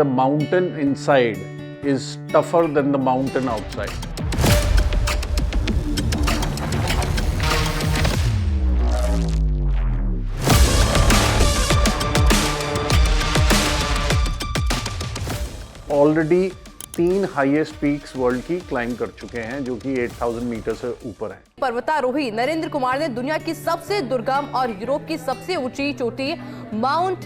the mountain inside is tougher than the mountain outside. Already 3 highest peaks world की climb कर चुके हैं जो कि 8000 मीटर से ऊपर है। पर्वतारोही नरेंद्र कुमार ने दुनिया की सबसे दुर्गम और यूरोप की सबसे ऊंची चोटी माउंट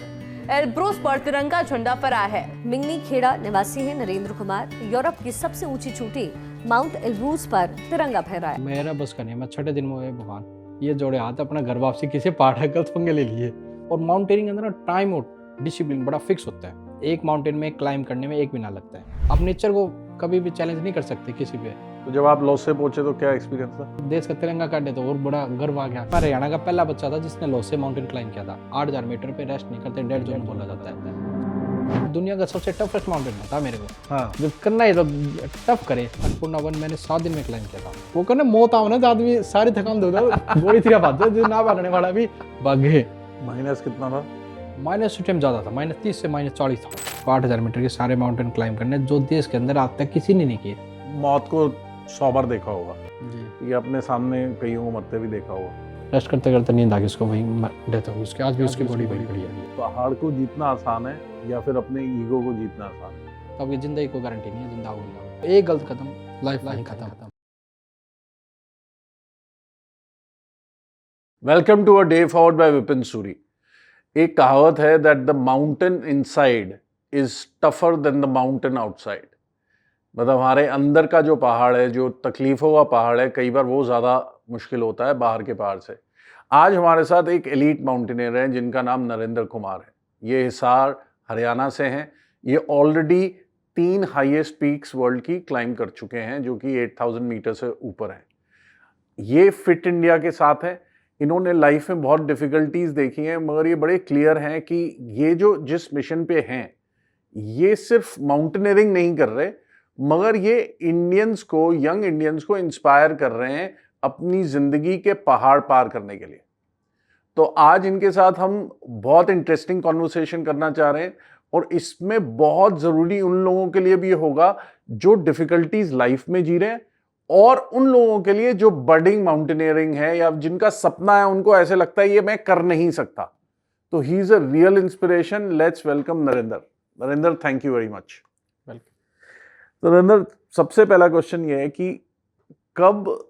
एल्ब्रोस पर तिरंगा झंडा फहराया है। मिंगनी खेड़ा निवासी है नरेंद्र कुमार, यूरोप की सबसे ऊंची चोटी माउंट एल्ब्रूस पर तिरंगा फहराया। मेरा बस का नहीं, मैं छठे दिन में हुए भगवान ये जोड़े हाथ अपना घर वापसी किसी पहाड़ गलत पंगे ले लिए। और माउंटेनिंग अंदर ना टाइम और डिसिप्लिन बड़ा फिक्स होता है। एक माउंटेन में क्लाइम करने में 1 महीना लगता है। आप नेचर को कभी भी चैलेंज नहीं कर सकते किसी पे। तो जब आप लॉस से पहुंचे तो क्या एक्सपीरियंस था? देश का तिरंगा काटे तो और बड़ा गर्व आ गया। मैं हरियाणा का पहला बच्चा था जिसने लॉस से माउंटेन क्लाइम किया था। 8000 मीटर पे रेस्ट नहीं करते, डेड जोन बोला जाता है। दुनिया का सबसे टफेस्ट माउंटेन था मेरे को। हाँ। जब करना है तो टफ करे। अन्नपूर्णा वन मैंने 7 दिन में क्लाइम किया था। वो करने मौत आओ ना तो आदमी सारी थकान दो गोली थी भाग जो ना भागने वाला भी भागे। माइनस कितना था? माइनस टाइम ज़्यादा था, -30 से -40 था। 8000 मीटर के सारे माउंटेन क्लाइम करने जो देश के अंदर आज तक किसी ने नहीं किए। मौत को 100 बार देखा होगा जी। ये अपने सामने कईयों को मरते भी देखा होगा। रेस्ट करते करते नींद आ गई उसको, वही डेथ हो गई उसकी। आज भी उसकी बॉडी बड़ी बढ़िया है। पहाड़ को जीतना आसान है या फिर अपने ईगो को जीतना आसान है? तो अब ये जिंदगी को गारंटी नहीं है, जिंदा होगी। एक गलत कदम लाइफ खत्म। Welcome to a day forward by Vipin Suri. एक कहावत है that the mountain inside is tougher than the mountain outside. मतलब हमारे अंदर का जो पहाड़ है, जो तकलीफों का पहाड़ है, कई बार वो ज़्यादा मुश्किल होता है बाहर के पहाड़ से। आज हमारे साथ एक एलीट माउंटेनियर हैं जिनका नाम नरेंद्र कुमार है। ये हिसार हरियाणा से हैं। ये ऑलरेडी 3 हाईएस्ट पीक्स वर्ल्ड की क्लाइम कर चुके हैं जो कि 8000 मीटर से ऊपर हैं। ये फिट इंडिया के साथ हैं। इन्होंने लाइफ में बहुत डिफ़िकल्टीज देखी हैं मगर ये बड़े क्लियर हैं कि ये जो जिस मिशन पे हैं ये सिर्फ माउंटेनियरिंग नहीं कर रहे मगर ये इंडियंस को, यंग इंडियंस को इंस्पायर कर रहे हैं अपनी ज़िंदगी के पहाड़ पार करने के लिए। तो आज इनके साथ हम बहुत इंटरेस्टिंग कॉन्वर्सेशन करना चाह रहे हैं और इसमें बहुत ज़रूरी उन लोगों के लिए भी होगा जो डिफ़िकल्टीज लाइफ में जी रहे हैं और उन लोगों के लिए जो बर्डिंग माउंटेनियरिंग है या जिनका सपना है, उनको ऐसे लगता है ये मैं कर नहीं सकता। तो he is a real inspiration. Let's welcome Narendra. Narendra, thank you very much. तो नरेंद्र, सबसे पहला क्वेश्चन ये है कि कब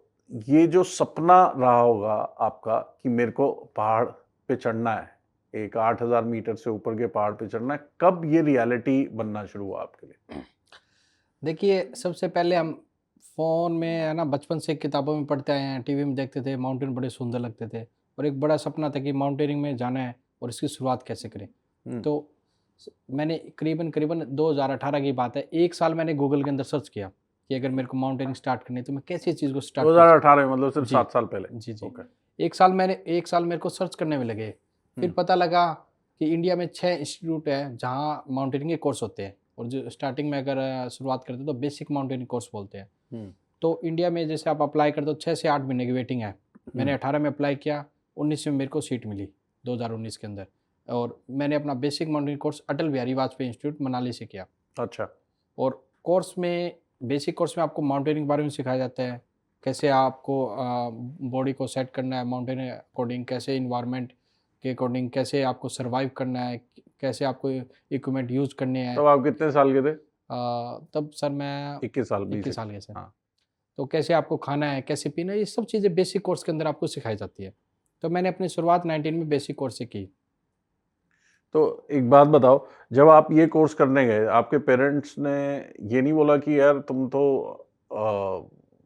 ये जो सपना रहा होगा आपका कि मेरे को पहाड़ पे चढ़ना है, एक 8000 मीटर से ऊपर के पहाड़ पे चढ़ना है, कब ये रियलिटी बनना शुरू हुआ आपके लिए? देखिए, सबसे पहले हम फ़ोन में है ना बचपन से किताबों में पढ़ते आए हैं, टीवी में देखते थे, माउंटेन बड़े सुंदर लगते थे और एक बड़ा सपना था कि माउंटेनिंग में जाना है और इसकी शुरुआत कैसे करें। तो मैंने करीबन 2018 की बात है, 1 साल मैंने गूगल के अंदर सर्च किया कि अगर मेरे को माउंटेनिंग स्टार्ट करनी है तो मैं कैसी चीज़ को स्टार्ट 2018 मतलब सिर्फ 7 साल पहले? जी। Okay. 1 साल मेरे को सर्च करने में लगे। फिर पता लगा कि इंडिया में 6 इंस्टीट्यूट है जहाँ माउंटेनिंग के कोर्स होते हैं और जो स्टार्टिंग में अगर शुरुआत करते हैं तो बेसिक माउंटेनिंग कोर्स बोलते हैं। तो इंडिया में जैसे आप अप्लाई करते हो 6 से 8 महीने की वेटिंग है। मैंने 18 में अप्लाई किया, 19 में मेरे को सीट मिली 2019 के अंदर। और मैंने अपना basic mountaineering course Atal Bihari Vajpayee institute Manali से किया। अच्छा। और कोर्स में, बेसिक कोर्स में आपको माउंटेनिंग के बारे में सिखाया जाता है, कैसे आपको बॉडी को सेट करना है माउंटेन अकॉर्डिंग, कैसे इन्वायरमेंट के अकॉर्डिंग कैसे आपको सर्वाइव करना है, कैसे आपको इक्विपमेंट यूज़ करने हैं। तब आप कितने साल के थे? तब सर मैं 21 साल 21 साल के सर। हाँ। तो कैसे आपको खाना है, कैसे पीना है, ये सब चीज़ें बेसिक कोर्स के अंदर आपको सिखाई जाती है। तो मैंने अपनी शुरुआत 19 में बेसिक कोर्स से की। तो एक बात बताओ, जब आप ये कोर्स करने गए आपके पेरेंट्स ने ये नहीं बोला कि यार तुम तो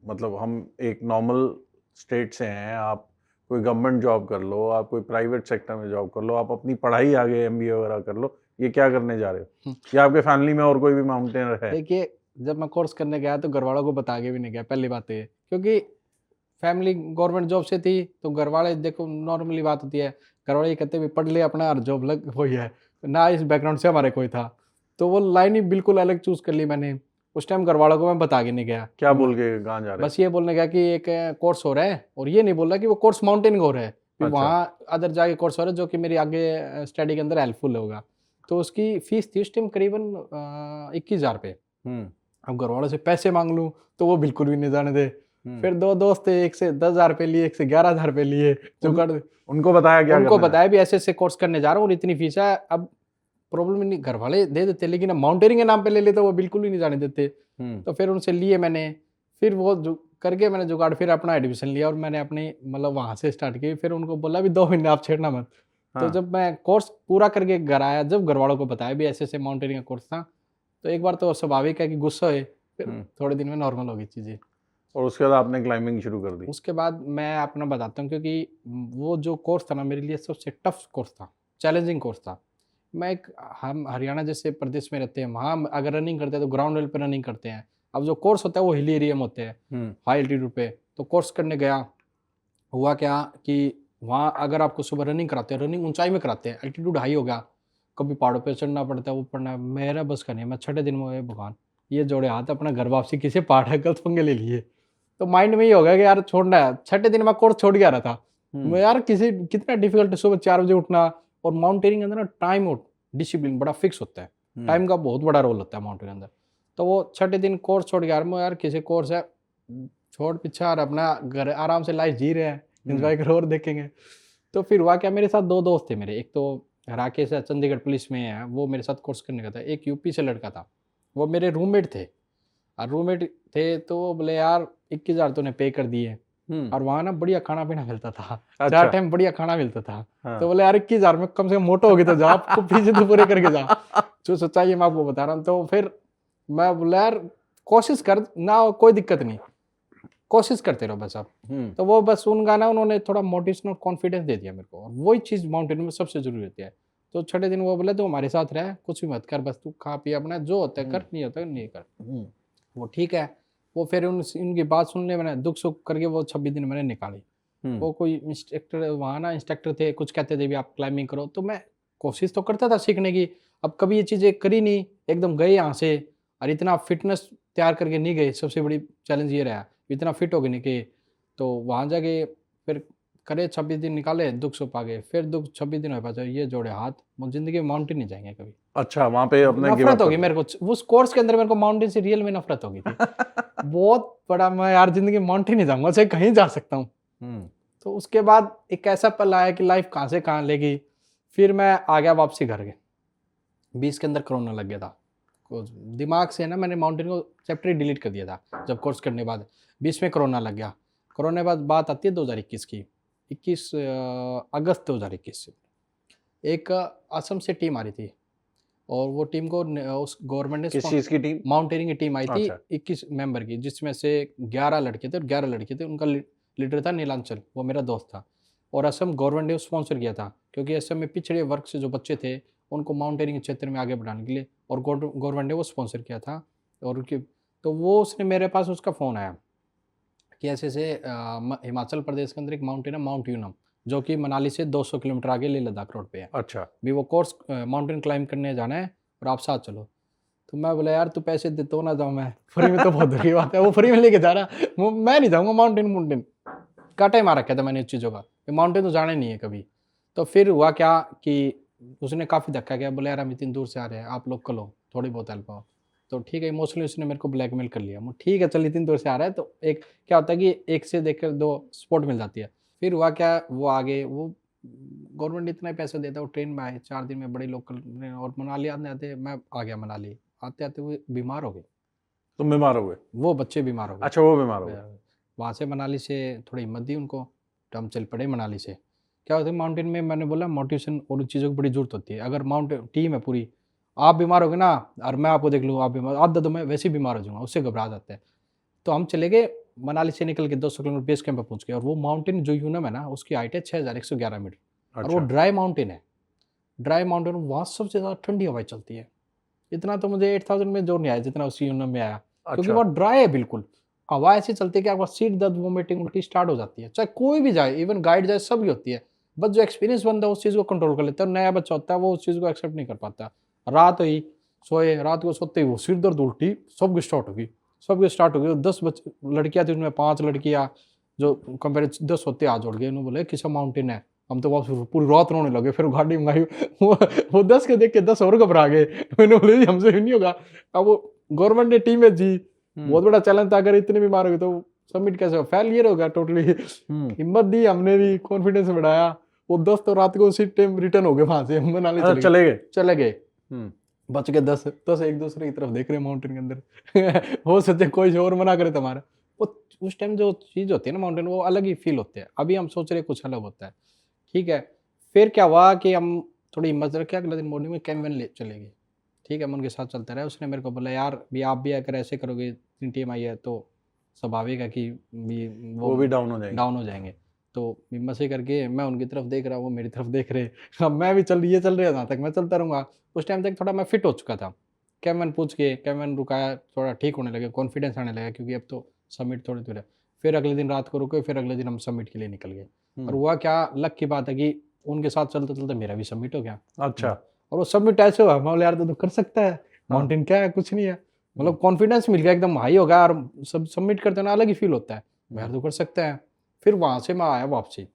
मतलब हम एक नॉर्मल स्टेट से हैं, आप कोई गवर्नमेंट जॉब कर लो, आप कोई प्राइवेट सेक्टर में जॉब कर लो, आप अपनी पढ़ाई आगे MBA वगैरह कर लो, ये क्या करने जा रहे हो? या आपके फैमिली में और कोई भी माउंटेनर है? देखिए, जब मैं कोर्स करने गया तो घर वालों को बता के भी नहीं गया, पहली बात तो ये, क्योंकि फैमिली गवर्नमेंट जॉब से थी तो घर वाले, देखो नॉर्मली बात होती है, घर वाले ये कहते भी पढ़ ले अपना, हर जॉब लग वही है ना। इस बैकग्राउंड से हमारे कोई था तो वो लाइन ही बिल्कुल अलग चूज़ कर ली मैंने। उस टाइम घर वालों को मैं बता के नहीं गया। क्या बोल के कहाँ जा रहे? बस ये बोलने गया कि एक कोर्स हो रहा है, और ये नहीं बोल रहा कि वो कोर्स माउंटेनिंग हो रहा है, अच्छा। वहाँ अदर जाके कोर्स हो रहा है जो कि मेरी आगे स्टडी के अंदर हेल्पफुल होगा। तो उसकी फीस थी उस टाइम करीबन 21,000 रुपये। अब घर वालों से पैसे मांग लूँ तो वो बिल्कुल भी नहीं जाने दे। फिर दो दोस्त थे, एक से 10,000 रुपये लिए, एक से 11,000 रुपये लिए, जो कर उनको बताया क्या उनको करना है? बताया भी ऐसे ऐसे कोर्स करने जा रहा हूँ और इतनी फीस है। अब प्रॉब्लम नहीं, घर वाले दे देते, लेकिन अब माउंटेनिंग के नाम पे ले लेते, वो बिल्कुल ही नहीं जाने देते। तो फिर उनसे लिए मैंने, फिर वो जो करके मैंने जुगाड़, फिर अपना एडमिशन लिया और मैंने अपनी मतलब वहाँ से स्टार्ट की। फिर उनको बोला भी 2 महीने आप छेड़ना मत। तो हाँ। जब मैं कोर्स पूरा करके घर आया, जब घर वालों को बताया भी ऐसे ऐसे माउंटेनिंग का कोर्स था, तो एक बार तो स्वाभाविक है कि गुस्सा हुए, फिर थोड़े दिन में नॉर्मल हो गई चीज़ें। और उसके बाद आपने क्लाइंबिंग शुरू कर दी? उसके बाद मैं अपना बताता हूँ, क्योंकि वो जो कोर्स था ना मेरे लिए सबसे टफ कोर्स था, चैलेंजिंग कोर्स था। मैं एक, हम हरियाणा जैसे प्रदेश में रहते हैं, वहाँ अगर रनिंग करते हैं तो ग्राउंड लेवल पे रनिंग करते हैं। अब जो कोर्स होता है वो हिली एरिया में होते हैं, हाई एल्टीट्यूड पे। तो कोर्स करने गया, हुआ क्या कि वहाँ अगर आपको सुबह रनिंग कराते हैं, रनिंग ऊंचाई में कराते हैं, एल्टीट्यूड हाई हो गया, कभी पहाड़ों पे चढ़ना पड़ता है, वो पढ़ना है, मेरा बस का नहीं है। मैं छठे दिन में, भगवान ये जोड़े हाथ, अपना घर वापसी किसी पहाड़ है, गलत पंगे ले लिए। तो माइंड में ये हो गया कि यार छोड़ना है। छठे दिन मैं कोर्स छोड़ गया रहा था। मैं यार किसी कितना डिफिकल्ट है सुबह 4 बजे उठना, और माउंटेनिंग के अंदर ना टाइम और डिसिप्लिन बड़ा फिक्स होता है। टाइम का बहुत बड़ा रोल होता है माउंटेन के अंदर। तो वो छठे दिन कोर्स छोड़ गया, मैं यार किसी कोर्स है छोड़ पीछे, और अपना घर आराम से लाइफ जी रहे हैं, एंजॉय करो और देखेंगे। तो फिर हुआ क्या, मेरे साथ 2 दोस्त थे मेरे, एक तो राकेश है, चंडीगढ़ पुलिस में है, वो मेरे साथ कोर्स करने का था। एक यूपी से लड़का था, वो मेरे रूममेट थे। और रूममेट थे तो वो बोले यार 21,000 तूने पे कर दिए, और वहाँ ना बढ़िया खाना पीना मिलता था। अच्छा। 4 टाइम बढ़िया खाना मिलता था। हाँ। तो बोले यार 21,000 में कम से कम मोटो हो गए तो जा, आपको पीछे तो पूरे करके जा। जो सच्चाई है मैं आपको बता रहा हूँ। तो फिर मैं बोला यार कोशिश कर ना, कोई दिक्कत नहीं, कोशिश करते रहो बस आप। तो वो बस उनका ना, उन्होंने थोड़ा मोटिवेशनल कॉन्फिडेंस दे दिया मेरे को, और वही चीज़ माउंटेन में सबसे जरूरी होती है। तो छठे दिन वो बोले तू हमारे साथ रह, कुछ भी मत कर, बस तू खा पी अपना, जो होता है कर, नहीं होता है नहीं कर। वो ठीक है। वो फिर उनकी बात सुन ले, मैंने दुख सुख करके वो 26 दिन मैंने निकाली। वो कोई इंस्ट्रक्टर वहाँ ना, इंस्ट्रक्टर थे, कुछ कहते थे भी आप क्लाइंबिंग करो, तो मैं कोशिश तो करता था सीखने की। अब कभी ये चीज़ें करी नहीं, एकदम गए यहाँ से, और इतना फिटनेस तैयार करके नहीं गए। सबसे बड़ी चैलेंज ये रहा, इतना फिट हो गए नहीं कि, तो वहाँ जाके फिर करे 26 दिन निकाले, दुख सुख आ गए। फिर दुख 26 दिन हो पाता, ये जोड़े हाथ, वो जिंदगी में माउंटेन नहीं जाएंगे कभी। अच्छा, वहाँ पे अपने give नफरत up होगी कर मेरे को उस कोर्स के अंदर, मेरे को माउंटेन से रियल में नफरत होगी थी। बहुत बड़ा, मैं यार जिंदगी में माउंटेन नहीं जाऊंगा, चाहे कहीं जा सकता हूँ। दिया? तो उसके बाद एक ऐसा पल आया कि लाइफ कहाँ से कहाँ लेगी। फिर मैं आ गया वापसी घर के, 20 के अंदर कोरोना लग गया था। दिमाग से ना मैंने माउंटेन को चैप्टर ही डिलीट कर दिया था जब कोर्स करने के बाद। 20 में कोरोना लग गया। कोरोना के बाद बात आती है 2021 की, 21 अगस्त 2021 से। एक असम से टीम आ रही थी, और वो टीम को उस गवर्नमेंट ने किस चीज़ की टीम? माउंटेनिंग की टीम आई थी। अच्छा। 21 मेंबर की, जिसमें से 11 लड़के थे और 11 लड़के थे। उनका लीडर था नीलांचल, वो मेरा दोस्त था। और असम गवर्नमेंट ने स्पॉन्सर किया था, क्योंकि असम में पिछड़े वर्ग से जो बच्चे थे उनको माउंटेनिंग क्षेत्र में आगे बढ़ाने के लिए, और गवर्नमेंट ने वो स्पॉन्सर किया था। और उनकी, तो वो उसने मेरे पास उसका फ़ोन आया कि ऐसे ऐसे हिमाचल प्रदेश के अंदर एक माउंटेन है, माउंट यूनम, जो कि मनाली से 200 किलोमीटर आगे लेह लद्दाख रोड पे है। अच्छा। भी वो कोर्स माउंटेन क्लाइंब करने जाना है और आप साथ चलो। तो मैं बोला यार तू पैसे दे तो ना जाऊँ, मैं फ्री में तो बहुत दूर की बात है, वो फ्री में लेके जा रहा, मैं नहीं जाऊँगा माउंटेन। काटा ही मार रखा था मैंने इस चीज़ों का, माउंटेन तो जाना ही नहीं है कभी। तो फिर हुआ क्या कि उसने काफ़ी धक्का किया, बोले यार हम इतनी दूर से आ रहे हैं, आप लोग कलो, थोड़ी बहुत हेल्प हो। तो ठीक है, इमोशनली उसने मेरे को ब्लैकमेल कर लिया। मैं ठीक है चल, इतनी दूर से आ रहा है तो एक क्या होता है कि एक से देखकर 2 सपोर्ट मिल जाती है। फिर हुआ क्या, वो आगे, वो गवर्नमेंट इतना ही पैसा देता है, वो ट्रेन में आए 4 दिन में, बड़े लोकल ट्रेन, और मनाली आते आते मैं आ गया मनाली। आते आते वो बीमार हो गए, तुम बीमार हो गए? वो बच्चे बीमार हो गए। अच्छा, वो बीमार हो गए। वहाँ से मनाली से थोड़ी हिम्मत दी उनको, तो हम चल पड़े मनाली से। क्या होता है माउंटेन में, मैंने बोला मोटिवेशन और उन चीज़ों की बड़ी जरूरत होती है। अगर माउंटेन टीम है पूरी, आप बीमार हो गए ना, और मैं आपको देख लूँ आप बीमार, आधा तो मैं वैसे ही बीमार हो जाऊँगा, उससे घबरा जाता है। तो हम चले गए मनाली से निकल के 200 किलोमीटर बेस कैंप पर पहुँच गए। और वो माउंटेन जो यूनम है ना, उसकी हाइट है 6111 मीटर, और वो अच्छा। ड्राई माउंटेन है। ड्राई माउंटेन, वहाँ सबसे ज़्यादा ठंडी हवाएं चलती है। इतना तो मुझे 8000 में जोर नहीं आया जितना उस यूनम में आया, क्योंकि अच्छा। वो ड्राई है बिल्कुल। हवा ऐसी चलती है कि आपका सिर दर्द, वोमिटिंग, उल्टी स्टार्ट हो जाती है। चाहे कोई भी जाए, इवन गाइड जाए, सब होती है। बस जो एक्सपीरियंस बंदा उस चीज़ को कंट्रोल कर लेता है, नया बच्चा होता है वो उस चीज़ को एक्सेप्ट नहीं कर पाता। रात हुई, सोए, रात को सोते ही वो सिर दर्द, उल्टी, सब कुछ स्टार्ट होगी, सब कुछ स्टार्ट हो गई। 10 लड़कियाँ थी, उनमें 5 लड़कियाँ जो कंपेयर 10 होते हाथ जोड़ गए, उन्होंने बोले किसा माउंटेन है, हम तो वापस पूरी रात रोने लगे, फिर गाड़ी मंगाई। वो 10 के देख के 10 और घबरा गए। मैंने बोले जी हमसे भी नहीं होगा। अब वो गवर्नमेंट ने टीम है जी, बहुत बड़ा चैलेंज था, अगर इतने बीमार हो गए तो सबमिट कैसे हो, फेलियर होगा टोटली। हिम्मत दी हमने भी, कॉन्फिडेंस बढ़ाया। वो 10 तो रात को उसी टाइम रिटर्न हो गए वहां से, हम मनाली चले गए। बच गए 10 एक दूसरे की तरफ देख रहे हैं माउंटेन के अंदर। हो सकते कोई और मना करे तुम्हारा। वो उस टाइम जो चीज होती है ना माउंटेन, वो अलग ही फील होते हैं। अभी हम सोच रहे कुछ अलग होता है, ठीक है। फिर क्या हुआ कि हम थोड़ी हिम्मत रखे, अगले दिन मॉर्निंग में कैमवन ले चले गए, ठीक है। मैं उनके साथ चलते रहे। उसने मेरे को बोला यार भी आप भी अगर ऐसे करोगे, इतनी टीम आई है तो स्वाभाविक है कि वो भी डाउन हो जाएंगे। तो हिम्मत से करके मैं उनकी तरफ देख रहा, वो मेरी तरफ देख रहे। अब मैं भी चल रहा जहाँ तक मैं चलता रहूँगा। उस टाइम तक थोड़ा मैं फिट हो चुका था। कैमवन पूछ के कैमवन रुकाया, थोड़ा ठीक होने लगे, कॉन्फिडेंस आने लगा, क्योंकि अब तो समिट थोड़ी दूर है। फिर अगले दिन रात को रुके, फिर अगले दिन हम समिट के लिए निकल गए। और हुआ क्या, लक की बात है कि उनके साथ चलते चलते मेरा भी समिट हो गया। अच्छा। और वो समिट ऐसे हुआ, मैं बोला यार तो कर सकता है, माउंटेन क्या है, कुछ नहीं है। मतलब कॉन्फिडेंस मिल गया, एकदम हाई हो गया। और सब सबमिट करते ना अलग ही फील होता है, यार तो कर सकता है। फिर वहाँ से मैं आया वापसी,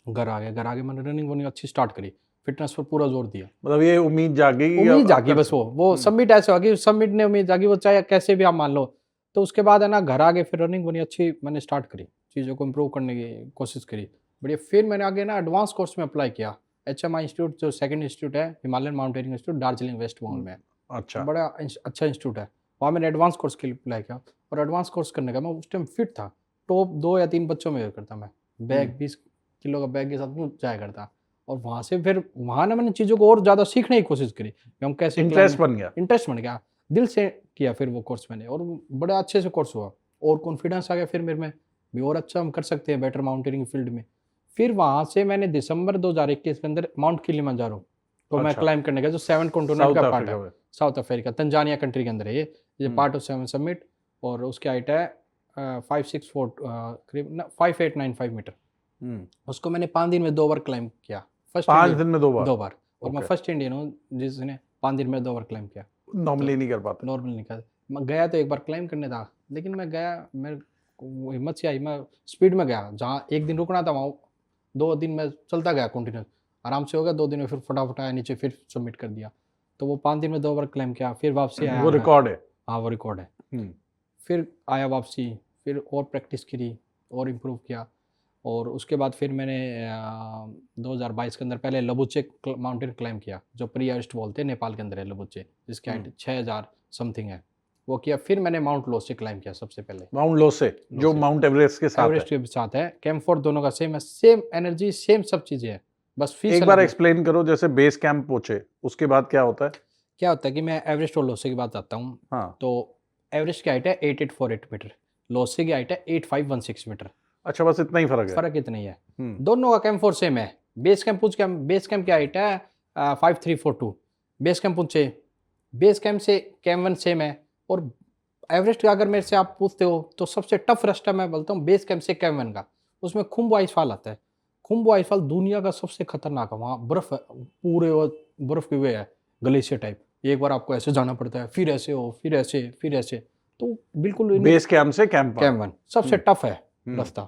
घर आ गया। मैंने रनिंग अच्छी स्टार्ट करी, फिटनेस पर पूरा जोर दिया। मतलब ये उम्मीद जागी बस वो सबमिट ऐसे हुआ कि सबमिट ने उम्मीद जागी, वो चाहे कैसे भी आप मान लो। तो उसके बाद है ना घर आगे फिर रनिंग बनी अच्छी, मैंने स्टार्ट करी, चीज़ों को इम्प्रूव करने की कोशिश करी बढ़िया। फिर मैंने आगे ना एडवांस कोर्स में अप्लाई किया। HMI इंस्टीट्यूट जो सेकंड इंस्टीट्यूट है, हिमालयन माउंटेनिंग इंस्टीट्यूट, दार्जिलिंग वेस्ट बंगाल में। अच्छा। बड़ा अच्छा इंस्टीट्यूट है, वहाँ मैंने एडवांस कोर्स के लिए अप्लाई किया। और एडवांस कोर्स करने का मैं उस टाइम फिट था, टॉप 2 या 3 बच्चों में करता मैं। बैग 20 किलो का बैग के साथ मैं जाया करता। और वहाँ से फिर वहाँ ना मैंने चीज़ों को और ज़्यादा सीखने की कोशिश करी कि हम कैसे इंटरेस्ट बन गया, दिल से किया फिर वो कोर्स मैंने, और बड़ा अच्छे से कोर्स हुआ। और कॉन्फिडेंस आ गया फिर मेरे में भी, और अच्छा हम कर सकते हैं बेटर माउंटेनिंग फील्ड में। फिर वहाँ से मैंने दिसंबर 2021 के अंदर माउंट किलिमंजारो तो मैं क्लाइंब करने गया, जो 7 कॉन्टिनेंट का पार्ट है, साउथ अफ्रीका तंजानिया कंट्री के अंदर है ये पार्ट ऑफ 7 समिट। और उसकी हाइट है 564 करीब 5895 मीटर। उसको मैंने 5 दिन में 2 बार क्लाइंब किया। 5 दिन में 2 बार। और मैं फर्स्ट इंडियन हूँ जिसने 5 दिन में 2 बार क्लाइंब किया। नॉर्मली नहीं कर पाते। नॉर्मल नहीं कर, मैं गया तो एक बार क्लाइंब करने था, लेकिन मैं गया, मैं हिम्मत से आई, मैं स्पीड में गया। जहाँ एक दिन रुकना था वहाँ 2 दिन में चलता गया कंटिन्यूस, आराम से हो गया। 2 दिन में फिर फटाफट आया नीचे, फिर सबमिट कर दिया। तो वो 5 दिन में 2 बार क्लाइंब किया, फिर वापसी आया। वो रिकॉर्ड है? हाँ वो रिकॉर्ड है। फिर आया वापसी, फिर और प्रैक्टिस करी और इम्प्रूव किया। और उसके बाद फिर मैंने 2022 के अंदर पहले लबुचे माउंटेन क्लाइंब किया, जो प्री एवरेस्ट बोलते हैं, नेपाल के अंदर है लबुचे, जिसकी हाइट 6000 समथिंग है, वो किया। फिर मैंने माउंट लोसे क्लाइंब किया सबसे पहले। माउंट लोसे जो माउंट एवरेस्ट के साथ है। कैंपफोर्ट दोनों का सेम है, सेम एनर्जी, सेम सब चीज़ें हैं, बस फीस एक बार एक्सप्लेन करो। जैसे बेस कैंप पहुंचे, उसके बाद क्या होता है? क्या होता है कि मैं एवरेस्ट और लोसे की बात आता हूँ। हाँ। तो एवरेस्ट की हाइट है 8848 मीटर, लोसे की हाइट है 8516 मीटर। अच्छा, बस इतना ही फर्क इतना ही है। दोनों का कैंप फोर्स सेम है। बेस कैंप पूछ के, बेस कैंप की हाइट है 5342, बेस कैंप पूछे, बेस कैंप से कैम्प 1 सेम है। और एवरेस्ट का अगर मेरे से आप पूछते हो तो सबसे टफ रास्ता मैं बोलता हूँ बेस कैंप से कैम्प 1 का, उसमें खुम्बु आइसफॉल आता है। खुम्बु आइसफॉल दुनिया का सबसे खतरनाक है। वहाँ बर्फ पूरे बर्फ के वे है, ग्लेशियर टाइप। एक बार आपको ऐसे जाना पड़ता है, फिर ऐसे हो, फिर ऐसे, फिर ऐसे। तो बिल्कुल बेस कैंप से कैंप 1 सबसे टफ है रास्ता।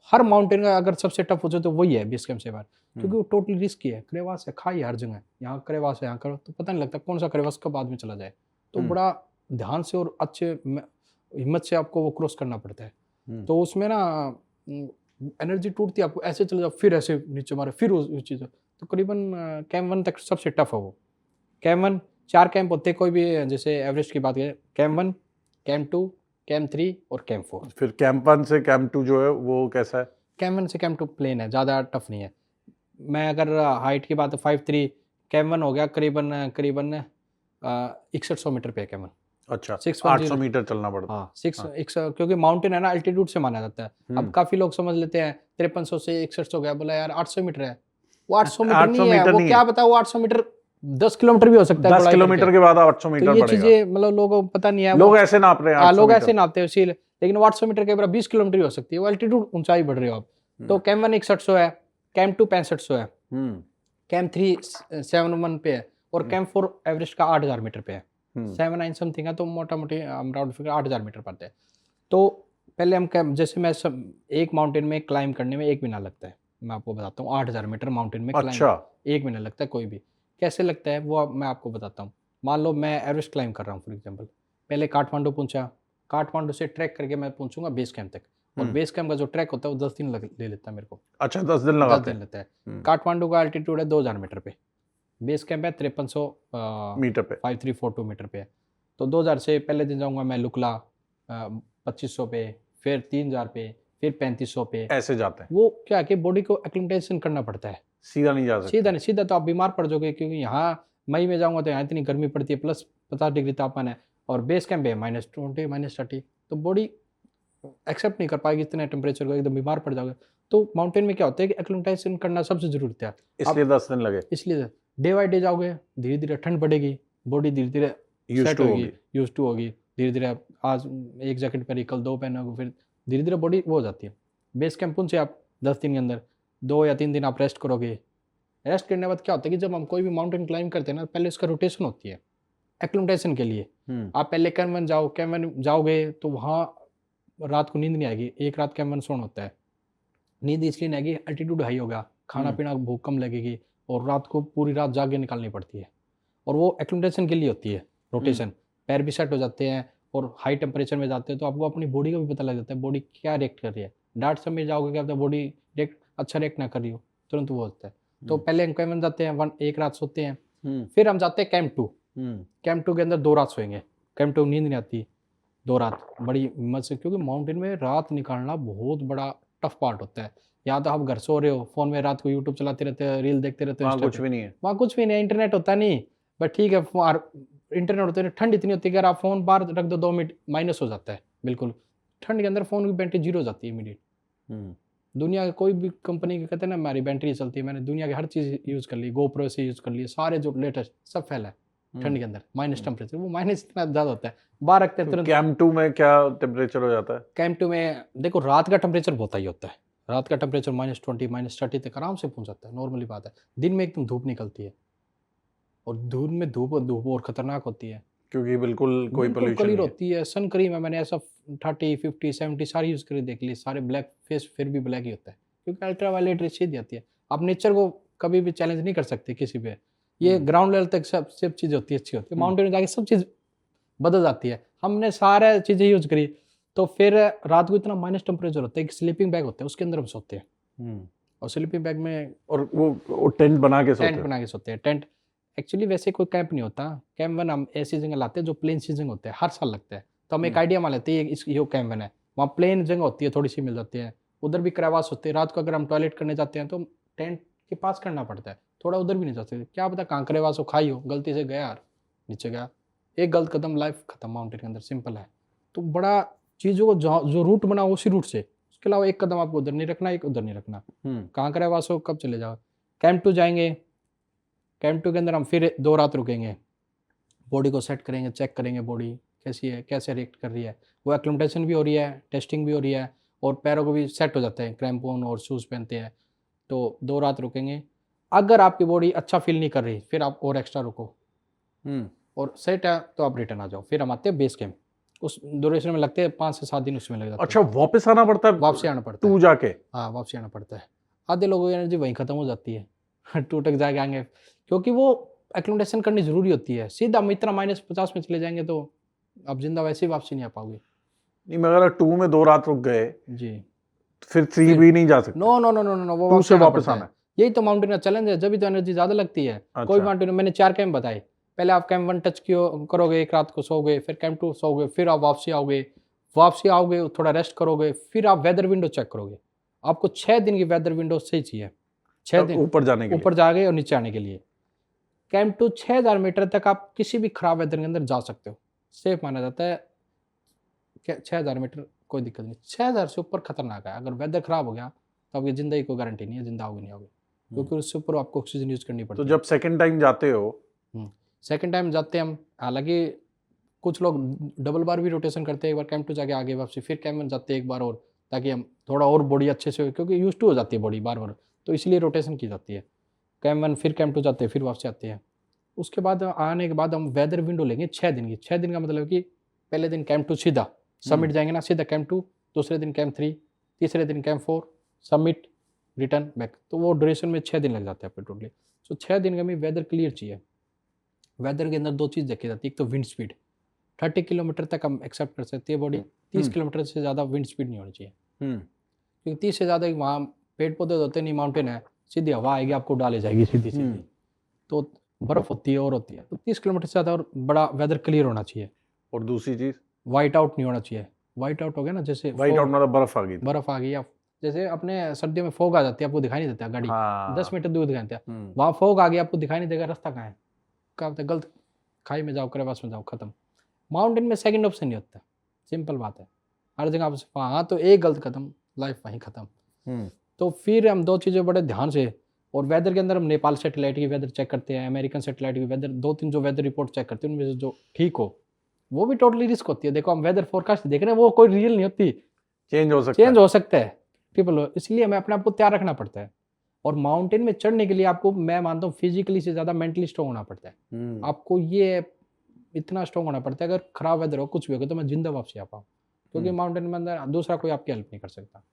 हर माउंटेन का अगर सबसे टफ हो जाए तो वही है बेस कैंप से बाहर, क्योंकि वो टोटली रिस्की है। क्रेवास है, खाई हर जगह, यहाँ क्रेवास है, यहाँ करो तो पता नहीं लगता कौन सा क्रेवास कब बाद में चला जाए। तो बड़ा ध्यान से और अच्छे हिम्मत से आपको वो क्रॉस करना पड़ता है। तो उसमें ना एनर्जी टूटती है, आपको ऐसे चले जाओ, फिर ऐसे नीचे मारे, फिर उस चीज़। तो करीबन कैंप 1 तक सबसे टफ है वो। कैंप 1 4 कैंप होते हैं, कोई भी जैसे एवरेस्ट की बात करें, कैंप 1, कैंप 2, कैंप 3 और कैंप 4। फिर कैंप 1 से कैंप 2 जो है वो कैसा है? कैंप 1 से कैंप 2 प्लेन है, ज़्यादा टफ नहीं है। मैं अगर हाइट की बात 5'3", कैंप 1 हो गया करीबन 6100 मीटर पे है कैंप 1। अच्छा, 800 मीटर चलना पड़ता है। हाँ, 6 क्योंकि माउंटेन है ना, अल्टीट्यूड से माना जाता है। अब काफ़ी लोग समझ लेते हैं 5300 से 6100 गया, बोला यार 800 मीटर है। वो 800 मीटर नहीं है, वो क्या पता, वो 800 मीटर 10 किलोमीटर भी हो सकता है। 10 किलोमीटर के बाद 800 मीटर पड़ेगा। ये चीजें मतलब लोगों को पता नहीं है, लोग ऐसे नाप रहे हैं। लोग ऐसे नापते हैं इसीलिए। लेकिन 800 मीटर के बाद 20 किलोमीटर ही हो सकती है, वो अल्टीट्यूड ऊंचाई बढ़ रही हो आप। तो कैंप 1 6100 है, कैंप 2 6500 है, कैंप 3 71 पे है, और कैंप 4 एवरेस्ट का 8000 मीटर पे है। 79 समथिंग है, तो मोटा मोटी हम राउंड फिगर 8000 मीटर पड़ते हैं। तो पहले हम जैसे मैं एक माउंटेन में क्लाइंब करने में 1 महीना लगता है, मैं आपको बताता हूँ 8,000 मीटर माउंटेन में अच्छा। क्लाइंब 1 महीना लगता है कोई भी। कैसे लगता है वो मैं आपको बताता हूँ। मान लो मैं एवरेस्ट क्लाइंब कर रहा हूँ फॉर एग्जांपल, पहले काठमांडू पहुंचा, काठमांडू से ट्रैक करके मैं पहुंचूंगा बेस कैंप तक, और बेस कैंप का जो ट्रैक होता है वो 10 दिन ले लेता है मेरे को। अच्छा, 10 दिन 10 लगाते दिन हैं लेता है। काठमांडू का अल्टीट्यूड है 2,000 मीटर पे, बेस कैंप है 5300 मीटर पे। 5342 मीटर पे है। तो 2000 से पहले दिन जाऊंगा मैं लुकला 2500 पे, फिर 3000 पे, फिर 3500 पे। ऐसे जाते हैं, वो क्या है कि बॉडी को एक्लिमेटाइजेशन करना पड़ता है। सीधा नहीं जा सकते। सीधा नहीं, सीधा तो आप बीमार पड़ जाओगे, क्योंकि यहाँ मई में जाऊंगा तो यहाँ इतनी गर्मी पड़ती है, प्लस 50 डिग्री तापमान है, और बेस कैंप है -20 -30, तो बॉडी एक्सेप्ट नहीं कर पाएगी इतने टेम्परेचर को, एकदम बीमार पड़ जाओगे। तो माउंटेन में क्या होता है कि एक्लिमेटाइजेशन करना सबसे जरूरी है। इसलिए 10 दिन लगे। इसलिए डे बाई डे जाओगे, धीरे धीरे ठंड बढ़ेगी, बॉडी धीरे धीरे Used सेट to होगी, होगी। यूज टू होगी, धीरे धीरे आप आज एक जैकेट पहनी, कल 2 पहनोगे, फिर धीरे धीरे बॉडी वो हो जाती है। बेस कैंप से आप 10 दिन के अंदर 2 या 3 दिन आप रेस्ट करोगे। रेस्ट करने के बाद क्या होता है कि जब हम कोई भी माउंटेन क्लाइंब करते हैं ना, पहले उसका रोटेशन होती है एक्लिमेटाइजेशन के लिए। आप पहले कैमन जाओ, कैमन जाओगे तो वहाँ रात को नींद नहीं आएगी, एक रात कैमन सोना होता है। नींद इसलिए नहीं आएगी, अल्टीट्यूड हाई होगा, खाना पीना भूख कम लगेगी, और रात को पूरी रात जागे निकालनी पड़ती है, और वो एक्लिमेटेशन के लिए होती है रोटेशन। पैर भी सेट हो जाते हैं, और हाई टेम्परेचर में जाते हैं तो आपको अपनी बॉडी का भी पता लग जाता है बॉडी क्या रिएक्ट कर रही है। डार्ट समय जाओगे क्या बॉडी रिएक्ट अच्छा रिएक्ट ना कर रही हो, तुरंत वो होता है। तो पहले हम कैमन जाते हैं, एक रात सोते हैं, फिर हम जाते हैं कैंप 2। कैंप 2 के अंदर 2 रात सोएंगे। कैंप 2 नींद नहीं आती 2 रात, बड़ी हिम्मत से, क्योंकि माउंटेन में रात निकालना बहुत बड़ा टफ पार्ट होता है। या तो आप घर सो रहे हो, फोन में रात को यूट्यूब चलाते रहते हो, रील देखते रहते हो, वहाँ Insta कुछ पे। भी नहीं है। वहाँ कुछ भी नहीं, इंटरनेट होता नहीं, बट ठीक है, इंटरनेट होते हैं, ठंड इतनी होती है कि अगर आप फोन बाहर रख दो 2 मिनट माइनस हो जाता है बिल्कुल। ठंड के अंदर फोन की बैटरी 0 हो जाती है इमीडिएट। दुनिया के कोई भी कंपनी के कहते हैं ना हमारी बैटरी चलती है, मैंने दुनिया की हर चीज़ यूज़ कर ली, गोप्रो से यूज़ कर लिए, सारे जो लेटेस्ट सब फैला है ठंड के अंदर। माइनस टेम्परेचर, वो माइनस इतना ज़्यादा होता है, बाहर रखते हैं तुरंत। कैंप 2 में क्या टेम्परेचर हो जाता है? कैंप 2 में देखो रात का टेम्परेचर बहुत हाई होता है, रात का टेम्परेचर -20 -30 तक आराम से पहुंच जाता है, नॉर्मली बात है। दिन में एकदम धूप निकलती है, और धूप में धूप और खतरनाक होती है, क्योंकि बिल्कुल कोई बिल्कुल पोल्यूशन क्लियर नहीं है। होती है। सन क्रीम है, मैंने ऐसा 30 50 70 सारी यूज़ करी देख ली, सारे ब्लैक फेस फिर भी ब्लैक ही होता है, क्योंकि अल्ट्रा वायलेट रेज सीधी आती है। आप नेचर को कभी भी चैलेंज नहीं कर सकते किसी पे, ये ग्राउंड लेवल तक सब चीज़ होती है, अच्छी होती है। माउंटेन में जाके सब चीज़ बदल जाती है। हमने सारे चीज़ें यूज़ करी, तो फिर रात को इतना माइनस टेम्परेचर होता है, एक स्लीपिंग बैग होता है, उसके अंदर हम सोते हैं, और स्लीपिंग बैग में और वो टेंट बना के सोते टेंट हैं। बना के सोते हैं। टेंट एक्चुअली वैसे कोई कैंप नहीं होता, कैंप वन हम ऐसी जगह लाते हैं जो प्लेन सी जगह होते हैं, हर साल लगता है, तो हम एक आइडिया मान लेते हैं ये कैंप वन है, वहाँ प्लेन जगह होती है, थोड़ी सी मिल जाती है, उधर भी क्रेवास होते हैं। रात को अगर हम टॉयलेट करने जाते हैं तो टेंट के पास करना पड़ता है, थोड़ा उधर भी नहीं जा सकते, क्या पता कहाँ क्रेवास हो, खाई हो, गलती से गया यार नीचे गया, एक गलत कदम लाइफ खत्म। माउंटेन के अंदर सिंपल है, तो बड़ा चीज़ों को जो रूट बना उसी रूट से, उसके अलावा एक कदम आपको उधर नहीं रखना, एक उधर नहीं रखना, कहाँ क्रेवास हो कब चले जाओ। कैंप 2 जाएंगे, कैंप 2 के अंदर हम फिर 2 रात रुकेंगे, बॉडी को सेट करेंगे, चेक करेंगे बॉडी कैसी है, कैसे रिएक्ट कर रही है, वो एक्लिमेटेशन भी हो रही है, टेस्टिंग भी हो रही है, और पैरों को भी सेट हो जाते हैं, क्रैम्पोन और शूज़ पहनते हैं। तो 2 रात रुकेंगे। अगर आपकी बॉडी अच्छा फील नहीं कर रही, फिर आप और एक्स्ट्रा रुको, और सेट है तो आप रिटर्न आ जाओ। फिर हम आते हैं बेस कैंप, उस ड्यूरेशन में लगते हैं 5 से 7 दिन, उसमें लग जाते हैं। अच्छा, वापस आना पड़ता है? वापसी आना पड़ता है, 2 जाके? हाँ वापसी आना पड़ता है। आधे लोगों की एनर्जी वहीं खत्म हो जाती है टूटक जाके आएंगे, क्योंकि वो एक्लिमेटेशन करनी जरूरी होती है। सीधा हम इतना -50 में चले जाएंगे तो आप जिंदा वैसे ही वापसी नहीं आ पाओगे। नहीं, मगर अगर 2 में 2 रात रुक गए जी, फिर 3 भी नहीं जा सकते? No no no no no, वो 2 से वापस पड़ता आना है। यही तो माउंटेन का चैलेंज है, जब भी तो एनर्जी ज्यादा लगती है। कोई माउंटेन, मैंने 4 कैंप बताए, पहले आप कैंप 1 टच करोगे, एक रात को सोओगे, फिर कैंप 2 सोओगे, फिर आप वापसी आओगे थोड़ा रेस्ट करोगे, फिर आप वेदर विंडो चेक करोगे। आपको 6 दिन की वेदर विंडो सही चाहिए, 6 दिन ऊपर जाने के लिए। ऊपर जाके और नीचे आने के लिए। कैंप 2 6000 मीटर तक आप किसी भी खराब वेदर के अंदर जा सकते हो, सेफ माना जाता है। 6000 मीटर कोई दिक्कत नहीं, 6000 से ऊपर खतरनाक है। अगर वेदर खराब हो गया तो आपकी जिंदगी कोई गारंटी नहीं है, जिंदा होगी नहीं होगी, क्योंकि उससे ऊपर आपको ऑक्सीजन यूज करनी पड़ती तो है। जब सेकंड टाइम जाते हो? सेकंड टाइम जाते हैं हम, हालांकि कुछ लोग डबल बार भी रोटेशन करते हैं, एक बार कैंप 2 जाके आगे वापसी, फिर कैंप 1 जाते हैं एक बार और, ताकि हम थोड़ा और बॉडी अच्छे से, क्योंकि यूज टू हो जाती है बॉडी बार बार, तो इसलिए रोटेशन की जाती है। कैंप 1 फिर कैंप 2 जाते हैं, फिर वापसी आते हैं। उसके बाद आने के बाद हम वेदर विंडो लेंगे 6 दिन की। 6 दिन का मतलब कि पहले दिन कैंप 2 सीधा समिट जाएंगे ना, सीधा कैंप 2, दूसरे दिन कैंप 3, तीसरे दिन कैंप 4 समिट, रिटर्न बैक, तो वो ड्यूरेशन में 6 दिन लग जाते हैं आपके टोटली। सो 6 दिन का हमें वेदर क्लियर चाहिए। वेदर के अंदर 2 चीज़ देखी जाती है, एक तो विंड स्पीड, 30 किलोमीटर तक हम एक्सेप्ट कर सकते हैं बॉडी, 30 किलोमीटर से ज़्यादा विंड स्पीड नहीं होनी चाहिए, क्योंकि 30 से ज़्यादा वहाँ पेड़ पौधे होते नहीं, माउंटेन है, सीधी हवा आएगी आपको डाले जाएगी सीधी सीधी, तो बर्फ़ होती है और होती है, तो 30 किलोमीटर से ज़्यादा और बड़ा वेदर क्लियर होना चाहिए। और दूसरी चीज़, वाइट आउट नहीं होना चाहिए। वाइट आउट हो गया ना, जैसे वाइट आउट मतलब बर्फ आ गई। बर्फ़ आ गई, या जैसे अपने सर्दियों में फॉग आ जाती है, आपको दिखाई नहीं देता गाड़ी, हाँ 10 मीटर दूर दिखाई देता है, वहाँ फॉग आ गया आपको दिखाई नहीं देगा, रास्ता कहाँ है, क्या होता है, गलत खाई में जाओ, क्रेवास में जाओ, खत्म। माउंटेन में सेकंड ऑप्शन नहीं होता, सिंपल बात है, हर जगह आप वहाँ तो एक गलत खत्म, लाइफ वहीं खत्म। तो फिर हम 2 चीज़ें बड़े ध्यान से, और वेदर के अंदर हम नेपाल सैटेलाइट की वेदर चेक करते हैं, अमेरिकन सैटेलाइट की वेदर, 2-3 जो वेदर रिपोर्ट चेक करते हैं उनमें से जो ठीक हो, वो भी टोटली रिस्क होती है। देखो हम वेदर फोरकास्ट देख रहे हैं, वो कोई रियल नहीं होती, चेंज हो सकता है, चेंज हो सकता है, ट्रिपल, इसलिए हमें अपने आप को तैयार रखना पड़ता है। और माउंटेन में चढ़ने के लिए आपको, मैं मानता हूँ, फिजिकली से ज़्यादा मेंटली स्ट्रॉन्ग होना पड़ता है। आपको ये इतना स्ट्रॉन्ग होना पड़ता है, अगर खराब वेदर हो, कुछ भी होगा, तो मैं जिंदा वापसी आ पाऊँ, क्योंकि माउंटेन में अंदर दूसरा कोई आपकी हेल्प नहीं कर सकता।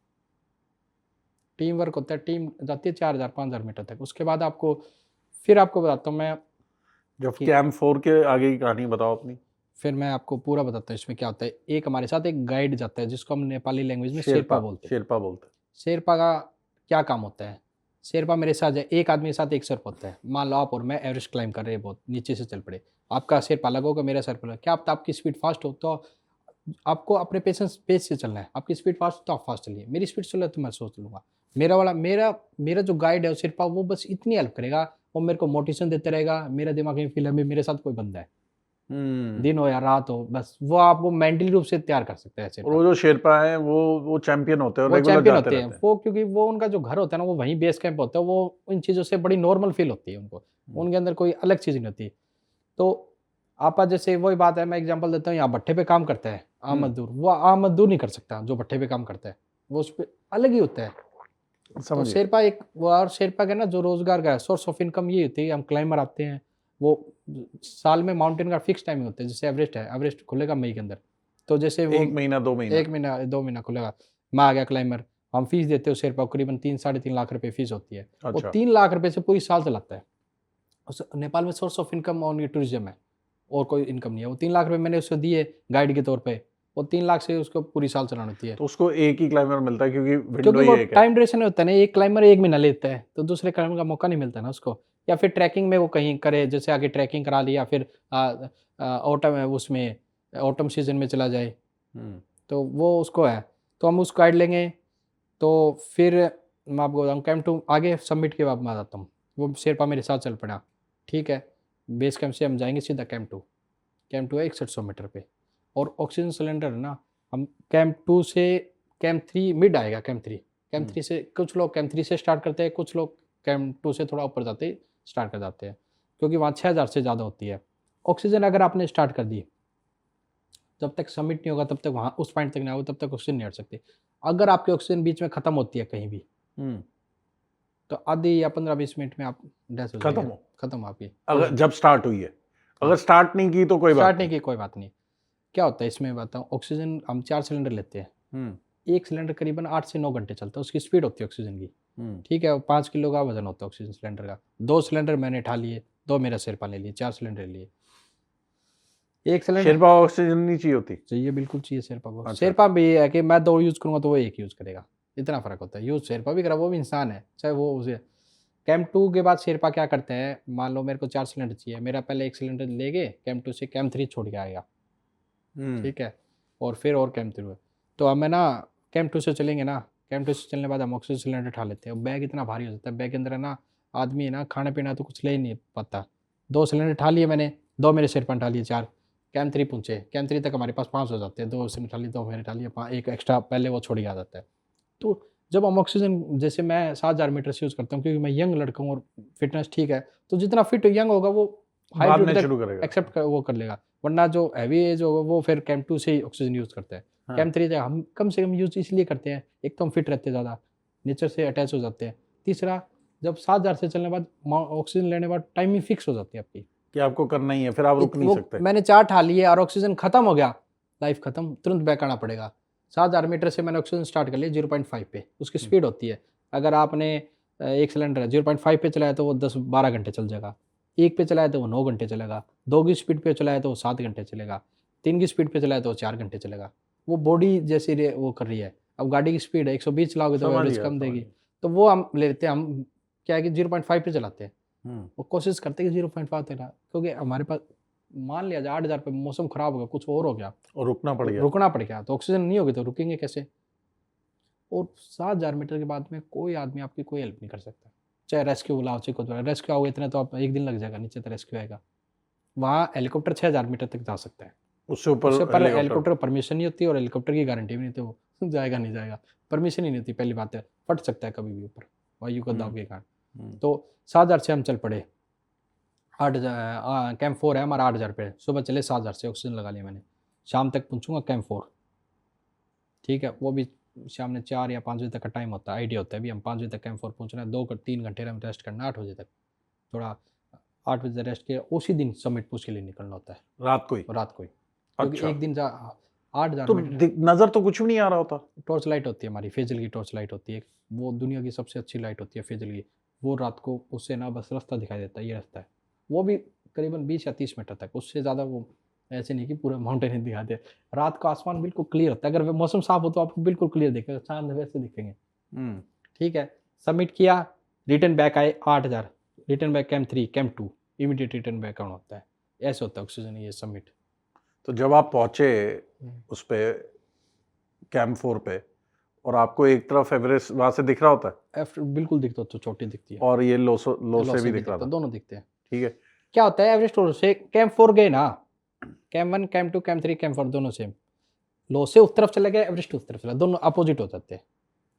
टीम वर्क होता है, टीम जाती है 4000-5000 मीटर तक, उसके बाद आपको, फिर आपको बताता हूँ मैं, जब कैंप 4 के आगे की कहानी बताओ अपनी। फिर मैं आपको पूरा बताता हूँ इसमें क्या होता है। एक हमारे साथ एक गाइड जाता है, जिसको हम नेपाली लैंग्वेज में शेरपा बोलते हैं। शेरपा बोलते हैं। शेरपा का क्या काम होता है, शेरपा मेरे साथ है, एक आदमी के साथ एक सर्प होता है। मान लो आप और मैं एवरेस्ट क्लाइम कर रहे हैं, बहुत नीचे से चल पड़े, आपका शेरपा अलग होगा, मेरा शेरपा अलग, क्या पता आपकी स्पीड फास्ट हो, तो आपको अपने पेस से चलना है। आपकी स्पीड फास्ट हो तो आप फास्ट चलिए, मेरी स्पीड चले तो मैं सोच लूँगा। मेरा जो गाइड है शेरपा, वो बस इतनी हेल्प करेगा, वो मेरे को मोटिवेशन देते रहेगा, मेरा दिमाग में फील है मेरे साथ कोई बंदा है, दिन हो या रात हो, बस वो आपको मेंटली रूप से तैयार कर सकता है शेरपा। और वो जो शेरपा है वो चैंपियन होते हैं, वो रेगुलर चैंपियन जाते होते हैं रहते हैं। वो, क्योंकि वो उनका जो घर होता है ना, वो वहीं बेस कैंप होता है, वो इन चीज़ों से बड़ी नॉर्मल फील होती है उनको, उनके अंदर कोई अलग चीज़ नहीं होती। तो आप जैसे वही बात है, मैं एग्जांपल देता हूँ, यहाँ भट्टे पे काम करता है आम मजदूर, वो आम मजदूर नहीं कर सकता जो भट्टे पे काम करता है, वो उस पर अलग ही होता है। तो शेरपा एक वो, और शेरपा का ना जो रोजगार का सोर्स ऑफ इनकम ये होती है, हम क्लाइंबर आते हैं, वो साल में माउंटेन का फिक्स टाइमिंग होता है, जैसे एवरेस्ट है, एवरेस्ट खुलेगा मई के अंदर, तो जैसे वो 1 महीना 2 महीना 1 महीना 2 महीना खुलेगा, मैं आ गया क्लाइंबर, हम फीस देते हो शेरपा, करीबन 3-3.5 लाख रुपए फीस होती है। वो अच्छा 3 लाख रुपए से पूरी साल चलाता है। नेपाल में source of income on tourism है, और कोई इनकम नहीं है। वो 3 लाख रुपए मैंने उसको दिए गाइड के तौर पे, वो 3 लाख से उसको पूरी साल चलानी होती है, तो उसको एक ही क्लाइंबर मिलता है, क्योंकि विंडो क्योंकि ही वो एक है। टाइम ड्यूरेशन होता है ना, एक क्लाइंबर 1 महीना लेता है, तो दूसरे क्लाइंबर का मौका नहीं मिलता ना उसको, या फिर ट्रैकिंग में वो कहीं करे, जैसे आगे ट्रैकिंग करा ली, या फिर ऑटम है उसमें, ऑटम सीजन में चला जाए, तो वो उसको है। तो हम उस गाइड लेंगे, तो फिर मैं आपको बताऊँ, कैंप 2 आगे सबमिट के बाद मैं आता हूँ, वो शेरपा मेरे साथ चल पड़ा, ठीक है। बेस कैंप से हम जाएंगे सीधा कैंप 2 है 6100 मीटर पे, और ऑक्सीजन सिलेंडर है ना, हम कैंप 2 से कैंप 3 मिड आएगा, कैंप 3 से कुछ लोग कैंप 3 से स्टार्ट करते हैं, कुछ लोग कैंप 2 से थोड़ा ऊपर जाते स्टार्ट कर जाते हैं, क्योंकि वहाँ 6000 से ज़्यादा होती है ऑक्सीजन। अगर आपने स्टार्ट कर दी, जब तक सबमिट नहीं होगा, तब तक वहाँ उस पॉइंट तक नहीं होगा, तब तक ऑक्सीजन नहीं हट सकती। अगर आपकी ऑक्सीजन बीच में खत्म होती है कहीं भी, तो आधी या 15-20 मिनट में आप डेथ हो जाएगी, खत्म आपकी। अगर जब स्टार्ट हुई है, अगर स्टार्ट नहीं की तो कोई बात स्टार्ट नहीं की कोई बात नहीं। क्या होता है इसमें बताऊँ, ऑक्सीजन हम 4 सिलेंडर लेते हैं, एक सिलेंडर करीबन 8 से 9 घंटे चलता है, उसकी स्पीड होती है ऑक्सीजन की, ठीक है। 5 किलो का वजन होता है ऑक्सीजन सिलेंडर का। 2 सिलेंडर मैंने उठा लिए, 2 मेरा शेरपा ले लिए, 4 सिलेंडर लिए। एक सिलेंडर शेरपा ऑक्सीजन नहीं चाहिए होती? चाहिए, बिल्कुल चाहिए शेरपा को। अच्छा। शेरपा भी है कि मैं 2 यूज़ करूँगा तो वो 1 यूज़ करेगा, इतना फ़र्क होता है। यूज़ शेरपा भी करा, वो भी इंसान है, चाहे वो उसे। कैंप 2 के बाद शेरपा क्या करते हैं, मान लो मेरे को 4 सिलेंडर चाहिए, मेरा पहले 1 सिलेंडर ले गए कैंप 2 से, कैंप 3 छोड़ के आएगा, ठीक है, और फिर और कैंप 3 हुए। तो अब मैं ना कैंप 2 से चलेंगे ना, कैंप 2 से चलने के बाद हम ऑक्सीजन सिलेंडर उठा लेते हैं। बैग इतना भारी हो जाता है, बैग के अंदर है ना, आदमी है ना, खाना पीना तो कुछ ले ही नहीं पाता। 2 सिलेंडर उठा लिए मैंने, 2 मेरे शेरपा उठा लिए, 4 कैंप 3 पहुँचे। कैंप 3 तक हमारे पास 5 हो जाते हैं, 2 सिलेंडर उठा लिए, 2 मैंने उठा लिए, 1 एक्स्ट्रा पहले वो छोड़ के आ जाता है। तो जब हम ऑक्सीजन, जैसे मैं 7000 मीटर से यूज़ करता हूँ, क्योंकि मैं यंग लड़का हूँ और फिटनेस ठीक है, तो जितना फिट यंग होगा वो हाई बाद में एल्टीट्यूड शुरू तक करेगा। एक्सेप्ट वो कर लेगा, वरना जो हैवी एज होगा वो फिर कैंप 2 से ही ऑक्सीजन यूज़ करता है। हाँ। कैंप 3 हम कम से कम यूज़ इसलिए करते हैं, एक तो हम फिट रहते हैं, ज़्यादा नेचर से अटैच हो जाते हैं। तीसरा, जब 7000 से चलने के बाद ऑक्सीजन लेने के बाद टाइमिंग फिक्स हो जाती है आपकी कि आपको करना ही है, फिर आप रुक नहीं सकते। मैंने 4 ठा लिए और ऑक्सीजन खत्म हो गया, लाइफ खत्म, तुरंत बैक आना पड़ेगा। 7000 मीटर से मैंने ऑक्सीजन स्टार्ट कर लिया 0.5 पे, उसकी स्पीड होती है। अगर आपने एक सिलेंडर है 0.5 पे चलाया तो वो 10-12 घंटे चल जाएगा, 1 पे चलाया तो वो 9 घंटे चलेगा, 2 की स्पीड पे चलाया तो वो 7 घंटे चलेगा, 3 की स्पीड पे चलाया तो वो 4 घंटे चलेगा। वो बॉडी जैसी वो कर रही है। अब गाड़ी की स्पीड है 120 चलाओगे तो समझ एवरेज गया, कम समझ देगी। गया। तो वो हम ले लेते हैं, हम क्या है कि 0.5 पे चलाते हैं। हम्म, वो कोशिश करते हैं कि 0.5 चला, क्योंकि हमारे पास मान लिया जाए 8,000 पे मौसम खराब हो गया, कुछ और हो गया, और रुकना पड़ तो गया। रुकना पड़ गया, तो ऑक्सीजन नहीं होगी तो रुकेंगे कैसे? और 7,000 मीटर के बाद में कोई आदमी आपकी कोई हेल्प नहीं कर सकता, चाहे रेस्क्यू बुलाओ, चाहे कुछ बुलाओ। रेस्क्यू आओगे इतने तो आप एक दिन लग जाएगा, नीचे तो रेस्क्यू आएगा। वहाँ हेलीकॉप्टर 6,000 मीटर तक जा सकता है। उससे ऊपर उससे पहले हेलीकॉप्टर। हेलीकॉप्टर परमिशन नहीं होती और हेलीकॉप्टर की गारंटी भी नहीं, तो वो जाएगा नहीं जाएगा, परमिशन ही नहीं होती। पहली बात है, फट सकता है कभी भी ऊपर वायु का दाब के कारण। हम्म, तो 7,000 से हम चल पड़े, 8,000 कैंप 4 है हमारा 8,000 पे, सुबह चले 7,000 से ऑक्सीजन लगा लिया मैंने, शाम तक पहुँचूंगा कैंप 4, ठीक है। वो भी शाम में 4 या 5 बजे तक का टाइम होता है, आइडिया होता है। अभी हम 5 बजे तक कैंप 4 पहुँच रहे हैं, 2-3 घंटे हम रेस्ट करना, 8 बजे तक थोड़ा 8 बजे रेस्ट किया, उसी दिन समिट पुश के लिए निकलना होता है रात को ही। रात को ही, क्योंकि अच्छा। एक दिन 8,000 तो मीटर नजर तो कुछ भी नहीं आ रहा होता। टॉर्च लाइट होती है हमारी, फेजल की टॉर्च लाइट होती है, वो दुनिया की सबसे अच्छी लाइट होती है फेजल की। वो रात को उससे ना बस रास्ता दिखाई देता है, ये रास्ता है, वो भी करीबन 20 या 30 मीटर तक, उससे ज़्यादा वो ऐसे नहीं कि पूरे माउंटेन ही दिखाते। रात को आसमान बिल्कुल क्लियर होता है, अगर मौसम साफ हो तो आपको बिल्कुल क्लियर दिखेगा, चांद वैसे दिखेंगे, हम्म, ठीक है। सबमिट किया, रिटर्न बैक आए 8,000, return back camp 3 camp 2, immediate return back out होता है। ऐसे होता है ऑक्सीजन ये सबमिट। तो जब आप पहुंचे उस पे कैंप 4 पे, और आपको एक तरफ एवरेस्ट वहां से दिख रहा होता है बिल्कुल दिखता तो चोटी दिखती है, और ये लोसे भी दिख रहा था, दोनों दिखते हैं। ठीक है। क्या होता है एवरेस्ट और से कैंप 4 गए ना, कैंप 1 कैंप 2 कैंप 3 कैंप 4 दोनों सेम, लो से उस तरफ चले गए, एवरेस्ट उस तरफ चला, दोनों अपोजिट हो जाते हैं।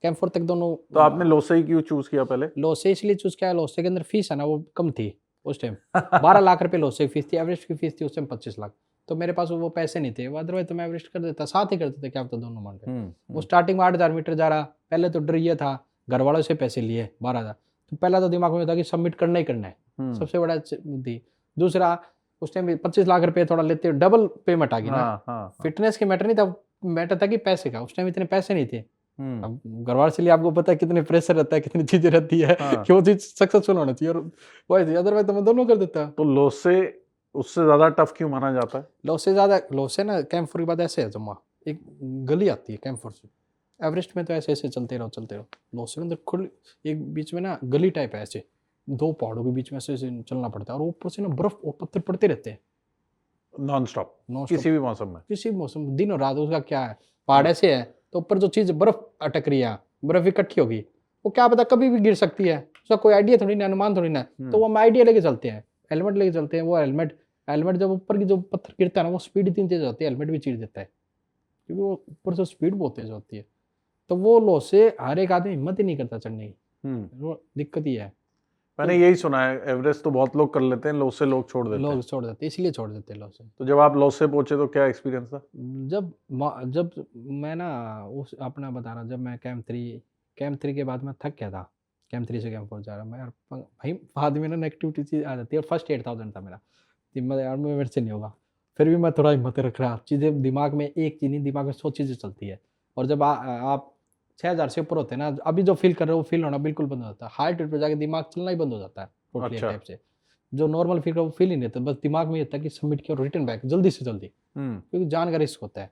कैंप 4 तक दोनों। तो आपने लोसे ही क्यों चूज किया पहले? लोसे इसलिए चूज किया, लोसे के अंदर फीस है ना वो कम थी उस टाइम, 12 लाख रुपए लोसे की फीस थी, एवरेस्ट की फीस थी उस टाइम 25 लाख, तो मेरे पास वो पैसे नहीं थे, अदरवाइज तो मैं एवरेस्ट कर देता, साथ ही कर देते, क्या होता दोनों माउंटेन। वो स्टार्टिंग में 8,000 मीटर जा रहा, पहले तो डर ये था, घर वालों से पैसे लिए 12,000, तो पहला तो दिमाग में था कि सबमिट करना ही करना है, सबसे बड़ा थी। दूसरा उस टाइम 25 लाख रुपए थोड़ा लेते, डबल पेमेंट आ गई ना, फिटनेस के मैटर नहीं था, मैटर था कि पैसे का, उस टाइम इतने पैसे नहीं थे। अब घर वाले से लिए आपको पता है कितने प्रेशर रहता है, कितनी चीजें रहती है, कि वो चीज सक्सेसफुल होना चाहिए, और वही अदरवाइज तो मैं दोनों कर देता। तो लोसे उससे ज्यादा टफ क्यों माना जाता है? लोसे ज्यादा, लोसे ना कैंप 4 के बाद ऐसे है जम्मा, एक गली आती है कैंप 4 से, एवरेस्ट में तो ऐसे ऐसे चलते रहो चलते रहो, लोसे में अंदर खुल एक बीच में ना गली टाइप है, ऐसे 2 पहाड़ों के बीच में ऐसे ऐसे चलना पड़ता है, और ऊपर से ना बर्फ और पत्थर पड़ते रहते हैं नॉन स्टॉप, नॉन किसी भी मौसम में। किसी भी मौसम, दिन और रात। उसका क्या है, पहाड़ ऐसे है तो ऊपर जो चीज बर्फ अटक रही है, बर्फ इकट्ठी होगी, वो क्या पता कभी भी गिर सकती है, उसका कोई आइडिया थोड़ी ना, अनुमान थोड़ी ना, तो वो हम आइडिया लेके चलते हैं, हेलमेट लेके चलते हैं। वो हेलमेट जब ऊपर की जो पत्थर गिरता है ना, वो स्पीड इतनी तेज होती है, हेलमेट भी चीर देता है, क्योंकि वो ऊपर से स्पीड बहुत तेज होती है। तो वो लो से हर एक आदमी हिम्मत ही नहीं करता चढ़ने की, वो दिक्कत ही है। मैंने यही सुना है, एवरेस्ट तो बहुत लोग कर लेते हैं, लोसे लोग छोड़ देते हैं। लोग छोड़ देते, इसलिए छोड़ देते हैं लो से। तो जब आप लोसे पहुंचे तो क्या एक्सपीरियंस था? जब मैं ना उस अपना बता रहा, जब मैं कैंप 3 के बाद मैं थक गया था, कैंप 3 से कैंप 4 जा रहा मैं, यार भाई बाद में ना नेगेटिविटी चीज़ आ जाती है, और फर्स्ट 8,000 था मेरा, हिम्मत यार मेरे से नहीं होगा, फिर भी मैं थोड़ा हिम्मत रख रहा, चीज़ें दिमाग में, एक चीज़ नहीं दिमाग में 100 चीज़ें चलती है। और जब आप 6,000 से ऊपर होते हैं ना, अभी जो फील कर रहे हो वो फील होना बिल्कुल बंद हो जाता है, हाई एल्टीट्यूड पर जाके दिमाग चलना ही बंद हो जाता है टोटली टाइप से, जो नॉर्मल फील कर वो फील ही नहीं होता, बस दिमाग में ये होता है कि सबमिट किया और रिटर्न बैक जल्दी से जल्दी, क्योंकि जान का रिस्क होता है।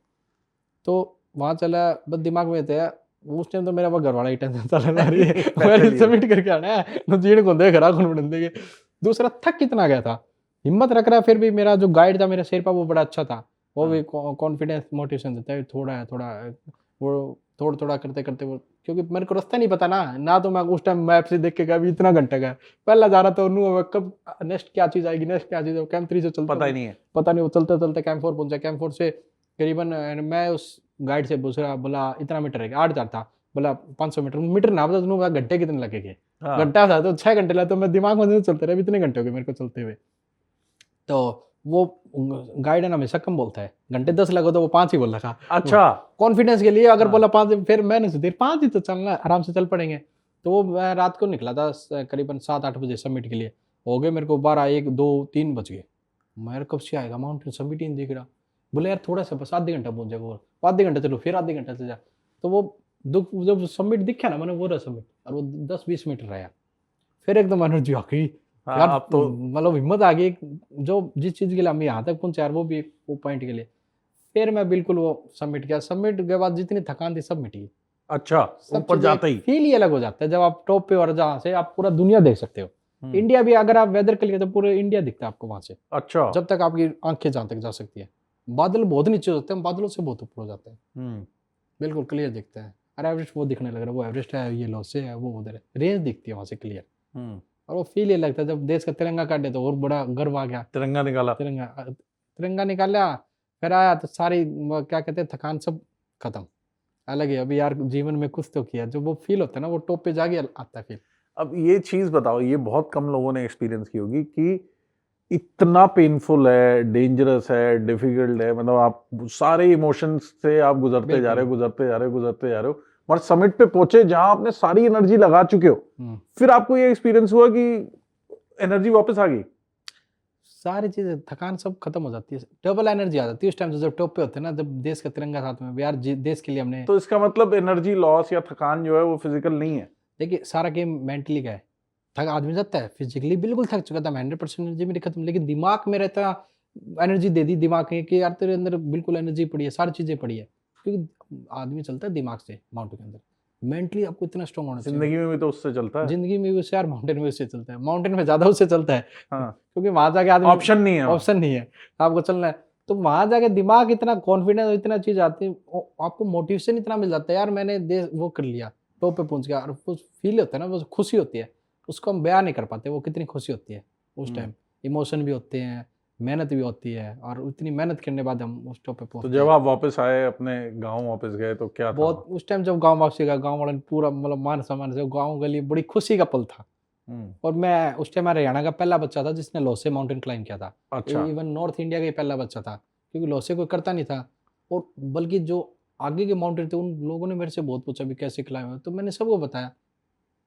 तो वहाँ चला, बस दिमाग में होता है, उस टाइम तो मेरा वो घर वाला ही टेंशन चल रही है, मैंने सबमिट करके आना है, न जीण को देख रहा कौन देंगे। दूसरा थक कितना गया था, हिम्मत रख रहा है, फिर भी मेरा जो गाइड था मेरा शेरपा वो बड़ा अच्छा था, वो भी कॉन्फिडेंस मोटिवेशन देता है, थोड़ा करते करते वो, क्योंकि मेरे को रास्ता नहीं पता ना तो मैं उस टाइम मैप से देख के गया, इतना घंटा गया पहला जा रहा था, कब नेक्स्ट क्या चीज़ आएगी, नेक्स्ट क्या चीज़, कैंप 3 से चलता पता ही नहीं है, पता नहीं, वो चलते चलते कैंप 4 पहुंचा। कैंप 4 से करीबन मैं उस गाइड से पूछ रहा, बोला इतना मीटर है, 8,000 था, बोला 500 मीटर ना बता दूँ, घंटे कितने लगेंगे, घंटा था तो 6 घंटे लगा, तो मैं दिमाग में चलते रहे, इतने घंटे हो गए मेरे को चलते हुए। तो वो गाइड है ना हमेशा कम बोलता है, घंटे 10 लगो तो वो 5 ही बोल रखा। अच्छा, कॉन्फिडेंस के लिए अगर बोला 5, फिर मैंने सोचा 5 ही तो चलना, आराम से चल पड़ेंगे। तो वो मैं रात को निकला था करीबन 7-8 बजे सबमिट के लिए, हो गए मेरे को 12, 1, 2, 3 बज गए, मेरे कब से आएगा माउंटेन, सबमिट ही नहीं दिख रहा। बोले यार थोड़ा सा बस आधे घंटा पहुंच जाएगा, और आधे घंटे चलो, फिर आधे घंटा से जा, तो वो जब समिट दिखा ना, मैंने वो रहा समिट, और वो 10-20 मीटर रहा, फिर एकदम एनर्जी आ गई हाँ, यार, अब तो मतलब हिम्मत आ गई, जो जिस चीज के लिए हम यहाँ तक पहुंचे यार, वो भी एक वो पॉइंट के लिए। फिर मैं बिल्कुल वो सबमिट किया, सबमिट के बाद जितनी थकान थी सब मिट गई। अच्छा सब ऊपर चीजें जाते ही। फील ही अलग हो जाता है जब आप टॉप पे, और जहाँ से आप पूरा दुनिया देख सकते हो। इंडिया भी अगर आप वेदर के लिए, तो पूरे इंडिया दिखता है आपको वहां से, अच्छा जब तक आपकी आंखें जहाँ तक जा सकती है। बादल बहुत नीचे होते हैं, बादलों से बहुत ऊपर हो जाते हैं, बिल्कुल क्लियर दिखते हैं। और एवरेस्ट वो दिखने लग रहा है, वो एवरेस्ट है, ये लोसे है, वो उधर है, रेंज दिखती है वहां से क्लियर। और वो फील ये लगता है जब देश का तिरंगा काटे तो और बड़ा गर्व आ गया। तिरंगा निकाला। तिरंगा निकाला, फिर आया तो सारी क्या कहते हैं, थकान सब खत्म। अलग है अभी यार, जीवन में कुछ तो किया, जो वो फील होता है ना, वो टॉप पे जाके आता है फील। अब ये चीज बताओ, ये बहुत कम लोगों ने एक्सपीरियंस की होगी कि इतना पेनफुल है, डेंजरस है, डिफिकल्ट है, मतलब आप सारे इमोशंस से आप गुजरते जा रहे हो, गुजरते जा रहे हो, गुजरते जा रहे हो, और समिट पे पहुंचे जहां आपने सारी एनर्जी लगा चुके हो, फिर आपको ये एक्सपीरियंस हुआ कि एनर्जी वापस आ गई। सारी चीजें, थकान सब खत्म हो जाती है, डबल एनर्जी आ जाती है उस टाइम से, जब टॉप पे होते हैं ना, जब देश का तिरंगा साथ में, यार देश के लिए हमने। तो इसका मतलब एनर्जी लॉस या थकान जो है वो फिजिकल नहीं है। देखिए सारा गेम मेंटली का है, थक आदमी जाता है, फिजिकली बिल्कुल थक चुका था, 100% एनर्जी मेरी खत्म, लेकिन दिमाग में रहता, एनर्जी दे दी दिमाग में कि यार तेरे अंदर बिल्कुल एनर्जी पड़ी है, सारी चीजें पड़ी है, क्योंकि आदमी चलता है दिमाग से माउंटेन के अंदर। मेंटली आपको इतना स्ट्रांग होना चाहिए। जिंदगी में भी तो उससे चलता है। जिंदगी में भी उससे, यार माउंटेन में उससे चलता है, माउंटेन में ज्यादा उससे चलता है। हाँ। क्योंकि वहां जाके आदमी, ऑप्शन नहीं है, ऑप्शन नहीं है, आपको चलना है। तो वहां जाके दिमाग इतना कॉन्फिडेंस, इतना चीज आती है, आपको मोटिवेशन इतना मिल जाता है, यार मैंने देश वो कर लिया, टॉप पे पहुंच गया, और वो फील होता है ना, वो खुशी होती है, उसको हम बयान नहीं कर पाते, वो कितनी खुशी होती है उस टाइम। इमोशन भी होते हैं, मेहनत भी होती है, और इतनी मेहनत करने के बाद हम उस टॉप पे तो पहुंचते जब हैं। आप वापस आए, अपने गांव वापस गए, तो क्या था? बहुत उस टाइम जब गाँव वापसी का, गाँव वालों ने पूरा मतलब मान सम्मान से, गाँव गली बड़ी खुशी का पल था। और मैं उस टाइम हरियाणा का पहला बच्चा था जिसने लोसे माउंटेन क्लाइंब किया था। अच्छा। इवन नॉर्थ इंडिया का ही पहला बच्चा था, क्योंकि लोसे कोई करता नहीं था। और बल्कि जो आगे के माउंटेन थे, उन लोगों ने मेरे से बहुत पूछा भी कैसे क्लाइंब है, तो मैंने सबको बताया।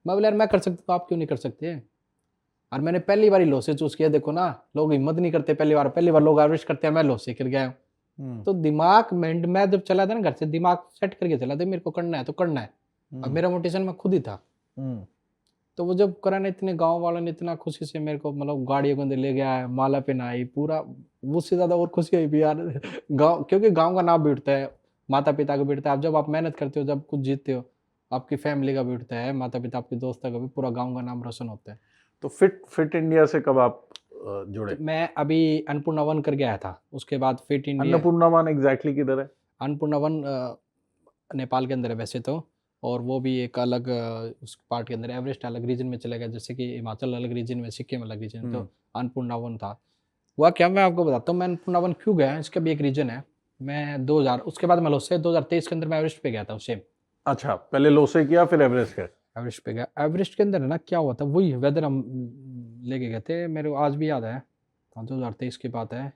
मैं बोला यार मैं कर सकता हूँ, आप क्यों नहीं कर सकते? और मैंने पहली बार ही लोसे चूज किया। देखो ना, लोग हिम्मत नहीं करते पहली बार लोग एवरेस्ट करते हैं, मैं लोसे कर गया हूँ। तो दिमाग मैं जब चला था ना घर से, दिमाग सेट करके चला था, मेरे को करना है तो करना है। अब मेरा मोटिवेशन मैं खुद ही था। तो वो जब करा ना, इतने गांव वालों ने इतना खुशी से मेरे को मतलब गाड़ियों के अंदर ले गया, माला पहनाई, पूरा उससे ज्यादा और खुशी हुई भी यार। गांव, क्योंकि गांव का नाम भी उठता है, माता पिता का भी उठता है। अब जब आप मेहनत करते हो, जब कुछ जीतते हो, आपकी फैमिली का भी उठता है, माता पिता, आपके दोस्तों का भी, पूरा गाँव का नाम रोशन होता है। तो फिट इंडिया से कब आप जुड़े? तो मैं अभी अन्नपूर्णा वन करके आया था, उसके बाद fit India. Annapurna one exactly किधर है? अन्नपूर्णा वन नेपाल के अंदर है वैसे तो, और वो भी एक अलग उस पार्ट के अंदर, एवरेस्ट अलग रीजन में चला गया, जैसे कि हिमाचल अलग रीजन में, सिक्किम अलग रीजन में। तो अन्नपूर्णा वन था वह, क्या मैं आपको बताता हूँ मैं अन्नपूर्णा वन क्यों गया, इसका भी एक रीजन है। मैं 2000, उसके बाद मैं लोसे 2023 के अंदर मैं एवरेस्ट पे गया था उसे। अच्छा, पहले लोसे किया फिर एवरेस्ट गए? एवरेस्ट पे गया। एवरेस्ट के अंदर है ना, क्या हुआ था, वही वेदर हम लेके गए थे, मेरे को आज भी याद है, 2023 की बात है।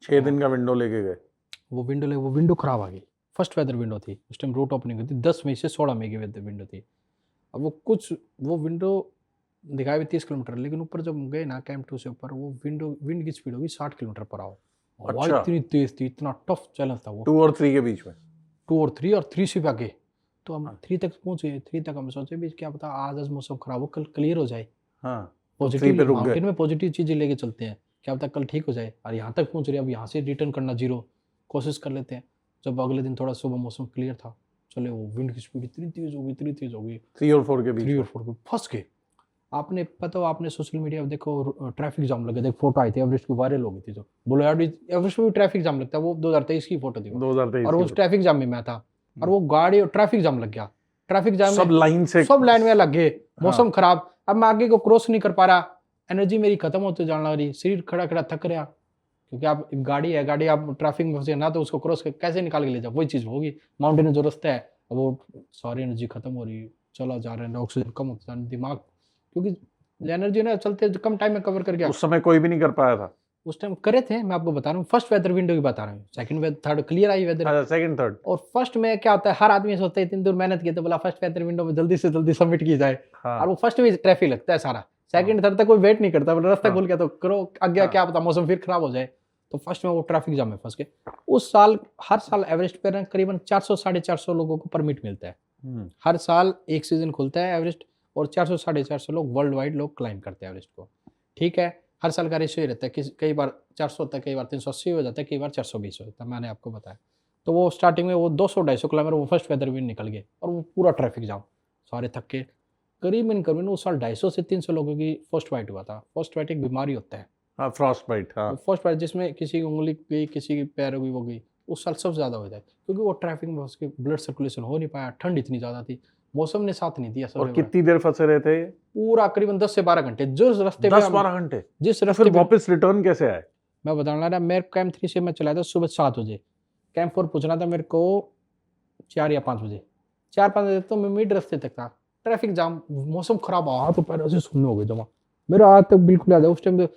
6 दिन का विंडो लेके गए? वो विंडो खराब आ गई, फर्स्ट वेदर विंडो थी उस टाइम, रूट ओपनिंग हुई थी 10 मई से 16 मई की वेदर विंडो थी। अब वो विंडो दिखाई भी 30 किलोमीटर, लेकिन ऊपर जब गए ना कैंप 2 से ऊपर, वो विंड की स्पीड होगी 60 किलोमीटर पर आवर। हवा इतनी तेज थी, इतना टफ चैलेंज था वो। 2 और 3 के बीच में? 2 और 3 और 3 से भी आगे। तो हम 3 तक पहुंचे, 3 तक हम सोचे भी क्या पता आज मौसम खराब हो, कल क्लियर हो जाए। हाँ, पॉजिटिव माउंटेन में पॉजिटिव चीजें लेके चलते हैं, क्या पता कल ठीक हो जाए। और यहाँ तक पहुंच रहे, अब यहाँ से रिटर्न करना 0, कोशिश कर लेते हैं। जब अगले दिन थोड़ा सुबह मौसम क्लियर था, चले, वो विंड की स्पीड इतनी तेज हो गई, 3 और 4 के बीच, 3 और 4 के फंस गए। आपने पता हो, आपने सोशल मीडिया पे देखो ट्रैफिक जाम लगे थे, फोटो आई थी एवरेस्ट की, वायरल हो गई थी। जो बोलो यार एवरेस्ट में भी ट्रैफिक जाम लगता है, वो 2023 की फोटो थी, 2023 और उस ट्रैफिक जाम में मैं था, और वो गाड़ी ट्रैफिक जाम लग गया। ट्रैफिक जाम सब लाइन में लग गए, मौसम खराब, अब मैं आगे को क्रॉस नहीं कर पा रहा, एनर्जी मेरी खत्म होते जाने लगी, शरीर खड़ा खड़ा थक रहा, क्योंकि आप गाड़ी आप ट्रैफिक में फंसे ना, तो उसको क्रॉस कैसे निकाल के ले जाओ, वही चीज़ होगी। माउंटेन में जो रास्ता है, वो सारी एनर्जी खत्म हो रही, चला जा रहा है, ऑक्सीजन कम होता है, दिमाग, क्योंकि एनर्जी ना चलते कम टाइम में कवर कर गया। उस समय कोई भी नहीं कर पाया था? उस टाइम करे थे, मैं आपको बता रहा हूँ, फर्स्ट वेदर विंडो की बता रहा हूँ, second whether third clear I whether, second third. और फर्स्ट में क्या होता है, हर आदमी सोचता है इतनी दूर मेहनत की, तो बोला फर्स्ट वेदर विंडो में जल्दी से जल्दी सबमिट की जाए। और वो फर्स्ट में ट्रैफिक लगता है सारा, सेकंड थर्ड तक कोई वेट नहीं करता, रास्ता खुल गया तो करो, आगे क्या पता मौसम फिर खराब हो जाए। तो फर्स्ट में वो ट्रैफिक जाम में फंस गए। उस साल, हर साल एवरेस्ट पे करीबन 400 साढ़े 400 लोगों को परमिट मिलता है हर साल एक सीजन खुलता है एवरेस्ट, और 400 साढ़े 400 लोग वर्ल्ड वाइड लोग क्लाइंब करते हैं एवरेस्ट को। ठीक है, हर साल का रेशियो ही रहता है, कई बार 400 होता है, कई बार 380 हो जाता है, कई बार 420 हो जाता है, मैंने आपको बताया। तो वो स्टार्टिंग में वो 200-250 किलोमीटर वो फर्स्ट वेदर विंड निकल गए, और वो पूरा ट्रैफिक जाम, सारे थक के करीबन उस साल 250 से 300 लोगों की फर्स्ट वाइट हुआ था। फर्स्ट वाइट एक बीमारी होता है, हाँ, फ्रॉस्ट बाइट, हाँ। फर्स्ट वाइट जिसमें किसी की उंगली गई, किसी की पैर गई, वो गई, उस साल सबसे ज़्यादा हो जाए, क्योंकि वो ट्रैफिक में उसके ब्लड सर्कुलेशन हो नहीं पाया, ठंड इतनी ज़्यादा थी, मौसम ने साथ नहीं दिया। और सबसे बड़ा, कितनी देर फंसे रहे थे ये? पूरा करीबन 10 से 12 घंटे जिस रास्ते पे 10-12 घंटे? जिस तो रास्ते फिर पे वापस रिटर्न कैसे आए? मैं बताने लगा, मेरे कैंप 3 से मैं चलाया था सुबह 7 बजे, कैंप 4 पहुंचना था मेरे को 4 या 5 बजे, 4-5 बजे तो मैं मिड रास्ते तक था, ट्रैफिक जाम, मौसम खराब, हाथ तो पैर ऐसे सुनने हो गए जमा, मेरा हाथ तक बिल्कुल याद है उस टाइम।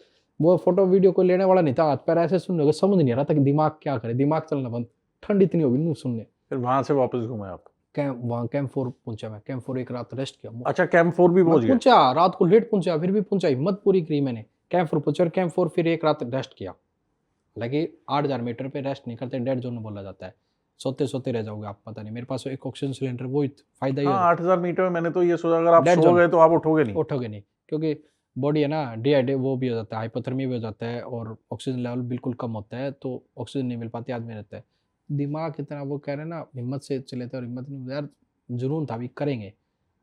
वो फोटो वीडियो को लेने वाला नहीं था, हाथ पैर ऐसे सुनने हो गए, समझ नहीं आ रहा था कि दिमाग क्या करे, दिमाग चलना बंद, ठंड इतनी होगी नहीं सुनने। फिर वहां से वापस घूमे आप? कैंप 4 पहुंचा मैं, कैंप 4 एक रात रेस्ट किया। अच्छा, कैंप 4 भी मैं पहुंच गए? पहुंचा, रात को लेट पहुंचा, फिर भी पहुंचा, हिम्मत पूरी करी मैंने, कैंप 4 पहुंचा, और कैंप 4 फिर एक रात रेस्ट किया। हालांकि 8000 मीटर पे रेस्ट नहीं करते, डेड जोन बोला जाता है, सोते सोते रह जाओगे आप, पता नहीं। मेरे पास एक ऑक्सीजन सिलेंडर, वो फायदा ही हाँ, 8000 मीटर में मैंने तो ये सोचा अगर आप Dead सो zone। गए तो आप उठोगे नहीं। उठोगे नहीं, क्योंकि बॉडी है ना डिहाइड्रेट, वो भी हो जाता है, हाइपोथर्मी भी हो जाता है, और ऑक्सीजन लेवल बिल्कुल कम होता है, तो ऑक्सीजन नहीं मिल पाती, आदमी रहता है। दिमाग इतना, वो कह रहे हैं ना हिम्मत से चले थे, और हिम्मत नहीं, यार जुनून था भी करेंगे,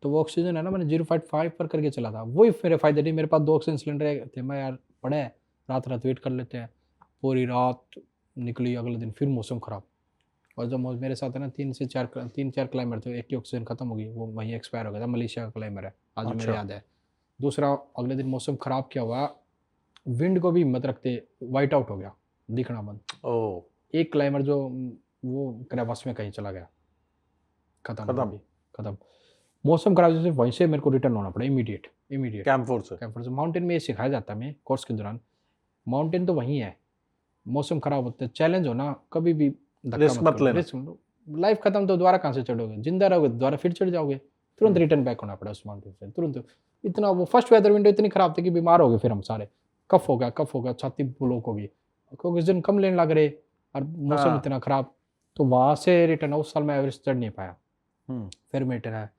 तो वो ऑक्सीजन है ना मैंने 0.5 पर करके चला था, वही मेरे फायदे नहीं। मेरे पास 2 ऑक्सीजन सिलेंडर थे, मैं यार पड़े रात रात वेट कर लेते हैं, पूरी रात निकली, अगले दिन फिर मौसम ख़राब, और जो मेरे साथ है ना 3-4 क्लाइंबर थे, एक की ऑक्सीजन खत्म हो गई, वो वहीं एक्सपायर हो गया था, मलेशिया का क्लाइंबर है, आज भी मेरे अच्छा। याद है। दूसरा, अगले दिन मौसम ख़राब क्या हुआ, विंड को भी हिम्मत रखते वाइट आउट हो गया, दिखना बंद। ओ, एक क्लाइंबर जो वो क्रेवास में कहीं चला गया, खत्म। खत्म। मौसम खराब जैसे, वहीं से मेरे को रिटर्न होना पड़ा, इमीडिएट। कैंप 4 से? कैंपर से माउंटेन में ये सिखाया जाता है हमें कोर्स के दौरान, माउंटेन तो वहीं है, मौसम खराब होता है, चैलेंज हो ना, कभी भी धक्का रिस्क मत करो, लेना। रिस्क लो। लाइफ खत्म तो दोबारा कहाँ से चढ़ोगे, जिंदा रहोगे दोबारा फिर चढ़ जाओगे, तुरंत रिटर्न बैक होना पड़ा उस माउंटेन से, तुरंत। इतना वो फर्स्ट वेदर विंडो इतनी खराब थी कि बीमार हो गए फिर हम सारे, कफ हो गया, छाती ब्लॉक हो गई, क्योंकि ऑक्सीजन कम लेने लग रहे, और मौसम हाँ। इतना खराब, तो वहाँ से रिटर्न, उस साल मैं एवरेस्ट चढ़ नहीं पाया, हम्म, फिर मैं रिटर्न आया,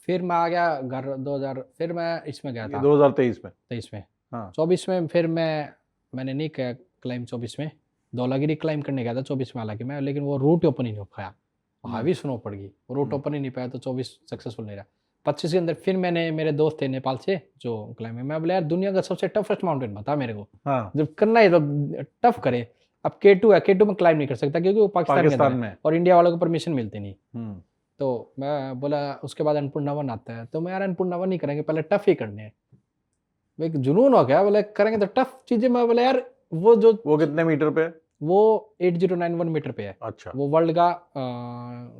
फिर मैं आ गया घर 2000, फिर मैं इसमें गया ये था 2023 में? 23 में। हाँ। 24 में फिर मैंने नहीं किया क्लाइम, 24 में धौलागिरी क्लाइम करने गया था 24 में, हालांकि मैं, लेकिन वो रूट ओपन ही नहीं हो पाया, हावी स्नो पड़ गई, रूट ओपन ही नहीं पाया, तो 24 सक्सेसफुल नहीं रहा। 25 के अंदर फिर मैंने, मेरे दोस्त थे नेपाल से जो क्लाइंबिंग, मैं बोला यार दुनिया का सबसे टफेस्ट माउंटेन बता मेरे को, हाँ, जब करना है तो टफ करे। अब K2 है, K2 में क्लाइम नहीं कर सकता क्योंकि वो पाकिस्तान के अंदर पाकिस्तान है, में। और इंडिया वालों को परमिशन मिलती नहीं। हम्म, तो मैं बोला उसके बाद अन्नपूर्णा वन आता है, तो मैं यार अन्नपूर्णा वन नहीं करेंगे, पहले टफ ही करने हैं। वो एक जुनून हो गया, बोले करेंगे तो टफ चीजें। मैं बोला यार वो कितने मीटर पे है? वो 8091 मीटर पे है, अच्छा। वो वर्ल्ड का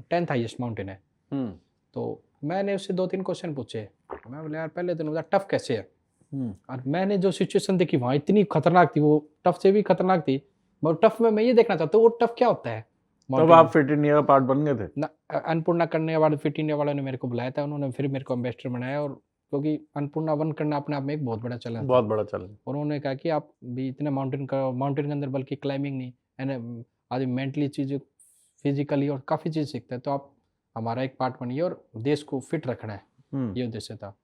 10th हाईएस्ट माउंटेन है। हम्म, तो मैंने उससे 2-3 क्वेश्चन पूछे, मैं बोला यार पहले तो टफ कैसे है, हम्म, और मैंने जो सिचुएशन देखी वहाँ इतनी खतरनाक थी, वो टफ से भी खतरनाक थी। मैं टफ में मैं ये देखना चाहता हूँ वो टफ क्या होता है। तब mountain आप फिट इंडिया का पार्ट बन गए थे? ना, अन्नपूर्णा करने के बाद फिट इंडिया वालों ने मेरे को बुलाया था, उन्होंने फिर मेरे को एम्बेसडर बनाया, और क्योंकि अन्नपूर्णा वन करना अपने आप में एक बहुत बड़ा चैलेंज था। बहुत बड़ा चैलेंज। और उन्होंने कहा कि आप भी इतने माउंटेन के अंदर, बल्कि क्लाइंबिंग नहीं, एंड आदमी मेंटली चीज़, फिजिकली और काफ़ी चीज़ सीखता है, तो आप हमारा एक पार्ट बनिए, और देश को फिट रखना है, ये उद्देश्य था।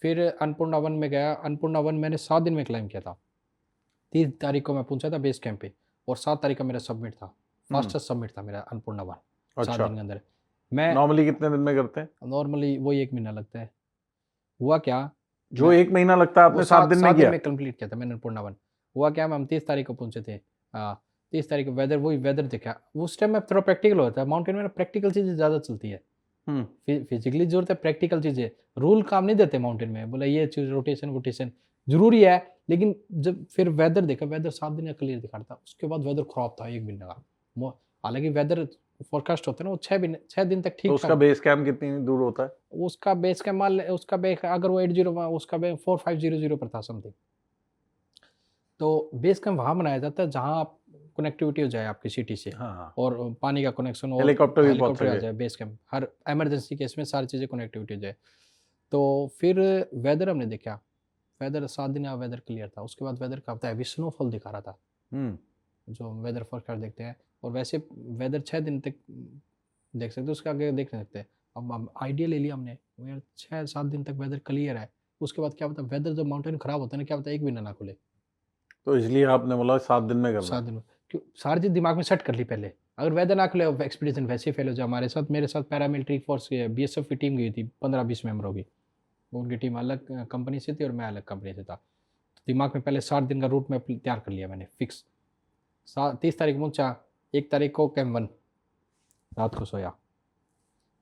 फिर अन्नपूर्णा वन में गया, अन्नपूर्णा वन मैंने 7 दिन में क्लाइम किया था। 30 तारीख को मैं पहुंचा था बेस कैंप पे, और 7 तारीख का मेरा सबमिट था, फास्टेस्ट सबमिट था मेरा अन्नपूर्णा वन, 7 अच्छा। दिन के अंदर। मैं नॉर्मली कितने दिन में करते हैं? नॉर्मली वही 1 महीना लगता है। हुआ क्या, जो 1 महीना लगता है आपने 7 दिन में किया? कंप्लीट किया था मैंने अन्नपूर्णा वन। हुआ क्या, हम 30 तारीख को पहुंचे थे, 30 तारीख को वेदर देखा, उस टाइम में थोड़ा प्रैक्टिकल होता है, माउंटेन में प्रैक्टिकल चीज़ें ज़्यादा चलती है, फिजिकली जरूरत है, प्रैक्टिकल चीज़ें, रूल काम नहीं देते माउंटेन में, बोला ये चीज़ रोटेशन जरूरी है, लेकिन जब फिर वेदर देखा, वेदर 7 दिन का क्लियर दिखा रहा था, उसके बाद वेदर खराब था 1 महीने का। हालांकि वेदर फोरकास्ट होता है ना, वो 6 दिन तक तो ठीक उसका था। बेस कैंप कितनी दूर होता है? उसका बेस कैंप मान उसका बेस अगर वो 80 उसका बेस 4500 पर था समथिंग। तो बेस कैंप वहाँ बनाया जाता है जहाँ आप कनेक्टिविटी हो जाए आपकी सिटी से, हाँ, और पानी का कनेक्शन, और हेलीकॉप्टर भी पहुंच आ सके। जाए बेस कैंप, हर इमरजेंसी केस में सारी चीज़ें कनेक्टिविटी हो जाए। तो फिर वेदर हमने देखा, वेदर 7 दिन का वेदर क्लियर था, उसके बाद वेदर का हफ्ता हैवी स्नोफॉल दिखा रहा था, जो वेदर फोरकास्ट देखते हैं, और वैसे वेदर 6 दिन तक देख सकते, उसके आगे देख नहीं सकते। अब आइडिया ले लिया हमने, वो यार 6-7 दिन तक वेदर क्लियर है, उसके बाद क्या पता वेदर जब माउंटेन खराब होता है ना, क्या पता एक महीना ना खुले। तो इसलिए आपने बोला 7 दिन में करना 7 है। दिन में क्यों सारी चीज़ दिमाग में सेट कर ली पहले, अगर वेदर ना खुले एक्सपीडिशन वैसे ही फेल हो जाए। हमारे साथ मेरे साथ पैरामिलिट्री फोर्स की बीएसएफ की टीम गई थी 15-20 मेंबरों की, वो उनकी टीम अलग कंपनी से थी और मैं अलग कंपनी से था। तो दिमाग में पहले 7 दिन का रूट मैप तैयार कर लिया मैंने फिक्स। 30 तारीख पहुंचा, 1 तारीख को कैम्प 1 रात को सोया,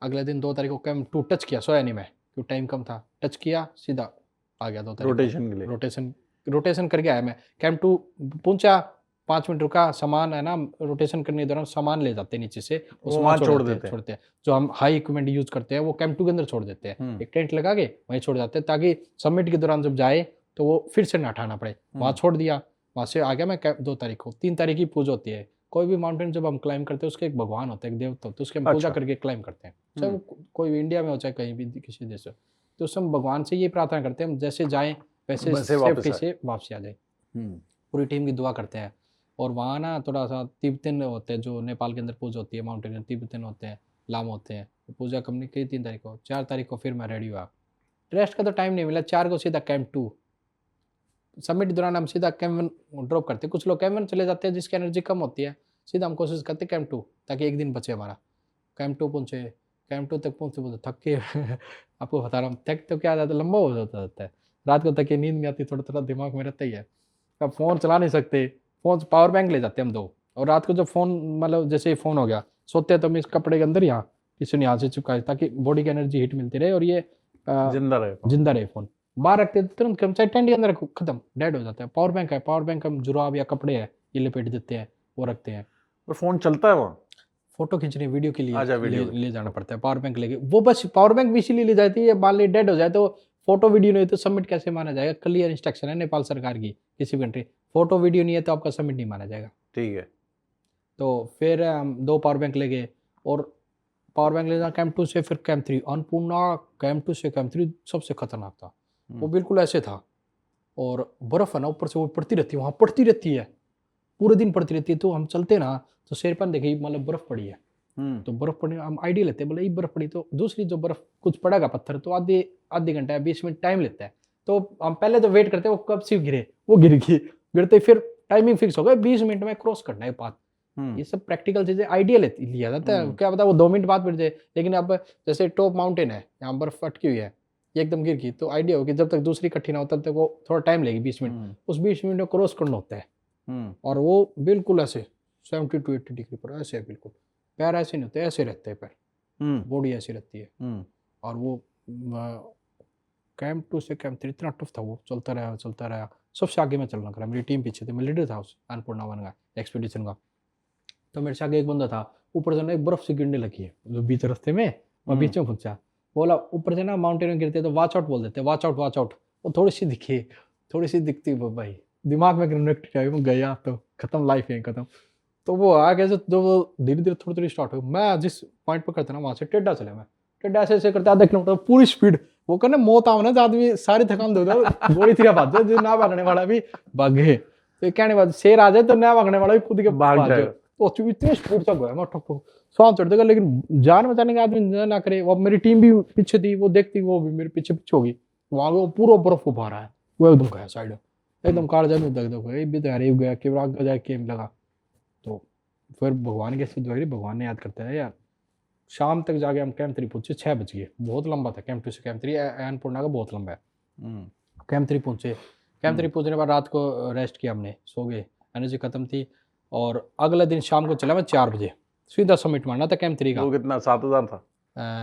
अगले दिन 2 तारीख को कैम्प 2 टच किया, सोया नहीं मैं क्योंकि टाइम कम था, टच किया सीधा आ गया 2 तारीख को। रोटेशन के लिए। रोटेशन करके आया मैं, कैंप 2 पहुंचा, 5 मिनट रुका, सामान है ना रोटेशन करने के दौरान सामान ले जाते हैं नीचे से, वो सामान वहाँ छोड़ देते हैं। छोड़ते हैं। जो हम हाई इक्विपमेंट यूज करते हैं वो कैंप 2 के अंदर छोड़ देते हैं, एक टेंट लगा के वहीं छोड़ जाते हैं, ताकि सबमिट के दौरान जब जाए तो वो फिर से ना उठाना पड़े। वहाँ छोड़ दिया, वहाँ से आ गया मैं कैंप 2 तारीख को। 3 तारीख की पूजा होती है, कोई भी माउंटेन जब हम क्लाइम करते हैं उसके एक भगवान होता है, एक देवता होता है, उसके हम पूजा अच्छा। करके क्लाइम करते हैं, चाहे वो कोई भी इंडिया में हो चाहे कहीं भी किसी देश में। तो उस समय भगवान से ये प्रार्थना करते हैं हम जैसे जाएं वैसे वापस सेफ्टी आए। से वापसी आ जाए, पूरी टीम की दुआ करते हैं। और वहाँ ना थोड़ा सा तिब्बतन होते हैं, जो नेपाल के अंदर पूजा होती है माउंटेन में, तिब्बतन होते हैं, लामा होते हैं, तो पूजा कंपनी की 3 तारीख को। 4 तारीख को फिर मैं रेडी हुआ, रेस्ट का तो टाइम नहीं मिला, 4 को सीधा कैंप 2। सबमिट के दौरान हम सीधा कैंप 1 ड्रॉप करते हैं, कुछ लोग कैंप 1 चले जाते हैं जिसकी एनर्जी कम होती है, सीधा हम कोशिश करते हैं कैंप 2 ताकि एक दिन बचे हमारा। कैंप 2 पहुँचे, कैंप 2 तक पहुँचते थक के आपको बता रहा हूँ, थक तो क्या ज़्यादा लंबा हो जाता है, रात को तक नींद नहीं आती, थोड़ा थोड़ा दिमाग में रहता ही है। अब फ़ोन चला नहीं सकते, फ़ोन पावर बैंक ले जाते हैं हम 2, और रात को जब फ़ोन मतलब जैसे ही फ़ोन हो गया सोते हैं तो हम इस कपड़े के अंदर यहाँ किसी ने यहाँ से चिपकाए ताकि बॉडी की एनर्जी हीट मिलती रहे और ये जिंदा रहे। फ़ोन बाहर रखते हैं तुरंत चाहे टेंट के अंदर खत्म, डेड हो जाता है। पावर बैंक है, पावर बैंक हम जुराब या कपड़े है ये लपेट देते हैं, वो रखते हैं। और फोन चलता है वहाँ? फोटो खींचने वीडियो के लिए अच्छा, वीडियो ले जाना पड़ता है पावर बैंक लेके। वो बस पावर बैंक भी इसीलिए ले जाती है, मान ली डेड हो जाए तो फोटो वीडियो नहीं तो सबमिट कैसे माना जाएगा? क्लियर इंस्ट्रक्शन है नेपाल सरकार की, किसी भी कंट्री फोटो वीडियो नहीं है तो आपका सबमिट नहीं माना जाएगा। ठीक है। तो फिर हम 2 पावर बैंक ले गए और पावर बैंक ले जाना कैंप 2 से फिर कैंप 3 अन्नपूर्णा। कैंप 2 से कैंप 3 सबसे खतरनाक था, वो बिल्कुल ऐसे था और बर्फ है ना ऊपर से वो पड़ती रहती है, वहाँ पड़ती रहती है, पूरे दिन पड़ती रहती है। तो हम चलते ना तो शेरपन देखे मतलब बर्फ पड़ी है, तो बर्फ पड़ी हम आइडिया लेते हैं, बोले ये बर्फ पड़ी तो दूसरी जो बर्फ कुछ पड़ेगा पत्थर तो आधे घंटा या 20 मिनट टाइम लेता है। तो हम पहले तो वेट करते हैं वो कब से गिरे, वो गिर गई, गिरते फिर टाइमिंग फिक्स हो गया 20 मिनट में क्रॉस करना है पाथ। ये सब प्रैक्टिकल चीजें आइडिया लिया जाता है, क्या पता वो 2 मिनट बाद फिर जाए। लेकिन अब जैसे टॉप माउंटेन है, यहाँ बर्फ अटकी हुई है, ये एकदम गिर गई तो आइडिया हो कि जब तक दूसरी इकट्ठी ना हो तब तक वो थोड़ा टाइम लेगी 20 मिनट, उस 20 मिनट में क्रॉस करना होता है। और वो बिल्कुल ऐसे 70 to 80 डिग्री पर ऐसे बिल्कुल, पैर ऐसे नहीं होते, ऐसे रहते हैं पैर, बॉडी ऐसी रहती है। और वो कैंप 2 से कैंप 3 इतना टफ था, वो चलता रहा। सबसे आगे मैं चलना करा, मेरी टीम पीछे थी, मैं लीडर था उस अन्नपूर्णा 1 का एक्सपीडिशन का। तो मेरे से आगे एक बंदा था, ऊपर से ना एक बर्फ से गिरने लगी है जो बीच रास्ते में, मैं बीच में पहुंचा, बोला ऊपर से ना माउंटेन में गिरते तो वॉच आउट बोल देते, वॉच आउट। वो थोड़ी सी दिखती भाई, दिमाग में कनेक्ट गया तो खत्म, लाइफ है खत्म। तो वो आगे से जो धीरे थोड़ी स्टार्ट हो, मैं जिस पॉइंट पर करता ना वहाँ से टेढ़ा चला, मैं टेढ़ा ऐसे करते आधा किलोमीटर पूरी स्पीड, वो कहना मौत आओ ना आदमी सारी थकान दो गोली तीरा भाग जाए, जो ना भागने वाला भी भागे। तो कहने बाद शेर आ जाए तो ना भागने वाला भी खुद के भाग जाए। तो इतनी स्पीड तक गया मैं, ठक सांस चढ़ देगा, लेकिन जान बचाने का आदमी ना करे। वो मेरी टीम भी पीछे थी, वो देखती, वो भी मेरे पीछे होगी, वहाँ वो पूरा बर्फ को भरा है, वो एकदम गया साइड, एकदम काट जाए भी तो यार गया कि आगे जाए गेम लगा। तो फिर भगवान के सिद्ध भगवान ने याद करते हैं यार। शाम तक जाके हम कैंप 3 पहुंचे, 6 बज गए, बहुत लंबा था कैंप 2 से कैंप 3, अन्नपूर्णा का बहुत लंबा है। कैंप 3 पहुंचे, कैंप 3 पहुंचने के बाद रात को रेस्ट किया हमने, सो गए, एनर्जी खत्म थी। और अगले दिन शाम को चला मैं 4 बजे, सीधा सबमिट मारना था कैंप 3 का। वो कितना 7000 था?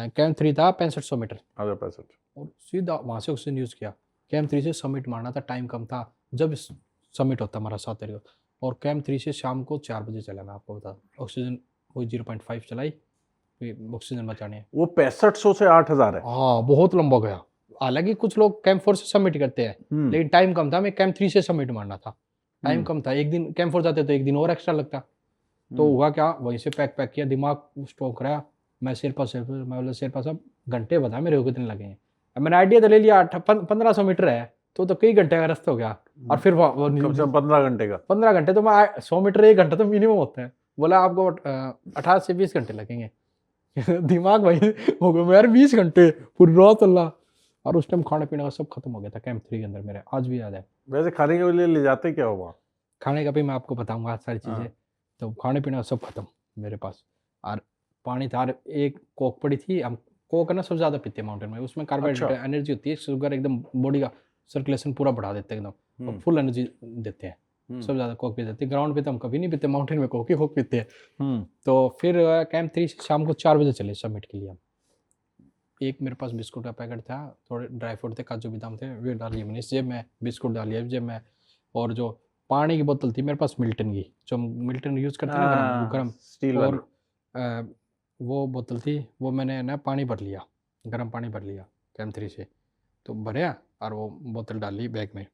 कैंप 3 था 6500 मीटर। अच्छा 65। और सीधा वहाँ से उससे न्यूज़ किया, कैंप 3 से सबमिट मारना था, टाइम कम था जब सबमिट होता हमारा 7 तारीख को। और कैंप 3 से शाम को 4 बजे चला, मैं आपको बता, ऑक्सीजन वही 0.5 चलाई, ऑक्सीजन बचाने है। वो 6500 से 8000 है? हाँ बहुत लंबा गया। हालांकि कुछ लोग कैंप 4 से सबमिट करते हैं, लेकिन टाइम कम था, मैं कैंप 3 से सबमिट मारना था, टाइम कम था, एक दिन कैंप 4 जाते तो एक दिन और एक्स्ट्रा लगता। तो हुआ क्या, वहीं से पैक किया, दिमाग स्ट्रोक रहा, मैं शेरपा साहब घंटे बता मेरे को कितने लगे हैं। अब मैंने आइडिया तो ले लिया 1500 मीटर है तो कई घंटे का रास्ता हो गया। और फिर वो 15 घंटे का, 15 घंटे तो मैं 100 मीटर 1 घंटा तो मिनिमम होता है, बोला आपको 18 से 20 घंटे लगेंगे। दिमाग भाई हो गया मैं यार 20 घंटे पूरी रात चला। और उस टाइम खाने पीने का सब खत्म हो गया था कैंप 3 के अंदर मेरे, आज भी याद है। वैसे खाने के लिए ले जाते क्या हो वहाँ? खाने का भी मैं आपको बताऊंगा आज सारी चीज़ें। हाँ। तो खाने पीने का सब खत्म मेरे पास। और पानी था, और एक कोक पड़ी थी। हम कोक है ना सबसे ज़्यादा पीते हैं माउंटेन में, उसमें कार्बोहाइड्रेट अच्छा। एनर्जी होती है, शुगर एकदम बॉडी का सर्कुलेशन पूरा बढ़ा देते हैं एकदम, और फुल एनर्जी देते हैं। सबसे ज़्यादा कोक पी देते हैं। ग्राउंड पे तो हम कभी नहीं पीते, माउंटेन में कोक ही कोक पीते हैं। तो फिर कैंप 3 से शाम को 4 बजे चले समिट के लिए हम। एक मेरे पास बिस्कुट का पैकेट था, थोड़े ड्राई फ्रूट थे, काजू बादाम थे, वे डाल लिए मैंने इस जेब में, बिस्कुट डाल लिया इस जेब में। और जो पानी की बोतल थी मेरे पास मिल्टन की, जो हम मिल्टन यूज़ करते हैं ना गरम स्टील और वाली। वो बोतल थी, वो मैंने ना पानी भर लिया, गर्म पानी भर लिया कैंप 3 से। तो भरा और वो बोतल डाल ली बैग में,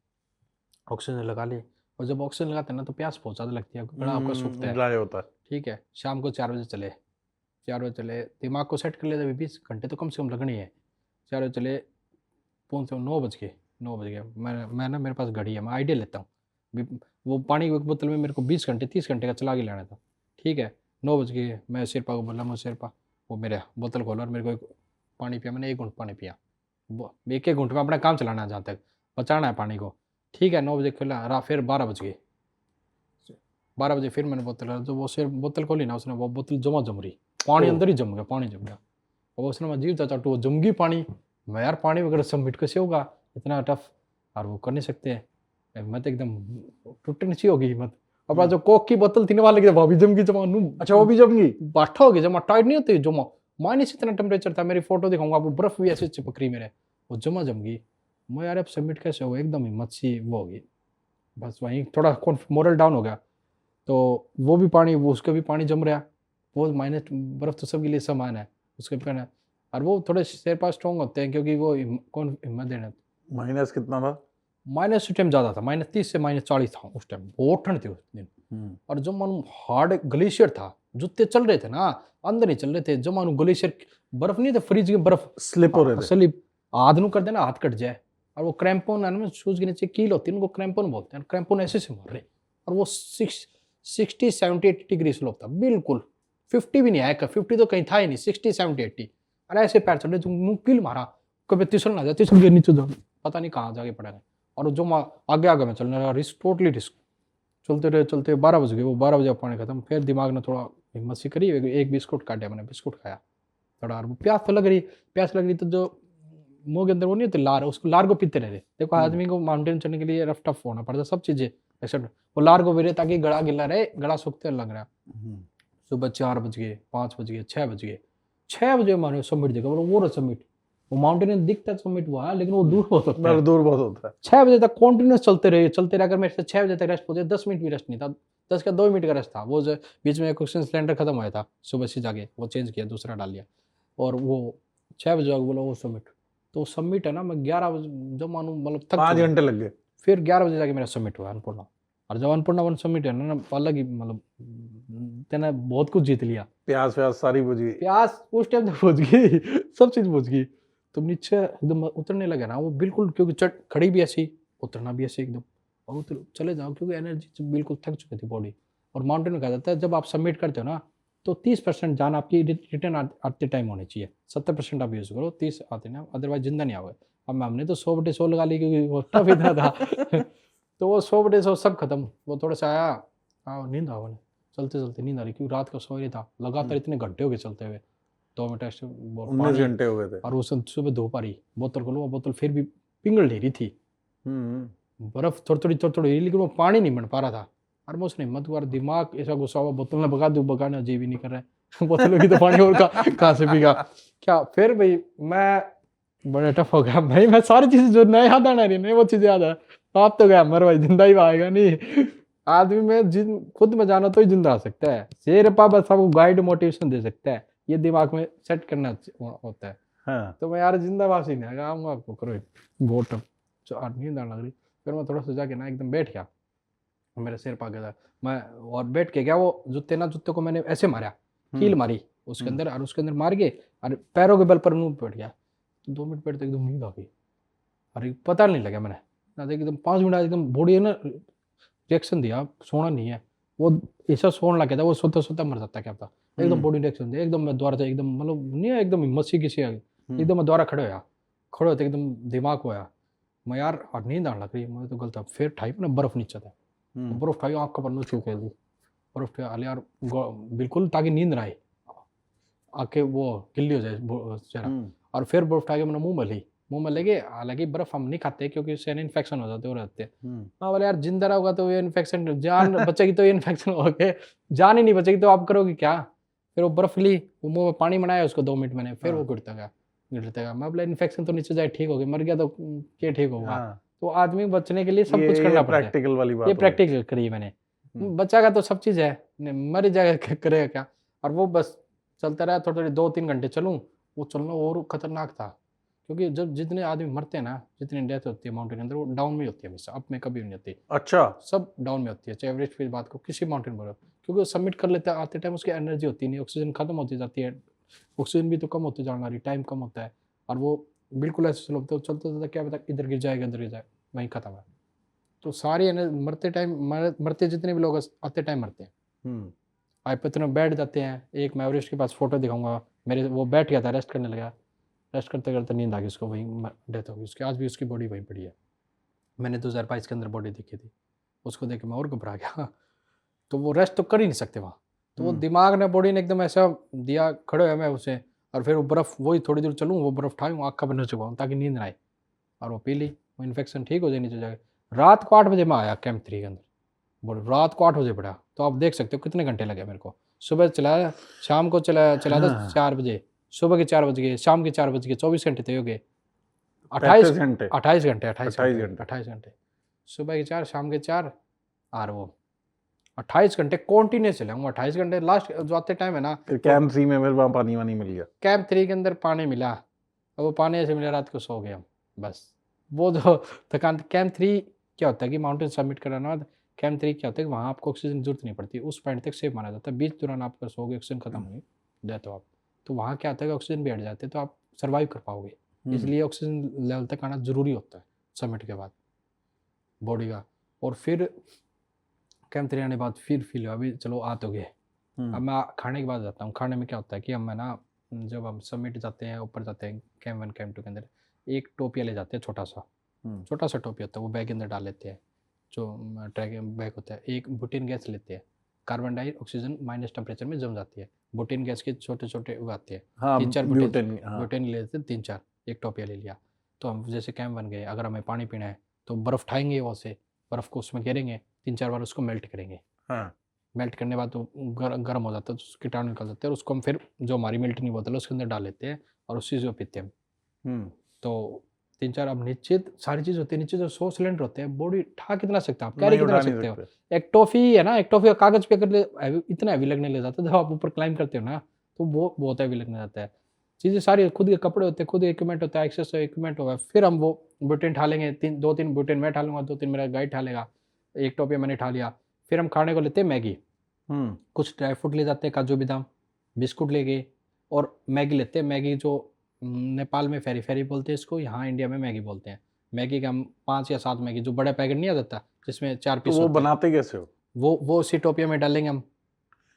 ऑक्सीजन लगा ली। और जब ऑक्सीजन लगाते हैं ना तो प्यास बहुत ज़्यादा लगती है, गला आपका सूखता है। ड्राई होता है। ठीक है, शाम को 4 बजे चले, 4 बजे चले, दिमाग को सेट कर लिया था, 20 घंटे तो कम से कम लगनी है। 4 बजे चले, पहुँचे 9 बज गए, 9 बज गए। मैं ना मेरे पास घड़ी है, मैं आइडिया लेता हूँ। वो पानी की बोतल में मेरे को 20 घंटे 30 घंटे का चला के लाना था। ठीक है, 9 बज गए, मैं शेरपा को बोला, मैं शेरपा वो मेरे बोतल खोला और मेरे को एक पानी पिया। मैंने 1 घूंट पानी पिया, एक एक घूंट में अपना काम चलाना है, जहाँ तक बचाना है पानी को। ठीक है, 9 बजे खुला, फिर 12 बज गए। 12 बजे फिर मैंने बोतल, जो वो शेर बोतल खोली ना, उसने वो बोतल जम रही, पानी अंदर ही जम गया, पानी जम गया। और उसने मैं जीव था चाटू, वो जम गई पानी। मैं यार पानी वगैरह सबमिट कैसे होगा, इतना टफ, और वो कर नहीं सकते। हिम्मत एकदम टूटनी सी होगी हिम्मत। अपना जो कोक की बोतल थी ना वाले की, वो भी जम गई जमा। अच्छा, वो भी जम गई? बाठा हो गया जमा, टाइट नहीं होती जमा, माइनस इतना टेम्परेचर था। मेरी फोटो दिखाऊंगा आपको, बर्फ भी ऐसे चिपक रही मेरे, वो जम गई। मैं यार अब सबमिट कैसे हो, एकदम हिम्मत सी वो होगी। बस वहीं थोड़ा मोरल डाउन हो गया। तो वो भी पानी, वो उसका भी पानी जम रहा, वो माइनस बर्फ तो सबके लिए समान है, उसके पहना। और वो थोड़े शेर पास स्ट्रॉन्ग होते हैं, क्योंकि वो कौन हिम्मत देना। माइनस कितना था? माइनस उस टाइम ज़्यादा था, -30 से -40 था उस टाइम, बहुत ठंड थी उस दिन। और जो मानो हार्ड ग्लेशियर था, जूते चल रहे थे ना, अंदर नहीं चल रहे थे, जो मानो ग्लेशियर, बर्फ नहीं थे, फ्रिज की बर्फ स्लिप हो रहे थे। स्लिप, हाथ नु कर देना हाथ कट जाए। और वो क्रैम्पोन है ना, शूज के नीचे कील होती है, उनको क्रैम्पोन बोलते हैं, क्रैम्पोन ऐसे से मार रहे। और वो 60 70 80 डिग्री स्लोप था बिल्कुल, 50 भी नहीं आया, 50 तो कहीं था ही नहीं, 60 70 80। और ऐसे पैर चल रहे, जो मुँह कील मारा, कभी तिसल ना जाए, तिसल के नीचे जाओ, पता नहीं कहाँ जाके पड़ा है। और जो आगे आगे में चलने रहा, रिस्क, टोटली रिस्क। चलते रहे चलते 12 बज गए, वो 12 बजे पानी खत्म। फिर दिमाग ने थोड़ा हिम्मत सी करी, एक बिस्कुट काटा मैंने, बिस्कुट खाया थोड़ा। और प्यास तो लग रही, प्यास लग रही, तो जो मुंह के अंदर वो नहीं होती लार, उसको लार को पीते रहे। देखो आदमी को माउंटेन चढ़ने के लिए रफ टफ होना पड़ता, सब चीज़ें एक्सेप्ट वो लार को भी रहे, ताकि गला गिला रहे, गला सूखते लग रहा। सुबह 4 बज गए, 5 बज गए, 6 बज गए। 6 बजे मानो सबमिट देखा, बोलो वो रहा सबमिट। वो माउंटेन दिखता है सबमिट हुआ है, लेकिन वो दूर बहुत होता है, दूर बहुत होता है। 6 बजे तक कॉन्टिन्यूस चलते रहे, चलते रहे। अगर मेरे से 6 बजे तक रेस्ट पहुंचे, 10 मिनट भी रेस्ट नहीं था, 10 का 2 मिनट का रेस्ट था। वो जो बीच में ऑक्सीजन सिलेंडर खत्म हुआ था, सुबह से जाके वो चेंज किया, दूसरा डाल लिया। और वो 6 बजे आगे बोला वो सबमिट। तो सबमिट है ना, मैं 11 बजे जब मानूँ, मतलब 5 घंटे लग गए। फिर 11 बजे जाके मेरा सबमिट हुआ अन्नपूर्णा। और जब अन्नपूर्णा 1 सबमिट है ना, अलग ही मतलब तेना बहुत कुछ जीत लिया। प्यास व्यास सारी बुझी। प्यास उस टाइम तक बुझ गई, सब चीज़ बुझ गई। तो नीचे एकदम उतरने लगे ना वो बिल्कुल, क्योंकि चट खड़ी भी ऐसी, उतरना भी ऐसे एकदम, और उतर चले जाओ, क्योंकि एनर्जी बिल्कुल थक चुकी थी बॉडी। और माउंटेन में कहा जाता है, जब आप सबमिट करते हो ना, तो 30% जान आपकी रिटर्न आते टाइम होनी चाहिए। 70% आप यूज़ करो, 30 आते ना, अदरवाइज जिंदा नहीं आओगे। अब हमने तो 100 बटे 100 लगा ली, क्योंकि वो टफ इतना था। तो वो 100 बटे 100 सब खत्म। वो थोड़ा सा आया, नींद आ, चलते चलते नींद आ रही, क्योंकि रात का सो ही था, लगातार इतने घंटे हो गए चलते हुए, 2 मिनट 19 घंटे हो गए थे। और वो सुबह धूप आ रही, बोतल खोलो, वो बोतल फिर भी पिघल नहीं रही थी, बर्फ थोड़ी थोड़ी, लेकिन वो पानी नहीं बन पा रहा था। और मैं उसने हिम्मत हुआ, दिमाग ऐसा गुस्सा हुआ, बोतल में भगा दूँ, भगाना जी भी नहीं कर रहा है। बोतल की तो पानी और कहाँ से पीगा क्या। फिर भाई मैं बड़ा टफ हो गया भाई, मैं सारी चीज़ें जो नए याद आना रही नहीं, वो चीज़ें याद है। आप तो गया मर भाई, जिंदा ही आएगा नहीं। आदमी में खुद में जाना तो ही जिंदा आ सकता है। शेरपा बस आपको गाइड मोटिवेशन दे सकता है, ये दिमाग में सेट करना होता है। हाँ। तो मैं यार जिंदाबाद ही नहीं आएगा, आऊँगा आपको करो बहुत टफ। नींद आने लग रही, फिर मैं थोड़ा सा जाके ना एकदम बैठ गया, मेरा सिर पा गया था मैं, और बैठ के गया, वो जूते को मैंने ऐसे मारा, कील मारी उसके अंदर, और उसके अंदर मार के, और पैरों के बल पर मुंह बैठ गया। 2 मिनट बैठते एकदम नींद आ गई, अरे पता नहीं लगा मैंने ना, एकदम 5 मिनट एकदम बॉडी है ना रिएक्शन दिया, सोना नहीं है। वो ऐसा सोने लग गया था, वो सोता सोता मर जाता क्या था। एकदम बॉडी रिएक्शन दे, एकदम मैं दोबारा से एकदम मतलब नहीं है, एकदम हिम्मत सी किसी आ गई, एकदम मैं दोबारा खड़े होते एकदम दिमाग को आया मैं यार और नींद आने लग रही है, मैं तो गलत फिर ठाई ना बर्फ नीचे था, बर्फ ठाई आँख का पन्नू चूके दी बर्फ ठाई अरे यार बिल्कुल ताकि नींद ना आए, आके वो गिल्ली हो जाए चेहरा, और फिर बर्फ उठा के मैंने मुंह में लगे, हालांकि बर्फ हम नहीं खाते क्योंकि उससे इन्फेक्शन हो जाते हो रहते हैं। हाँ बोले यार जिंदा रहोगा तो ये इन्फेक्शन जान बचेगी तो ये इन्फेक्शन हो गए, जान ही नहीं बचेगी तो आप करोगे क्या। फिर वो बर्फ ली, वो मुंह में पानी बनाया उसको 2 मिनट मैंने, फिर वो गिरता गया। मैं बोला इन्फेक्शन तो नीचे जाए ठीक हो गया, मर गया तो क्या ठीक होगा। तो आदमी बचने के लिए सब कुछ करना पड़ता है, प्रैक्टिकल वाली बात ये प्रैक्टिकल करी मैंने। बचागा तो सब चीज़ है, मर जाएगा करेगा क्या। और वो बस चलता रहा थोड़ी थोड़ी 2-3 घंटे चलूँ, वो चलना और खतरनाक था क्योंकि जब जितने आदमी मरते हैं ना, जितनी डेथ होती है माउंटेन के अंदर वो डाउन में होती है हमेशा, अप में कभी नहीं होती। अच्छा, सब डाउन में होती है, चाहे एवरेज पे बात को किसी माउंटेन पर, क्योंकि वो सबमिट कर लेता है आते टाइम उसकी एनर्जी होती नहीं, ऑक्सीजन खत्म होती जाती है, ऑक्सीजन भी तो कम होती जाने वाली, टाइम कम होता है, और वो बिल्कुल ऐसे चलते चलते क्या पता इधर गिर जाएगा इधर गिर जाए, वहीं खत्म है। तो सारी मरते टाइम मरते जितने भी लोग आते टाइम मरते हैं। आप इतने बैठ जाते हैं, एक मैं एवरेस्ट के पास फोटो दिखाऊंगा मेरे, वो बैठ गया था रेस्ट करने लगा, रेस्ट करते करते नींद आ गई उसको, वहीं डेथ हो गई उसकी, आज भी उसकी बॉडी वहीं पड़ी है। मैंने 2022 के अंदर बॉडी देखी थी, उसको देख के मैं और घबरा गया। तो वो रेस्ट तो कर ही नहीं सकते वहाँ, तो वो दिमाग ने बॉडी ने एकदम ऐसा दिया, खड़े हुए मैं उसे, और फिर वो बर्फ़ वही थोड़ी दूर चलूँ, वो बर्फ़ ठाऊँ आँख का बन चुका हूँ ताकि नींद ना आए, और वो पी ली, वो इन्फेक्शन ठीक हो जाए नीचे जाए। रात को 8 बजे मैं आया कैंप 3 के अंदर, बोलो रात को 8 बजे पड़ा, तो आप देख सकते हो कितने घंटे लगे मेरे को। सुबह चलाया, शाम को चला था 4 बजे, सुबह के 4 बज गए, शाम के 4 बज गए, 24 घंटे तय हो गए। 28 घंटे सुबह के 4 शाम के 4, और वो 28 घंटे कॉन्टिन्यूस चले हूँ। 28 घंटे लास्ट जो आते टाइम है ना, कैंप 3 में मेरे वहाँ पानी वानी मिल गया। कैंप 3 के अंदर पानी मिला, अब वो पानी ऐसे मिला रात को सो गए हम बस। वो जो थकान, कैंप 3 क्या होता है कि माउंटेन सबमिट कराना बाद कैंप 3 क्या होता है कि वहाँ आपको ऑक्सीजन की जरूरत नहीं पड़ती, उस पॉइंट तक सेफ माना जाता है। बीच दौरान आप अगर सोओगे ऑक्सीजन खत्म होगी डेथ हो आप, तो वहाँ क्या होता है कि ऑक्सीजन भी हट जाते हैं तो आप सर्वाइव कर पाओगे, इसलिए ऑक्सीजन लेवल तक आना जरूरी होता है सबमिट के बाद बॉडी का। और फिर कैंप 3 आने के बाद फिर फील हुआ अभी चलो आ तो गए, अब मैं खाने के बाद जाता हूँ। खाने में क्या होता है कि हम है ना, जब हम सबमिट जाते हैं ऊपर जाते हैं कैंप 1 कैंप 2 के अंदर, एक टोपिया ले जाते हैं, छोटा सा टोपी होता है, वो बैग के अंदर डाल लेते हैं, जो ट्रैक बैग होता है। एक बुटीन गैस लेते हैं, carbon dioxygen minus temperature में जम जाती है, बुटीन गैस के छोटे छोटे वो आते हैं, 3-4 बुटीन ले लेते हैं, 3-4 एक टोपिया ले लिया। तो हम जैसे कैंप 1 गए, अगर हमें पानी पीना है तो बर्फ़ उठाएंगे, वहाँ से बर्फ़ को उसमें गिरेंगे, 3-4 बार उसको मेल्ट करेंगे। मेल्ट करने के बाद तो गर्म हो जाता है, तो कीटाणु निकल जाते हैं, और उसको हम फिर जो हमारी मेल्ट नहीं बोतल है उसके अंदर डाल लेते हैं और उसी से पीते हैं हम। तो 3-4 अब नीचे सारी चीज़ होती है, नीचे जो 100 सिलेंडर होते हैं, बॉडी उठा कितना सकते हो आप, कैरी कितना सकते हो। एक टॉफ़ी है ना, एक टॉफ़ी का कागज़ पे अगर इतना हैवी लगने लग जाता है, जब आप ऊपर क्लाइंब करते हो ना तो वो बहुत हैवी लगने जाता है। चीज़ें सारी खुद के कपड़े होते हैं, खुद इक्विपमेंट होता है, एक्सेस इक्विपमेंट होगा। फिर हम वो बुटीन ठा लेंगे, 2-3 बुटीन मैं ठा लूँगा, 2-3 मेरा गाइड ठा लेगा, एक टॉपिया मैंने ठा लिया। फिर हम खाने को लेते हैं मैगी, कुछ ड्राई फ्रूट ले जाते हैं, काजू बादाम, बिस्कुट ले गए, और मैगी लेते हैं। मैगी जो नेपाल में फेरी फेरी बोलते हैं इसको, यहाँ इंडिया में मैगी बोलते हैं। मैगी का हम 5 या 7 मैगी, जो बड़ा पैकेट नहीं आ जाता जिसमें 4 पीस, तो वो बनाते कैसे हो? वो उसी टोपिया में डालेंगे हम,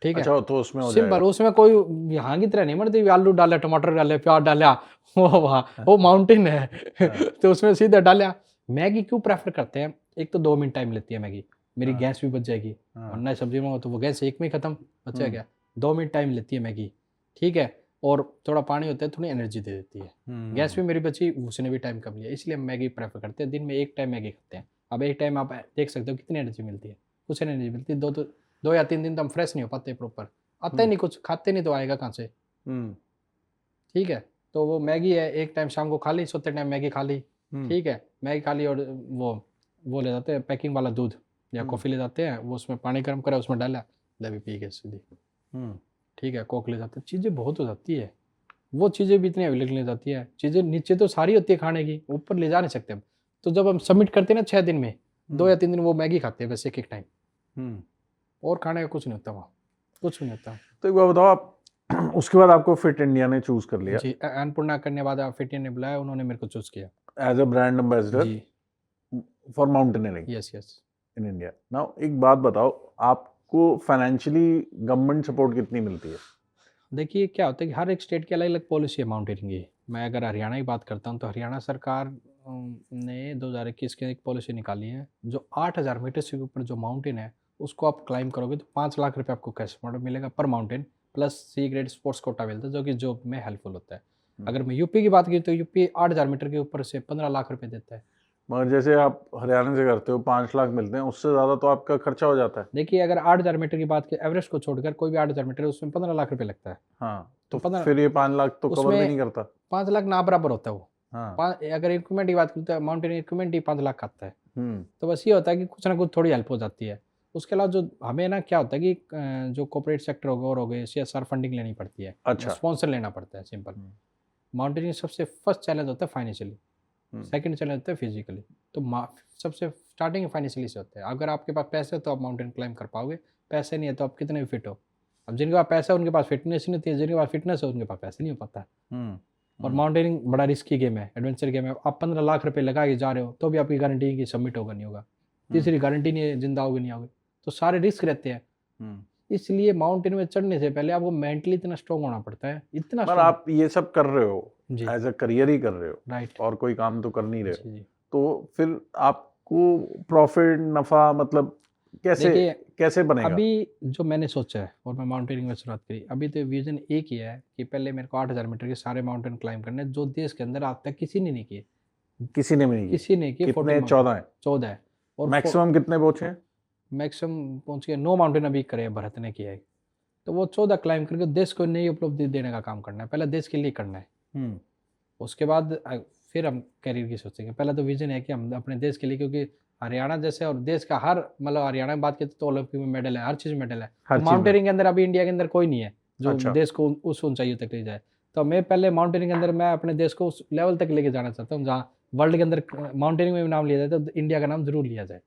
ठीक है। अच्छा, तो उसमें हो सिंपल, उसमें कोई यहाँ की तरह नहीं मरती, आलू डाले, टमाटर डाले, प्याज डाला, वो माउंटेन है तो उसमें सीधा डाला। मैगी क्यों प्रेफर करते हैं, एक तो 2 मिनट टाइम लेती है मैगी, मेरी गैस भी बच जाएगी, वरना सब्जी में हो तो वो गैस 1 में ही खत्म, बचा गया। 2 मिनट टाइम लेती है मैगी, ठीक है, और थोड़ा पानी होता है, थोड़ी एनर्जी दे देती है। गैस भी मेरी बची, उसने भी टाइम कम लिया, इसलिए हम मैगी प्रेफर करते हैं। दिन में 1 टाइम मैगी खाते हैं। अब 1 टाइम आप देख सकते हो कितनी एनर्जी मिलती है, कुछ एनर्जी मिलती है। 2 या 3 दिन तो हम फ्रेश नहीं हो पाते प्रॉपर, आता ही नहीं, कुछ खाते नहीं तो आएगा कहाँ से, ठीक है। तो वो मैगी है, 1 टाइम शाम को खा ली, सोते टाइम मैगी खा ली, ठीक है, मैगी खा ली। और वो ले जाते हैं पैकिंग वाला दूध या कॉफ़ी ले जाते हैं, वो उसमें पानी गर्म करा, उसमें डाला, दबी पी के सीधी, ठीक है। कोक ले जाते हैं, चीज़ें बहुत हो जाती है, वो चीज़ें भी इतनी अवेलेबल ले जाती है। चीज़ें नीचे तो सारी होती है खाने की, ऊपर ले जा नहीं सकते हम। तो जब हम सबमिट करते हैं ना 6 दिन में, 2 या 3 दिन वो मैगी खाते हैं बस, एक टाइम, और खाने का कुछ नहीं होता वहाँ, कुछ भी नहीं होता। तो एक बार बताओ आप, उसके बाद आपको फिट इंडिया ने चूज कर लिया जी, अन्नपूर्णा करने के बाद फिट इंडिया ने बुलाया, उन्होंने मेरे को चूज किया एज अ ब्रांड एम्बेसडर जी, for mountaineering yes in India. Now एक बात बताओ, आपको फाइनेंशियली गवर्नमेंट सपोर्ट कितनी मिलती है? देखिए क्या होता है कि हर एक स्टेट की अलग अलग पॉलिसी है माउंटेनिंग की। मैं अगर हरियाणा की बात करता हूँ तो हरियाणा सरकार ने 2021 की एक पॉलिसी निकाली है, जो 8,000 मीटर से ऊपर जो माउंटेन है उसको आप क्लाइम करोगे तो 5 लाख रुपए आपको कैश अमाउंट मिलेगा पर mountain, plus C grade sports quota मिलता है जो कि जॉब में हेल्पफुल होता है। अगर मैं यूपी की बात की तो यूपी 8,000 मीटर के ऊपर से 15 लाख रुपए देता है। मगर जैसे आप हरियाणा से करते हो 5 लाख मिलते हैं, उससे ज़्यादा तो आपका खर्चा हो जाता है। देखिए अगर 8,000 मीटर की बात की एवरेस्ट को छोड़कर कोई भी 8,000 मीटर है उसमें 15 लाख रुपए लगता है। हाँ, तो तो 15 फिर ये 5 लाख तो कवर भी उसमें नहीं करता। 5 लाख ना बराबर होता है वो। हाँ। अगर इक्विपमेंट की बात करें तो माउंटेन इक्विपमेंट ही 5 लाख का आता है। हम्म। तो बस ये होता है कि कुछ ना कुछ थोड़ी हेल्प हो जाती है। उसके अलावा जो हमें ना क्या होता है कि जो कॉर्पोरेट सेक्टर होगा और हो गए CSR फंडिंग लेनी पड़ती है, अच्छा। स्पॉन्सर लेना पड़ता है सिंपल। माउंटेनिंग सबसे फर्स्ट चैलेंज होता है फाइनेंशियली, सेकंड चैलेंज होता है फिजिकली। तो सबसे स्टार्टिंग फाइनेंशियली से होता है। अगर आपके पास पैसे है तो आप माउंटेन क्लाइम कर पाओगे, पैसे नहीं है तो आप कितने भी फिट हो। अब जिनके पास पैसा है उनके पास फिटनेस नहीं होती है, जिनके पास फिटनेस है उनके पास पैसे नहीं हो पाता है। और माउंटेनिंग बड़ा रिस्की गेम है, एडवेंचर गेम है। आप 15 लाख रुपए लगा के जा रहे हो तो भी आपकी गारंटी है कि सबमिट होगा नहीं होगा, तीसरी गारंटी नहीं है जिंदा होगे नहीं होगे। तो सारे रिस्क रहते हैं। इसलिए माउंटेन में चढ़ने से पहले आपको मेंटली इतना स्ट्रॉन्ग होना पड़ता है, इतना पर आप ये सब कर रहे हो जी एज अ करियर ही कर रहे हो, राइट और कोई काम तो कर नहीं रहे हो, जी जी। तो फिर आपको प्रॉफिट नफा मतलब कैसे देखिए कैसे बनेगा? अभी जो मैंने सोचा है और मैं माउंटेनिंग में शुरुआत करी, अभी तो विजन एक ही है कि पहले मेरे को 8,000 मीटर के सारे माउंटेन क्लाइम करने हैं जो देश के अंदर आज तक किसी ने नहीं किए। किसी ने भी नहीं किसी ने किए। कितने? 14 है 14 है। और मैक्सिमम कितने पहुंचे हैं? मैक्सिमम पहुंच गए 9 माउंटेन अभी करे हैं, भरत ने किया है। तो वो 14 क्लाइम करके देश को नई उपलब्धि देने का काम करना है, पहले देश के लिए करना है। उसके बाद फिर हम कैरियर की सोचेंगे। पहला तो विजन है कि हम अपने देश के लिए, क्योंकि हरियाणा जैसे और देश का हर मतलब हरियाणा में बात की तो ओलंपिक में मेडल है, हर चीज़ मेडल है। हर तो चीज़ में। माउंटेनिंग के अंदर अभी इंडिया के अंदर कोई नहीं है जो अच्छा। देश को उस ऊंचाइयों तक ले जाए। तो मैं पहले माउंटेनिंग के अंदर मैं अपने देश को उस लेवल तक लेके जाना चाहता हूँ जहाँ वर्ल्ड के अंदर माउंटेनिंग में भी नाम लिया जाए तो इंडिया का नाम जरूर लिया जाए।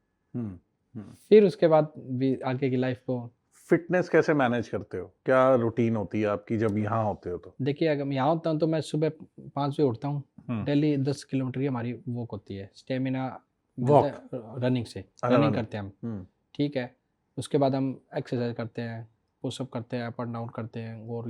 फिर उसके बाद भी आगे की लाइफ को। फिटनेस कैसे मैनेज करते हो? क्या रूटीन होती है आपकी जब यहाँ होते हो? तो देखिए अगर मैं यहाँ होता हूँ तो मैं सुबह 5 बजे उठता हूँ। हम्म। डेली 10 किलोमीटर की हमारी वॉक होती है, स्टेमिना Walk? रनिंग से अच्छा, रनिंग running। करते हैं हम। ठीक है। उसके बाद हम एक्सरसाइज करते हैं, पुशअप करते हैं, अप एंड डाउन करते हैं, और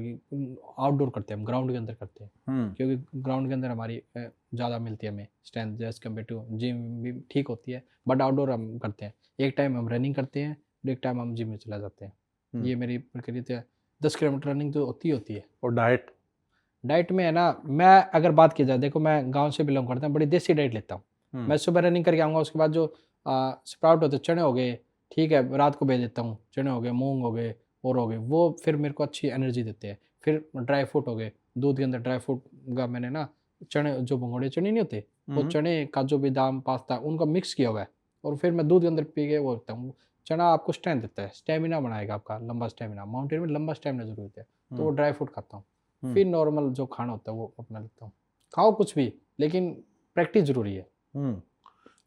आउटडोर करते हैं, हम ग्राउंड के अंदर करते हैं क्योंकि ग्राउंड के अंदर हमारी ज़्यादा मिलती है हमें स्ट्रेंथ जैस कम्पेयर टू जिम भी ठीक होती है, बट आउटडोर हम करते हैं। एक टाइम हम रनिंग करते हैं, एक टाइम हम जिम में चला जाते हैं। ये मेरी प्रक्रिया 10 किलोमीटर रनिंग तो होती है। और डाइट में है ना, मैं अगर बात की जाए, देखो मैं गांव से बिलोंग करता हूँ, बड़ी देसी डाइट लेता हूँ। मैं सुबह रनिंग करके आऊँगा, उसके बाद जो स्प्राउट होते चने हो गए, ठीक है, रात को भेज देता हूँ, चने हो गए, मूंग हो गए और हो गए, वो फिर मेरे को अच्छी एनर्जी देते हैं। फिर ड्राई फ्रूट हो गए, दूध के अंदर ड्राई फ्रूट का मैंने ना चने, जो भंगोड़े चने नहीं होते, वो चने, काजू बादाम, पास्ता, उनका मिक्स किया हुआ है, और फिर मैं दूध के अंदर पी के वो रखता हूँ। चना आपको स्ट्रेंथ देता है, स्टेमिना बनाएगा आपका, लंबा स्टेमिना। माउंटेन में लंबा स्टेमिना जरूर होता है, तो वो ड्राई फ्रूट खाता हूँ। फिर नॉर्मल जो खाना होता है वो अपना लेता हूँ। खाओ कुछ भी, लेकिन प्रैक्टिस जरूरी है।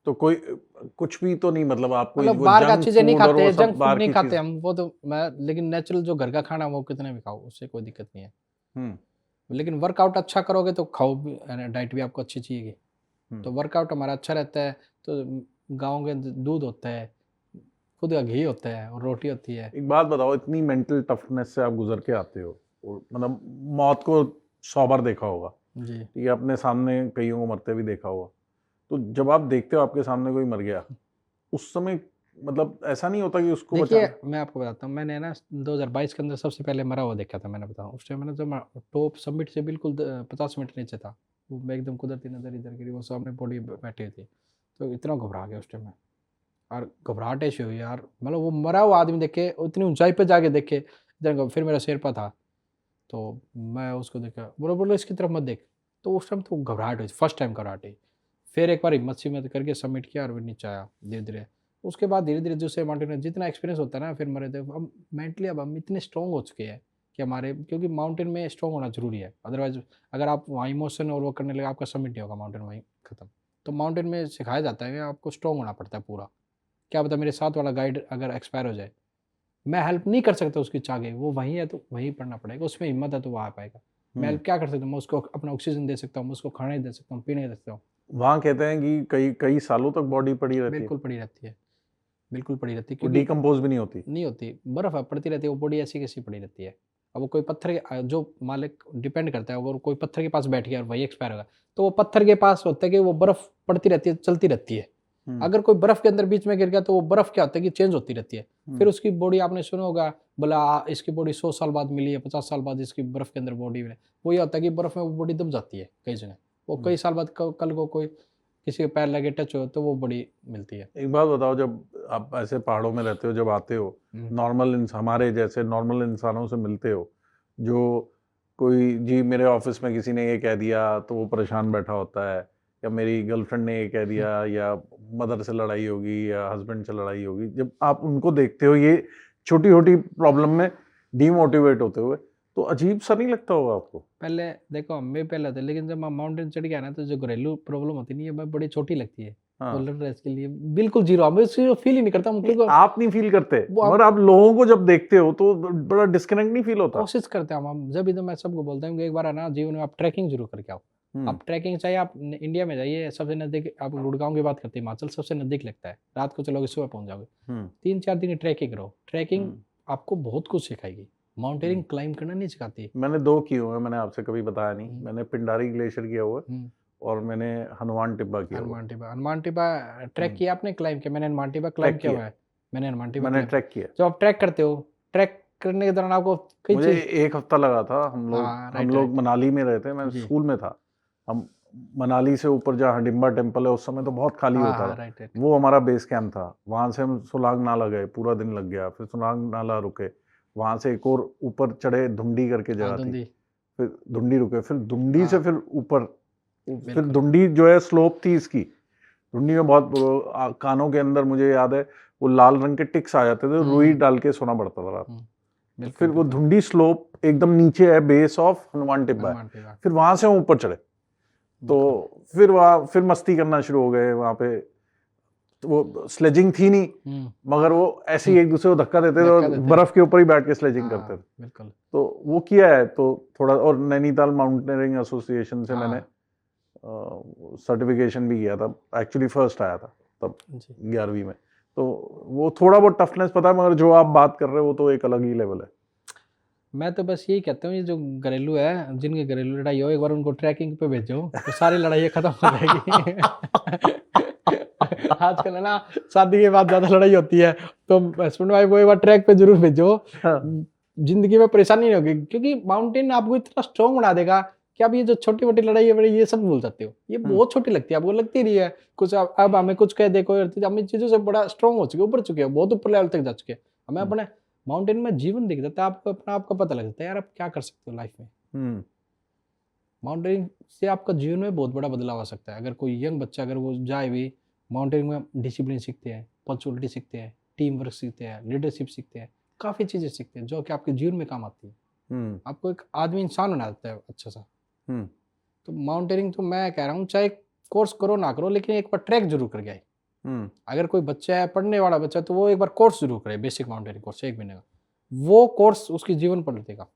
तो कोई कुछ भी तो नहीं, मतलब आपको मतलब बाहर का चीजें नहीं खाते, जंक फूड नहीं खाते हम, वो तो मैं, लेकिन नेचुरल जो घर का खाना वो कितने भी खाओ, उससे कोई दिक्कत नहीं है। लेकिन वर्कआउट अच्छा करोगे तो खाओ भी, डाइट भी आपको अच्छी चाहिए। तो वर्कआउट हमारा अच्छा रहता है, तो गाँव के दूध होता है, खुद का घी होता है और रोटी होती है। एक बात बताओ, इतनी मेंटल टफनेस से आप गुजर के आते हो, मतलब मौत को 100 बार देखा होगा जी, ये अपने सामने कईयों को मरते भी देखा होगा, तो जब आप देखते हो आपके सामने कोई मर गया, उस समय मतलब ऐसा नहीं होता कि उसको देखिए मैं आपको बताता हूँ, मैंने ना 2022 के अंदर सबसे पहले मरा हुआ देखा था। मैंने बताऊँ उस टाइम मैंने जब टॉप समिट से बिल्कुल 50 मीटर नीचे था, वो मैं एकदम कुदरती नजर इधर गिरी, वो सामने बॉडी बैठी हुई थी, तो इतना घबरा गया उस टाइम में, और घबराहट ऐसी हुई यार, मतलब वो मरा हुआ आदमी देख के, इतनी ऊंचाई पे जाके देखे इधर। फिर मेरा शेरपा था, तो मैं उसको देखा, बोलो इसकी तरफ मत देख, तो उस टाइम तो घबराहट हुई, फर्स्ट टाइम घबराहट हुई। फिर एक बार हिम्मत करके सबमिट किया और फिर नीचे आया धीरे धीरे। उसके बाद धीरे धीरे दूसरे माउंटेन में जितना एक्सपीरियंस होता है ना, फिर मरे थे हम मेंटली, अब हम इतने स्ट्रॉन्ग हो चुके हैं कि हमारे, क्योंकि माउंटेन में स्ट्रॉन्ग होना जरूरी है, अदरवाइज अगर आप वहाँ इमोशन और वो करने लगे, आपका सबमिट नहीं होगा, माउंटेन वहीं खत्म। तो माउंटेन में सिखाया जाता है कि आपको स्ट्रॉन्ग होना पड़ता है पूरा। क्या पता मेरे साथ वाला गाइड अगर एक्सपायर हो जाए, मैं हेल्प नहीं कर सकता उसकी चाह, वो वहीं है तो वहीं पढ़ना पड़ेगा, उसमें हिम्मत है तो वो आ पाएगा। मैं हेल्प क्या कर सकता हूँ, मैं उसको अपना ऑक्सीजन दे सकता हूँ, उसको खाने दे सकता हूँ, पीने दे सकता हूँ। वहाँ कहते हैं कि कई सालों तक बॉडी पड़ी रहती है। बिल्कुल पड़ी रहती है, बिल्कुल पड़ी रहती है, क्योंकि डिकम्पोज भी नहीं होती। नहीं होती, बर्फ पड़ती रहती है, वो बॉडी ऐसी कैसी पड़ी रहती है। अब वो कोई पत्थर जो मालिक डिपेंड करता है, अगर कोई पत्थर के पास बैठ गया और वही एक्सपायर होगा, तो वो पत्थर के पास होता है कि वो बर्फ पड़ती रहती है, चलती रहती है। अगर कोई बर्फ के अंदर बीच में गिर गया तो वो बर्फ क्या होता है कि चेंज होती रहती है। फिर उसकी बॉडी, आपने सुना होगा बोला इसकी बॉडी 100 साल बाद मिली है, 50 साल बाद इसकी बर्फ के अंदर बॉडी मिली। वो ये होता है कि बर्फ में वो बॉडी दब जाती है कई जगह, वो कई साल बाद कल को कोई किसी के पैर लगे टच हो तो वो बॉडी मिलती है। एक बात बताओ, जब आप ऐसे पहाड़ों में रहते हो, जब आते हो, नॉर्मल हमारे जैसे नॉर्मल इंसानों से मिलते हो, जो कोई जी मेरे ऑफिस में किसी ने ये कह दिया तो वो परेशान बैठा होता है, या मेरी गर्लफ्रेंड ने ये कह दिया, या मदर से लड़ाई होगी या हस्बैंड से लड़ाई होगी, जब आप उनको देखते हो ये छोटी छोटी प्रॉब्लम में डीमोटिवेट होते हुए, तो अजीब सा नहीं लगता होगा आपको? पहले देखो हम भी पहले थे, लेकिन जब हम माउंटेन चढ़ गया ना तो जो घरेलू प्रॉब्लम होती नहीं है मैं बड़ी छोटी लगती है। हाँ। सोलर ड्रेस के लिए बिल्कुल जीरो, हमें उसको फील ही नहीं करता। आप नहीं फील करते, वो आप- मगर आप लोगों को जब देखते हो तो बड़ा डिस्कनेक्ट नहीं फील होता? कोशिश करते हैं हम जब भी, तो मैं सबको बोलता हूँ कि एक बार है ना जीवन में आप ट्रैकिंग जरूर करके आओ। आप ट्रैकिंग चाहिए, आप इंडिया में जाइए, सबसे नजदीक, आप गुड़गांव की बात करते हैं, हिमाचल सबसे नजदीक लगता है, रात को चलोगे सुबह पहुंच जाओगे। 3-4 दिन की ट्रैकिंग करो। ट्रैकिंग आपको बहुत कुछ सिखाएगी, माउंटेनिंग क्लाइंब करना नहीं सिखाती। मैंने 2 किए हुए हैं, मैंने आपसे कभी बताया नहीं। मैंने पिंडारी ग्लेशियर किया हुआ है और मैंने हनुमान टिब्बा किया हुआ है। हनुमान टिब्बा ट्रैक किया आपने, क्लाइंब किया? मैंने हनुमान टिब्बा क्लाइंब ट्रैक किया किया। हुआ है। मैंने हनुमान टिब्बा मैंने climb- ट्रैक किया। जब आप ट्रैक करते हो, ट्रैक करने के दौरान आपको कई मुझे चीज 1 हफ्ता लगा था। हम हाँ, right, लोग right. मनाली में रहते, मैं जी। स्कूल में था। हम मनाली से ऊपर जहाँ हडिम्बा टेम्पल है, उस समय तो बहुत खाली हाँ होता हाँ था। Right right. वो हमारा बेस कैंप था। वहाँ से हम सोलांग नाला गए, पूरा दिन लग गया। फिर सोलांग नाला रुके, वहाँ से एक और ऊपर चढ़े, धुंडी करके हाँ जगह थी, धुंधी। फिर धुंडी रुके, फिर धुंडी से हाँ। फिर ऊपर, फिर बिल्कुल। धुंडी जो है स्लोप थी इसकी। धुंडी में बहुत कानों के अंदर मुझे याद है वो लाल रंग के टिक्स आ जाते थे, रुई डाल के सोना पड़ता था रात। बिल्कुल, फिर वो बिल्कुल। धुंडी स्लोप एकदम नीचे है, बेस ऑफ हनुमान टिब्बा है। हनुमान टिब्बा। फिर वहां से हम ऊपर चढ़े, तो फिर वहाँ फिर मस्ती करना शुरू हो गए वहाँ पे। तो वो स्लेजिंग थी नहीं, मगर वो ऐसे ही एक दूसरे को धक्का देते थे धक्का और देते। बर्फ के ऊपर ही बैठ के स्लेजिंग हाँ, करते थे। बिल्कुल। तो वो किया है। तो थोड़ा, और नैनीताल माउंटेनियरिंग एसोसिएशन से हाँ। मैंने सर्टिफिकेशन भी किया था। एक्चुअली फर्स्ट आया था तब जी। 11वीं में। तो वो थोड़ा बहुत टफनेस पता है, मगर जो आप बात कर रहे हो वो तो एक अलग ही लेवल है। मैं तो बस यही कहता हूँ, ये जो घरेलू है, जिनकी घरेलू लड़ाई हो, एक बार उनको ट्रैकिंग पे भेजो तो सारी लड़ाई खत्म हो जाएगी। आजकल है ना शादी के बाद ज्यादा लड़ाई होती है, तो हस्बैंड वाइफ को एक बार ट्रैक पे जरूर भेजो। जिंदगी में परेशानी नहीं होगी, क्योंकि माउंटेन आपको इतना स्ट्रॉन्ग बना देगा कि आप ये जो छोटी मोटी लड़ाई है बड़ी, ये सब भूल जाते हो। ये बहुत छोटी लगती है आपको, लगती नहीं है कुछ। अब हमें कुछ कह देखो, हम इन चीजों से बड़ा स्ट्रॉन्ग हो चुके, ऊपर चुके हैं, बहुत ऊपर लेवल तक जा चुके हैं। हमें अपने माउंटेन में जीवन दिख जाता है, आपको अपना आपका पता लग जाता है यार आप क्या कर सकते हो लाइफ में। माउंटेनिंग से आपका जीवन में बहुत बड़ा बदलाव आ सकता है। अगर कोई यंग बच्चा अगर वो जाए भी माउंटेनिंग में, डिसिप्लिन सीखते हैं, पंक्चुअलिटी सीखते हैं, टीम वर्क सीखते हैं, लीडरशिप सीखते हैं, काफ़ी चीज़ें सीखते हैं जो कि आपके जीवन में काम आती है। आपको एक आदमी इंसान बना देता है अच्छा सा। तो माउंटेनिंग तो मैं कह रहा हूँ, चाहे कोर्स करो ना करो, लेकिन एक बार ट्रैक जरूर कर गए। अगर कोई बच्चा है, पढ़ने वाला बच्चा, तो वो एक बार कोर्स जरूर करे, बेसिक माउंटेनिंग कोर्स 1 महीने का। वो कोर्स उसकी जीवन पलट देगा।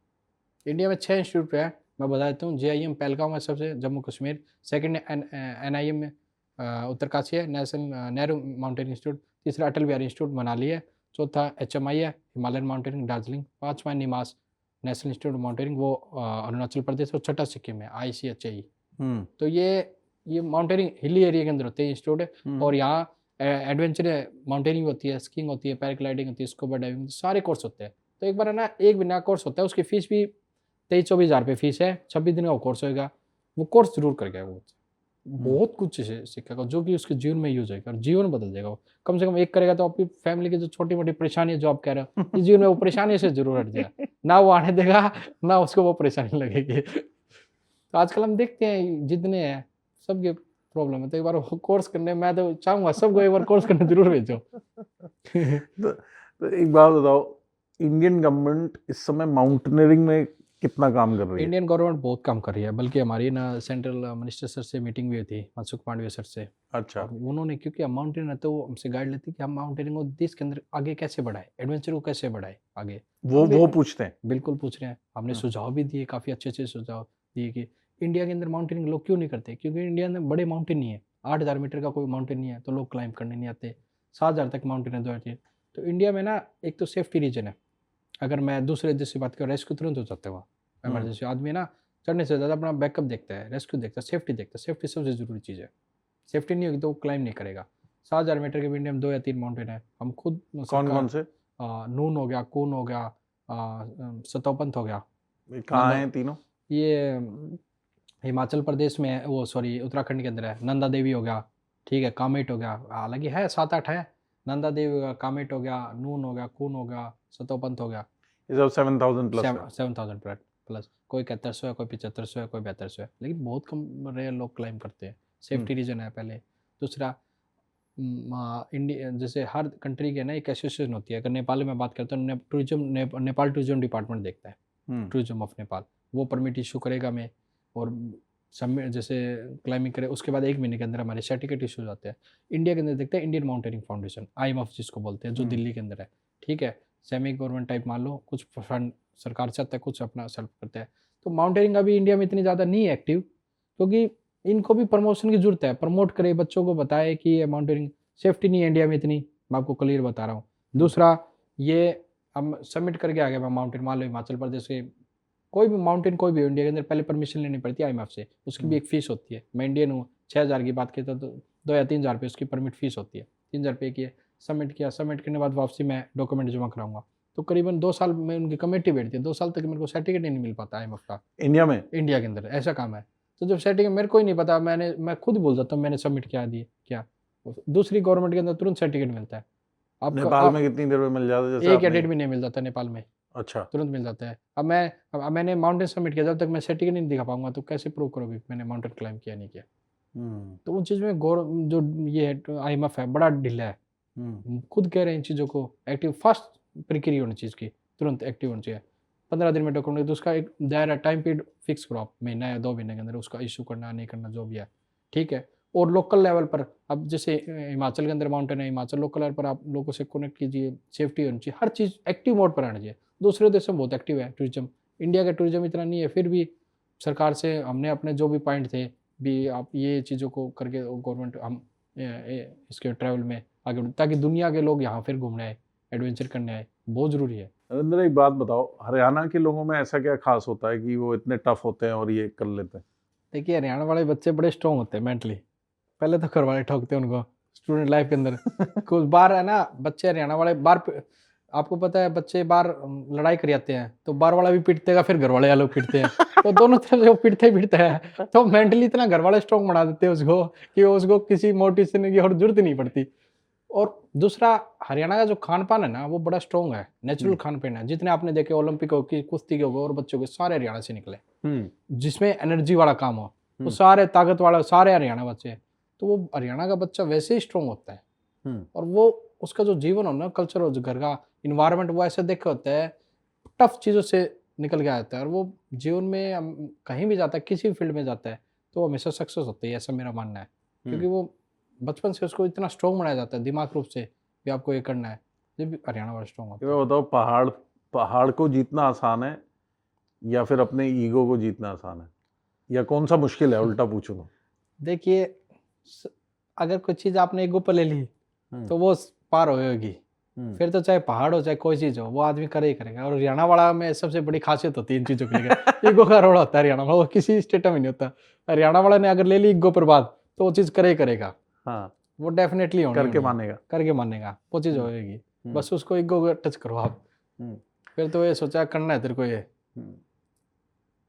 इंडिया में 6 इंस्टीट्यूट है, मैं बता देता हूँ। JIM पहलगाम है सबसे, जम्मू कश्मीर। सेकंड NIM में उत्तरकाशी है, नेशनल नेहरू माउंटेन इंस्टीट्यूट। तीसरा अटल बिहारी इंस्टीट्यूट मनाली है। चौथा HMI है, हिमालयन माउंटेनिंग दार्जिलिंग। 5वां निमास नेशनल इंस्टीट्यूट माउंटेनिंग, वो अरुणाचल प्रदेश। और छठा सिक्किम है, ICHI। तो ये माउंटेनिंग हिली एरिया के अंदर होते हैं इंस्टीट्यूट है। और यहाँ एडवेंचर माउंटेनिंग होती है, स्कीइंग होती है, पैराग्लाइडिंग होती है, स्कूबा डाइविंग, सारे कोर्स होते हैं। तो एक बार है ना, एक महीना कोर्स होता है, उसकी फीस भी 23-24 हज़ार रुपये फीस है। 26 दिन का कोर्स होगा। वो कोर्स जरूर कर गया, वो बहुत कुछ सीखेगा जो कि उसके जीवन में यूज होगा और जीवन बदल जाएगा। कम से कम एक करेगा तो आपकी फैमिली की जो छोटी मोटी परेशानी है जो आप कह रहे हो, इस जीवन में वो परेशानी से जरूर हट जाएगा। ना वो आने देगा, ना उसको वो परेशानी लगेगी। तो आजकल हम देखते हैं जितने हैं सबके प्रॉब्लम है। तो एक बार कोर्स करने, मैं तो चाहूंगा सबको एक बार कोर्स करने जरूर भेजो। तो एक बात बताओ, इंडियन गवर्नमेंट इस समय माउंटेनियरिंग में कितना काम कर रही है? इंडियन गवर्नमेंट बहुत काम कर रही है, बल्कि हमारी ना सेंट्रल मिनिस्टर सर से मीटिंग भी हुई थी, मनसुख मांडविया सर से। अच्छा। उन्होंने, क्योंकि हम माउंटेन है, तो वो हमसे गाइड लेते हैं कि हम माउंटेनिंग को देश के अंदर आगे कैसे बढ़ाए, एडवेंचर को कैसे बढ़ाए आगे। वो पूछते हैं? बिल्कुल पूछ रहे हैं। हमने सुझाव भी दिए, काफ़ी अच्छे सुझाव दिए कि इंडिया के अंदर माउंटेनिंग लोग क्यों नहीं करते, क्योंकि इंडिया में बड़े माउंटेन नहीं है। 8,000 मीटर का कोई माउंटेन नहीं है, तो लोग क्लाइंब करने नहीं आते। 7,000 तक माउंटेन है 2,000। तो इंडिया में ना, एक तो सेफ्टी रीजन है। अगर मैं दूसरे देश की बात करूँ, रेस्क्यू तुरंत हो जाते हैं वहाँ। इमरजेंसी आदमी है ना, चढ़ने से ज़्यादा अपना बैकअप देखता है, रेस्क्यू देखता है, सेफ्टी देखता है। सेफ्टी सबसे ज़रूरी चीज़ है। सेफ्टी नहीं होगी तो वो क्लाइम नहीं करेगा। 7,000 मीटर के भी इंडिया में 2 या 3 माउंटेन है। हम खुद कौन कौन से? नून हो गया, कून हो गया, सतोपंथ हो गया। कहाँ हैं तीनों? ये हिमाचल प्रदेश में है, वो सॉरी उत्तराखंड के अंदर है। नंदा देवी हो गया, ठीक है, कामेट हो गया, हालांकि है 7-8 है। नंदा देवी हो गया, कामेट हो गया, नून हो गया, कून हो गया, सतोपंथ हो गया। ये सब 7,000 प्लस है। 7,000 प्लस। कोई 7100 है, कोई 7500 है, कोई 7200 है, लेकिन बहुत कम रेयर लोग क्लाइम करते हैं। सेफ्टी रीजन है पहले। दूसरा, इंडिया जैसे हर कंट्री के ना एक एसोसिएशन होती है। अगर नेपाल में बात करते हैं, नेपाल टूरिज्म डिपार्टमेंट देखता है, टूरिज्म ऑफ नेपाल। वो परमिट इशू करेगा में, और सबमिट जैसे क्लाइंबिंग करे उसके बाद 1 महीने के अंदर हमारे सर्टिफिकेट इशू हो जाते हैं। इंडिया के अंदर देखते हैं इंडियन माउंटेनिंग फाउंडेशन, IMF जिसको बोलते हैं, जो दिल्ली के अंदर है, ठीक है। सेमी गवर्नमेंट टाइप मान लो, कुछ फंड सरकार से आता है, कुछ अपना सेल्फ करते हैं। तो माउंटेनिंग अभी इंडिया में इतनी ज़्यादा नहीं है एक्टिव, क्योंकि इनको भी प्रमोशन की जरूरत है। प्रमोट करे, बच्चों को बताए कि ये माउंटेनिंग सेफ्टी नहीं है इंडिया में इतनी, मैं आपको क्लियर बता रहा हूँ। दूसरा, ये हम सबमिट करके आ गए मैं माउंटेन, मान लो हिमाचल प्रदेश के कोई भी माउंटेन, कोई भी इंडिया के अंदर, पहले परमिशन लेनी पड़ती है IMF से। उसकी भी एक फ़ीस होती है। मैं इंडियन हूँ, 6,000 की बात की तो 2 या 3,000 रुपये उसकी परमिट फ़ीस होती है। 3,000 रुपये की सबमिट किया, सबमिट करने के बाद वापसी मैं डॉक्यूमेंट जमा कराऊंगा, तो करीबन 2 साल में उनकी कमेटी बैठती है। 2 साल तक मेरे को सर्टिफिकेट नहीं मिल पाता IMF का। इंडिया में? इंडिया के अंदर ऐसा काम है। तो जब सर्टिफिकेट मेरे को ही नहीं पता, मैं खुद भूल जाता हूँ मैंने सबमिट क्या। दूसरी गवर्नमेंट के अंदर तुरंत सर्टिफिकेट मिलता है। नेपाल में कितनी देर में मिल जाता है? जैसे 1 या 1.5 महीने मिल जाता है नेपाल में, अच्छा, तुरंत मिल जाता है। अब मैंने माउंटेन सबमिट किया, जब तक मैं सर्टिफिकेट नहीं दिखा पाऊंगा तो कैसे प्रूव करोगे कि मैंने माउंटेन क्लाइम किया नहीं किया। तो उन चीज़ में जो ये IMF है बड़ा ढीला है। खुद कह रहे हैं इन चीज़ों को एक्टिव, फास्ट प्रक्रिया होनी चीज़ की, तुरंत एक्टिव होनी चाहिए। 15 दिन में डॉक्यूमेंट, तो उसका एक दायरा टाइम पीरियड फिक्स करो आप, महीना या 2 महीने के अंदर उसका इशू करना नहीं करना जो भी है, ठीक है। और लोकल लेवल पर, अब जैसे हिमाचल के अंदर माउंटेन है, हिमाचल लोकल लेवल पर आप लोगों से कनेक्ट कीजिए, सेफ्टी होनी चाहिए, हर चीज़ एक्टिव मोड पर आनी चाहिए। दूसरे देशों में बहुत एक्टिव है टूरिज्म, इंडिया का टूरिज्म इतना नहीं है। फिर भी सरकार से हमने अपने जो भी पॉइंट थे भी, आप ये चीज़ों को करके गवर्नमेंट हम इसके ट्रैवल में आगे, ताकि दुनिया के लोग यहाँ फिर घूमने आए, एडवेंचर करने आए, बहुत ज़रूरी है। नरेंद्र, एक बात बताओ, हरियाणा के लोगों में ऐसा क्या खास होता है कि वो इतने टफ होते हैं और ये कर लेते हैं? देखिए, हरियाणा वाले बच्चे बड़े स्ट्रॉन्ग होते हैं मेंटली। पहले तो घर वाले ठोकते हैं उनको स्टूडेंट लाइफ के अंदर। कुछ बार है ना, बच्चे हरियाणा वाले बार, आपको पता है बच्चे बार लड़ाई कर जाते हैं, तो बार वाला भी पीटते हैं, फिर घर वाले लोग पीटते हैं। तो दोनों तरफ से वो पीटते ही पीटते हैं। तो मेंटली इतना घर वाले स्ट्रॉन्ग बना देते हैं उसको कि उसको किसी मोटिवेशन की और जरूरत नहीं पड़ती। और दूसरा, हरियाणा का जो खान पान है ना, वो बड़ा स्ट्रॉन्ग है, नेचुरल खान पान है। जितने आपने देखे ओलंपिक हो की कुश्ती के हो और बच्चों के, सारे हरियाणा से निकले, जिसमें एनर्जी वाला काम हो, वो सारे ताकत वाला, सारे हरियाणा बच्चे हैं। तो वो हरियाणा का बच्चा वैसे ही स्ट्रॉन्ग होता है। और वो उसका जो जीवन हो ना, कल्चर हो, जो घर का इन्वायरमेंट, वो ऐसे देखे होता है, टफ चीज़ों से निकल के आता है। और वो जीवन में कहीं भी जाता है, किसी भी फील्ड में जाता है, तो वो हमेशा सक्सेस होता है, ऐसा मेरा मानना है। क्योंकि वो बचपन से उसको इतना स्ट्रॉन्ग बनाया जाता है दिमाग रूप से कि आपको ये करना है। ये भी हरियाणा वाला स्ट्रॉन्ग होता है। ये बताओ, पहाड़ को जीतना आसान है या फिर अपने ईगो को जीतना आसान है, या कौन सा मुश्किल है? उल्टा पूछूं तो देखिए, अगर कोई चीज़ आपने ईगो पर ले ली तो वो पार होगी। फिर तो चाहे पहाड़ हो चाहे कोई चीज़ हो, वो आदमी करे ही करेगा। और हरियाणा वाला में सबसे बड़ी खासियत होती है इन चीज़ों के लिए, ईगो का रोड़ा होता है हरियाणा वाला, वो किसी स्टेट में नहीं होता। हरियाणा वाला ने अगर ले ली ईगो पर बात, तो वो चीज़ करे ही करेगा। हाँ, वो डेफिनेटली करके मानेगा, करके मानेगा, वो चीज़ होगी। बस उसको ईगो टच करो आप, फिर तो ये सोचा करना है तेरे को ये।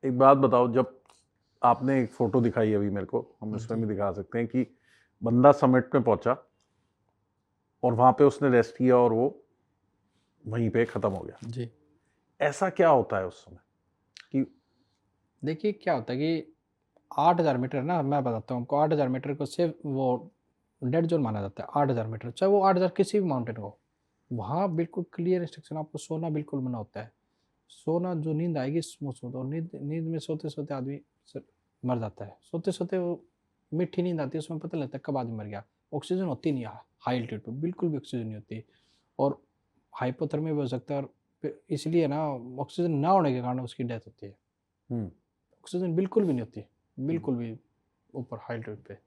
एक बात बताओ, जब आपने एक फोटो दिखाई अभी मेरे को, हम इसमें भी दिखा सकते हैं कि बंदा समिट में पहुंचा और वहां पे उसने रेस्ट किया और वो वहीं पे खत्म हो गया जी। ऐसा क्या होता है उस समय कि? देखिए, क्या होता है कि 8,000 मीटर ना, मैं बताता हूँ आपको, 8,000 मीटर को सिर्फ वो डेड जोन माना जाता है। 8,000 मीटर, चाहे वो 8,000 किसी भी माउंटेन हो, वहाँ बिल्कुल क्लियर इंस्ट्रक्शन, आपको सोना बिल्कुल मना होता है। सोना, जो नींद आएगी स्मूथ होता है। और नींद में सोते सोते आदमी मर जाता है। सोते सोते वो मीठी नींद आती है, उसमें पता लगता है कब आदमी मर गया। ऑक्सीजन होती नहीं है हाई एल्टीट्यूड पर, बिल्कुल भी ऑक्सीजन नहीं होती, और हाइपोथर्मिया भी हो सकता है। और इसलिए ना, ऑक्सीजन ना होने के कारण उसकी डेथ होती है। ऑक्सीजन बिल्कुल भी नहीं होती, बिल्कुल भी ऊपर हाई एल्टीट्यूड पे।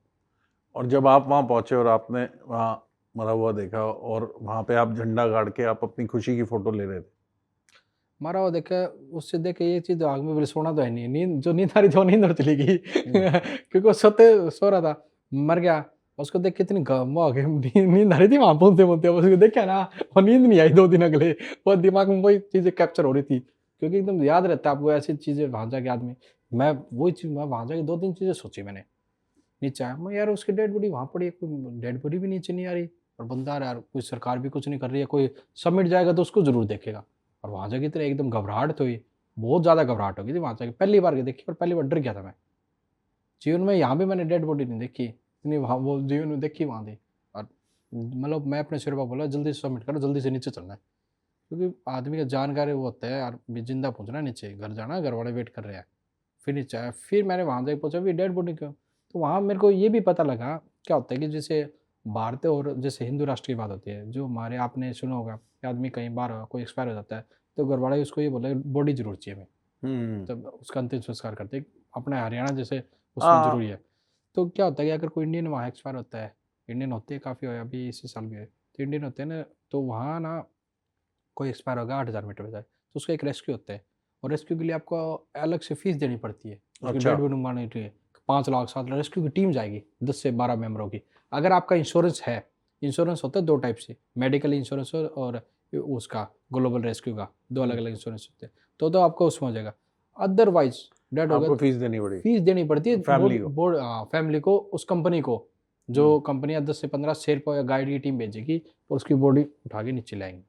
और जब आप वहाँ पहुँचे और आपने वहाँ मरा हुआ देखा और वहाँ पे आप झंडा गाड़ के आप अपनी खुशी की फ़ोटो ले रहे थे, मारा वो देखे, उससे देखे ये चीज़ आग में बोले सोना तो है नहीं, नींद जो नींद आ रही थी वो नींद और चली गई क्योंकि वो सो रहा था, मर गया। उसको देख के इतनी वो आ गई, नींद आ रही थी वहाँ पहुँचते उसको देखा ना, वो नींद नहीं आई 2 दिन अगले, वो दिमाग में वही चीज़ें कैप्चर हो रही थी, क्योंकि एकदम याद रहता है आपको ऐसी चीज़ें वहाँ जाके आदमी। मैं वही चीज़, मैं वहाँ जाके 2-3 चीज़ें सोची मैंने, नीचे आया मैं, यार उसकी डेड बॉडी वहाँ पड़ी है, कोई डेड बॉडी भी नीचे नहीं आ रही, और बंदा आ रहा है यार, कोई सरकार भी कुछ नहीं कर रही है, कोई सबमिट जाएगा तो उसको जरूर देखेगा। और वहाँ जाके इतने एकदम घबराहट तो हुई, बहुत ज़्यादा घबराहट हो गई थी वहाँ जाके, पहली बार देखी, और पहली बार डर गया था मैं जीवन में। यहाँ भी मैंने डेड बॉडी नहीं देखी इतनी, वहाँ वो जीवन में देखी वहाँ थी। और मतलब मैं अपने शेरपा बोला जल्दी से सबमिट करो, जल्दी से नीचे चलना है, क्योंकि आदमी का जानकारी वो होता है यार, भी जिंदा पहुँचना नीचे, घर जाना, घर वाले वेट कर रहे हैं। फिर नीचे आया, फिर मैंने वहाँ जाके पूछा भी डेड बॉडी क्यों, तो वहाँ मेरे को ये भी पता लगा क्या होता है कि जैसे भारतीय और जैसे हिंदू राष्ट्र की बात होती है, जो हमारे आपने सुना होगा कि आदमी कहीं बाहर कोई एक्सपायर हो जाता है तो घर वाले उसको ये बोले बॉडी जरूर चाहिए हमें, तब उसका अंतिम संस्कार करते हैं। अपने हरियाणा जैसे उसमें हाँ। जरूरी है। तो क्या होता है कि अगर कोई इंडियन वहाँ एक्सपायर होता है, इंडियन होते हैं काफ़ी, हो अभी इसी साल भी है, तो इंडियन होते हैं ना, तो वहाँ ना कोई एक्सपायर होगा 8,000 मीटर पे जाए तो उसका एक रेस्क्यू होता है, और रेस्क्यू के लिए आपको अलग से फीस देनी पड़ती है, उसकी अच्छा। डेड बॉडी मंगवाने के लिए 5 लाख 7 लाख। रेस्क्यू की टीम जाएगी 10 से 12 मेंबरों की। अगर आपका इंश्योरेंस है, इंश्योरेंस होता है 2 टाइप से, मेडिकल इंश्योरेंस और उसका ग्लोबल रेस्क्यू का, 2 अलग अलग इंश्योरेंस होते हैं, तो आपको उसमें हो जाएगा। अदरवाइज डेड हो गया आपको तो फीस देनी पड़ेगी फीस देनी पड़ती है फैमिली को। बोर्ड, फैमिली को, उस कंपनी को, जो कंपनियां 10 से 15 शेर या गाइड की टीम भेजेगी और उसकी बॉडी उठा के नीचे लाएंगे,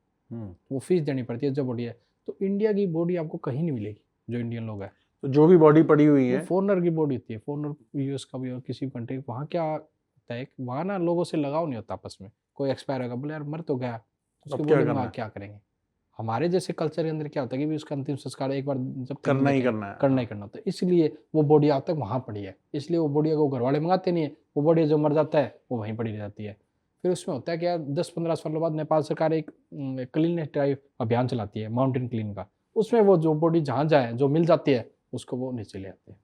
वो फीस देनी पड़ती है जो बॉडी है। तो इंडिया की बॉडी आपको कहीं नहीं मिलेगी, जो इंडियन लोग हैं, तो जो भी बॉडी पड़ी हुई वो है, फॉरनर की बॉडी होती है, फॉरनर यूएस का भी और किसी कंट्री। वहाँ क्या होता है, वहाँ ना लोगों से लगाव नहीं होता आपस में, कोई एक्सपायर होगा बोले यार मर तो गया, उसकी अब क्या बॉडी करना में है? क्या करेंगे। हमारे जैसे कल्चर के अंदर क्या होता है कि भी उसका अंतिम संस्कार एक बार जब तक करना ही देखें, करना है। करना ही करना होता है, इसलिए वो बॉडी आज तक वहाँ पड़ी है, इसलिए वो बॉडी को घर वाले मंगाते नहीं है, वो बॉडी जो मर जाता है वो वहीं पड़ी रह जाती है। फिर उसमें होता है क्या, 10-15 सालों बाद नेपाल सरकार एक क्लीन ड्राइव अभियान चलाती है, माउंटेन क्लीन का, उसमें वो जो बॉडी जहाँ जाए जो मिल जाती है उसको वो नीचे ले आते हैं।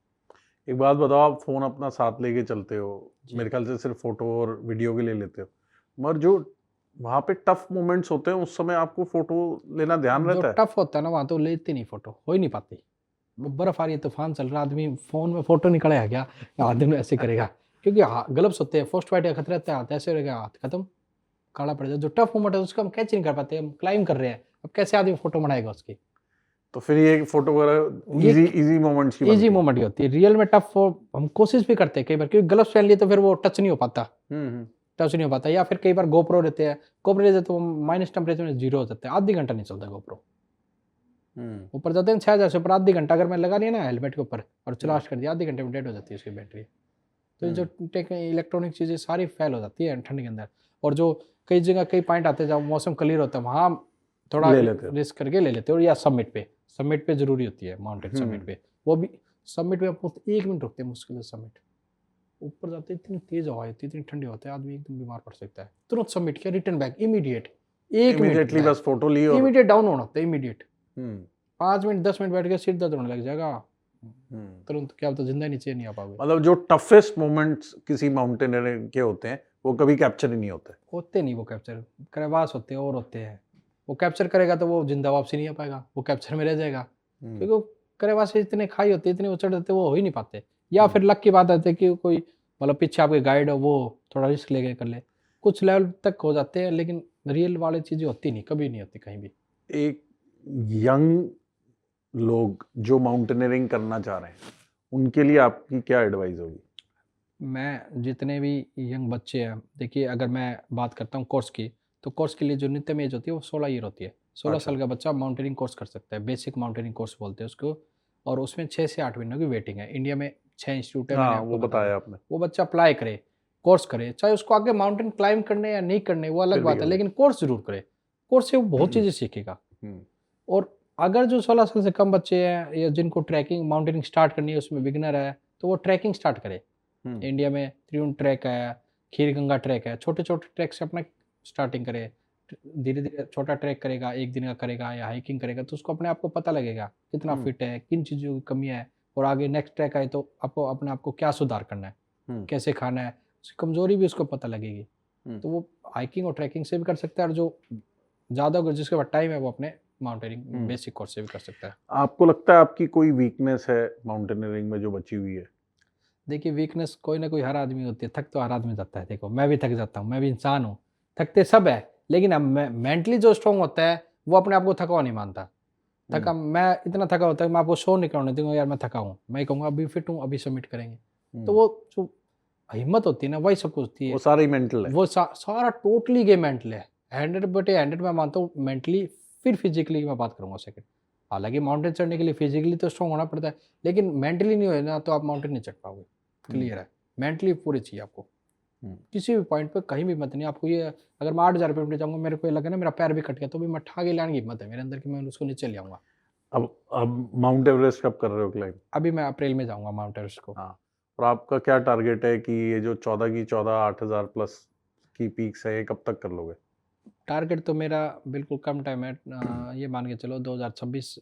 एक बात बताओ, आप फोन अपना साथ लेके चलते हो, जी। मेरे ख्याल से सिर्फ फोटो और वीडियो के लिए लेते हो, मगर जो वहाँ पे टफ मोमेंट्स होते हैं उस समय आपको फोटो लेना ध्यान जो रहता है? टफ होता है ना वहाँ तो लेते नहीं फोटो, हो ही नहीं पाती। वो बर्फ आ रही है, तूफान चल रहा है, आदमी फोन में फोटो निकलेगा क्या, आदमी ऐसे करेगा, क्योंकि ग्लव्स होते हैं, फर्स्ट फाइट का खतरा रहता है, हाथ ऐसे रहेगा, हाथ खत्म, काला पड़ जाए। जो टफ मोमेंट है उसको हम कैच नहीं कर पाते, हम क्लाइम कर रहे हैं, अब कैसे आदमी फोटो बनाएगा उसकी। तो फिर ये फोटो वगैरह ये इजी मोमेंट्स की बनती इजी है। मोमेंट ही होती है, रियल में टफ हम कोशिश भी करते हैं कई बार, क्योंकि ग्लव्स पहन लिए तो फिर वो टच नहीं हो पाता, टच नहीं हो पाता। या फिर कई बार गोप्रो रहते हैं, गोप्रो रहते तो माइनस टेम्परेचर में 0 हो जाता है, आधी घंटा नहीं चलता गोप्रो, ऊपर जाते हैं 6,000 से ऊपर, आधी घंटा अगर मैं लगा लिया ना हेलमेट के ऊपर और चलाश कर दिया, आधी घंटे में डेड हो जाती है उसकी बैटरी। तो ये जो इलेक्ट्रॉनिक चीज़ें सारी फेल हो जाती है ठंड के अंदर। और जो कई जगह कई पॉइंट आते हैं जब मौसम क्लियर होता है, वहाँ थोड़ा ले लेते हो। रिस्क करके ले लेते हो। या समिट पे जरूरी होती है, माउंटेन समिट पे, वो भी समिट पे आपको 1 मिनट रुकते हैं मुश्किल से, समिट ऊपर जाते इतनी तेज हवा होती है, इतनी ठंडी होती है, आदमी एकदम बीमार पड़ सकता है। तुरंत सबमिट किया, return back immediate, 1 immediately minute बस फोटो ली और इमीडिएट डाउन होना होता है, इमीडिएट। हम्म, 5 मिनट 10 मिनट बैठ के सिर दर्द होने लग जाएगा, तुरंत क्या होता है, जिंदा नीचे नहीं आ पाओगे। मतलब जो टफेस्ट मोमेंट्स किसी माउंटेनियर के होते हैं वो कभी कैप्चर ही नहीं होते। होते नहीं वो कैप्चर, क्रेवास होते हैं और होते हैं, वो कैप्चर करेगा तो वो जिंदा वापसी नहीं आ पाएगा, वो कैप्चर में रह जाएगा, क्योंकि वो क्रेवास से इतने खाई होती है, इतने उचड़ देते, वो हो ही नहीं पाते। या फिर लक की बात आती है कि कोई मतलब पीछे आपके गाइड हो, वो थोड़ा रिस्क लेके कर ले, कुछ लेवल तक हो जाते हैं, लेकिन रियल वाली चीज़ें होती नहीं, कभी नहीं होती कहीं भी। एक यंग लोग जो माउंटेनियरिंग करना चाह रहे हैं उनके लिए आपकी क्या एडवाइस होगी? मैं जितने भी यंग बच्चे हैं, देखिए अगर मैं बात करता हूँ कोर्स की, तो कोर्स के लिए जो न्यूनतम एज होती है वो 16 ईयर होती है। 16 अच्छा। साल का बच्चा माउंटेनिंग कोर्स कर सकता है, बेसिक माउंटेनिंग कोर्स बोलते हैं उसको, और उसमें 6 से 8 महीनों की वेटिंग है। इंडिया में 6 इंस्टीट्यूट है, मैंने हाँ, आपको वो बताया आपने। वो बच्चा अप्लाई करे, कोर्स करे, चाहे उसको आगे माउंटेन क्लाइंब करने या नहीं करने वो अलग फिर भी बात है, कर ले। लेकिन कोर्स जरूर करे, कोर्स से वो बहुत चीज़ें सीखेगा। और अगर जो 16 साल से कम बच्चे हैं या जिनको ट्रैकिंग माउंटेनिंग स्टार्ट करनी है, उसमें बिगिनर है, तो वो ट्रैकिंग स्टार्ट करे। इंडिया में त्रिउंड ट्रैक है, खीर गंगा ट्रैक है, छोटे छोटे ट्रैक से अपना स्टार्टिंग करे, धीरे धीरे छोटा ट्रैक करेगा, 1 दिन का करेगा या हाइकिंग करेगा, तो उसको अपने आप को पता लगेगा कितना फिट है, किन चीज़ों की कमी है, और आगे नेक्स्ट ट्रैक आए तो आपको अपने आप को क्या सुधार करना है, कैसे खाना है, उसकी कमजोरी भी उसको पता लगेगी। तो वो हाइकिंग और ट्रैकिंग से भी कर सकता है, और जो ज़्यादा जिसके पास टाइम है वो अपने माउंटेनिंग बेसिक कोर्स से भी कर सकता है। आपको लगता है आपकी कोई वीकनेस है माउंटेनियरिंग में जो बची हुई है? देखिए वीकनेस कोई ना कोई हर आदमी होती है, थक तो हर आदमी जाता है, देखो मैं भी थक जाता हूँ, मैं भी इंसान हूँ, थकते सब है, लेकिन अब मेंटली जो स्ट्रांग होता है वो अपने आप को थका हुआ नहीं मानता। थका मैं इतना थका होता है मैं आपको शो नहीं कराने दूंगा यार मैं थका हूँ, मैं कहूँगा अभी फिट हूँ अभी सबमिट करेंगे। तो वो जो हिम्मत होती है ना वही सब कुछ होती है, वो सारा ही मेंटल है। वो सारा टोटली गेम मेंटल है। 100/100 मैं मानता हूँ मेंटली, फिर फिजिकली की मैं बात करूँगा सेकंड। हालांकि माउंटेन चढ़ने के लिए फिजिकली तो स्ट्रांग होना पड़ता है, लेकिन मेंटली नहीं होए ना तो आप माउंटेन नहीं चढ़ पाओगे। क्लियर है, मेंटली पूरी चाहिए आपको। किसी भी पॉइंट पे कहीं भी मत नहीं आपको, ये अगर मैं 8,000 रुपये जाऊँगा मेरे को ये लगा ना मेरा पैर भी कट गया तो भी मैं ठा के लाने की हिम्मत है मेरे अंदर कि मैं उसको नीचे ले आऊँगा। अब माउंट एवरेस्ट कब कर रहे हो क्लाइंब? अभी मैं अप्रैल में जाऊँगा माउंट एवरेस्ट को। हाँ, और आपका क्या टारगेट है कि ये जो 14 की 14 8,000 प्लस की पीक्स है ये कब तक कर लोगे? टारगेट तो मेरा बिल्कुल कम टाइम है, ये मान के चलो 2026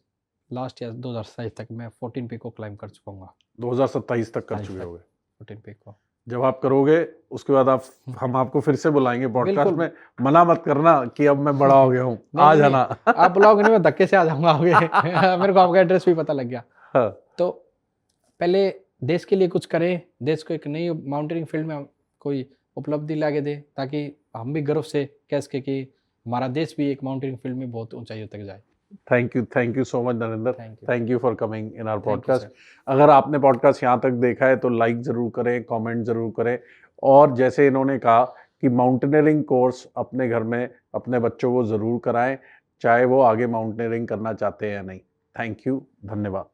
लास्ट या 2027 तक मैं 14 पीक को क्लाइम कर चुकाऊंगा। 2027 तक कर 27 चुके तक। होगे। 14 पीक को जब आप करोगे उसके बाद आप हम आपको फिर से बुलाएंगे पॉडकास्ट बिल्कुल। में। मना मत करना कि अब मैं बड़ा हो गया हूँ, आ नहीं, जाना। आप बुलाओगे नहीं मैं धक्के से आ जाऊँगा आगे। मेरे को आपका एड्रेस भी पता लग गया। हाँ, तो पहले देश के लिए कुछ करें, देश को एक नई माउंटेनिंग फील्ड में कोई उपलब्धि ला के दे ताकि हम भी गर्व से कह सके कि हमारा देश भी एक माउंटेनिंग फील्ड में बहुत ऊंचाइयों तक जाए। Thank you so much Narendra. Thank you. Thank you for coming in our Thank you, podcast. sir. अगर आपने पॉडकास्ट यहाँ तक देखा है तो लाइक ज़रूर करें, कमेंट ज़रूर करें, और जैसे इन्होंने कहा कि माउंटेनियरिंग कोर्स अपने घर में अपने बच्चों को ज़रूर कराएं, चाहे वो आगे माउंटेनियरिंग करना चाहते हैं या नहीं। थैंक यू, धन्यवाद।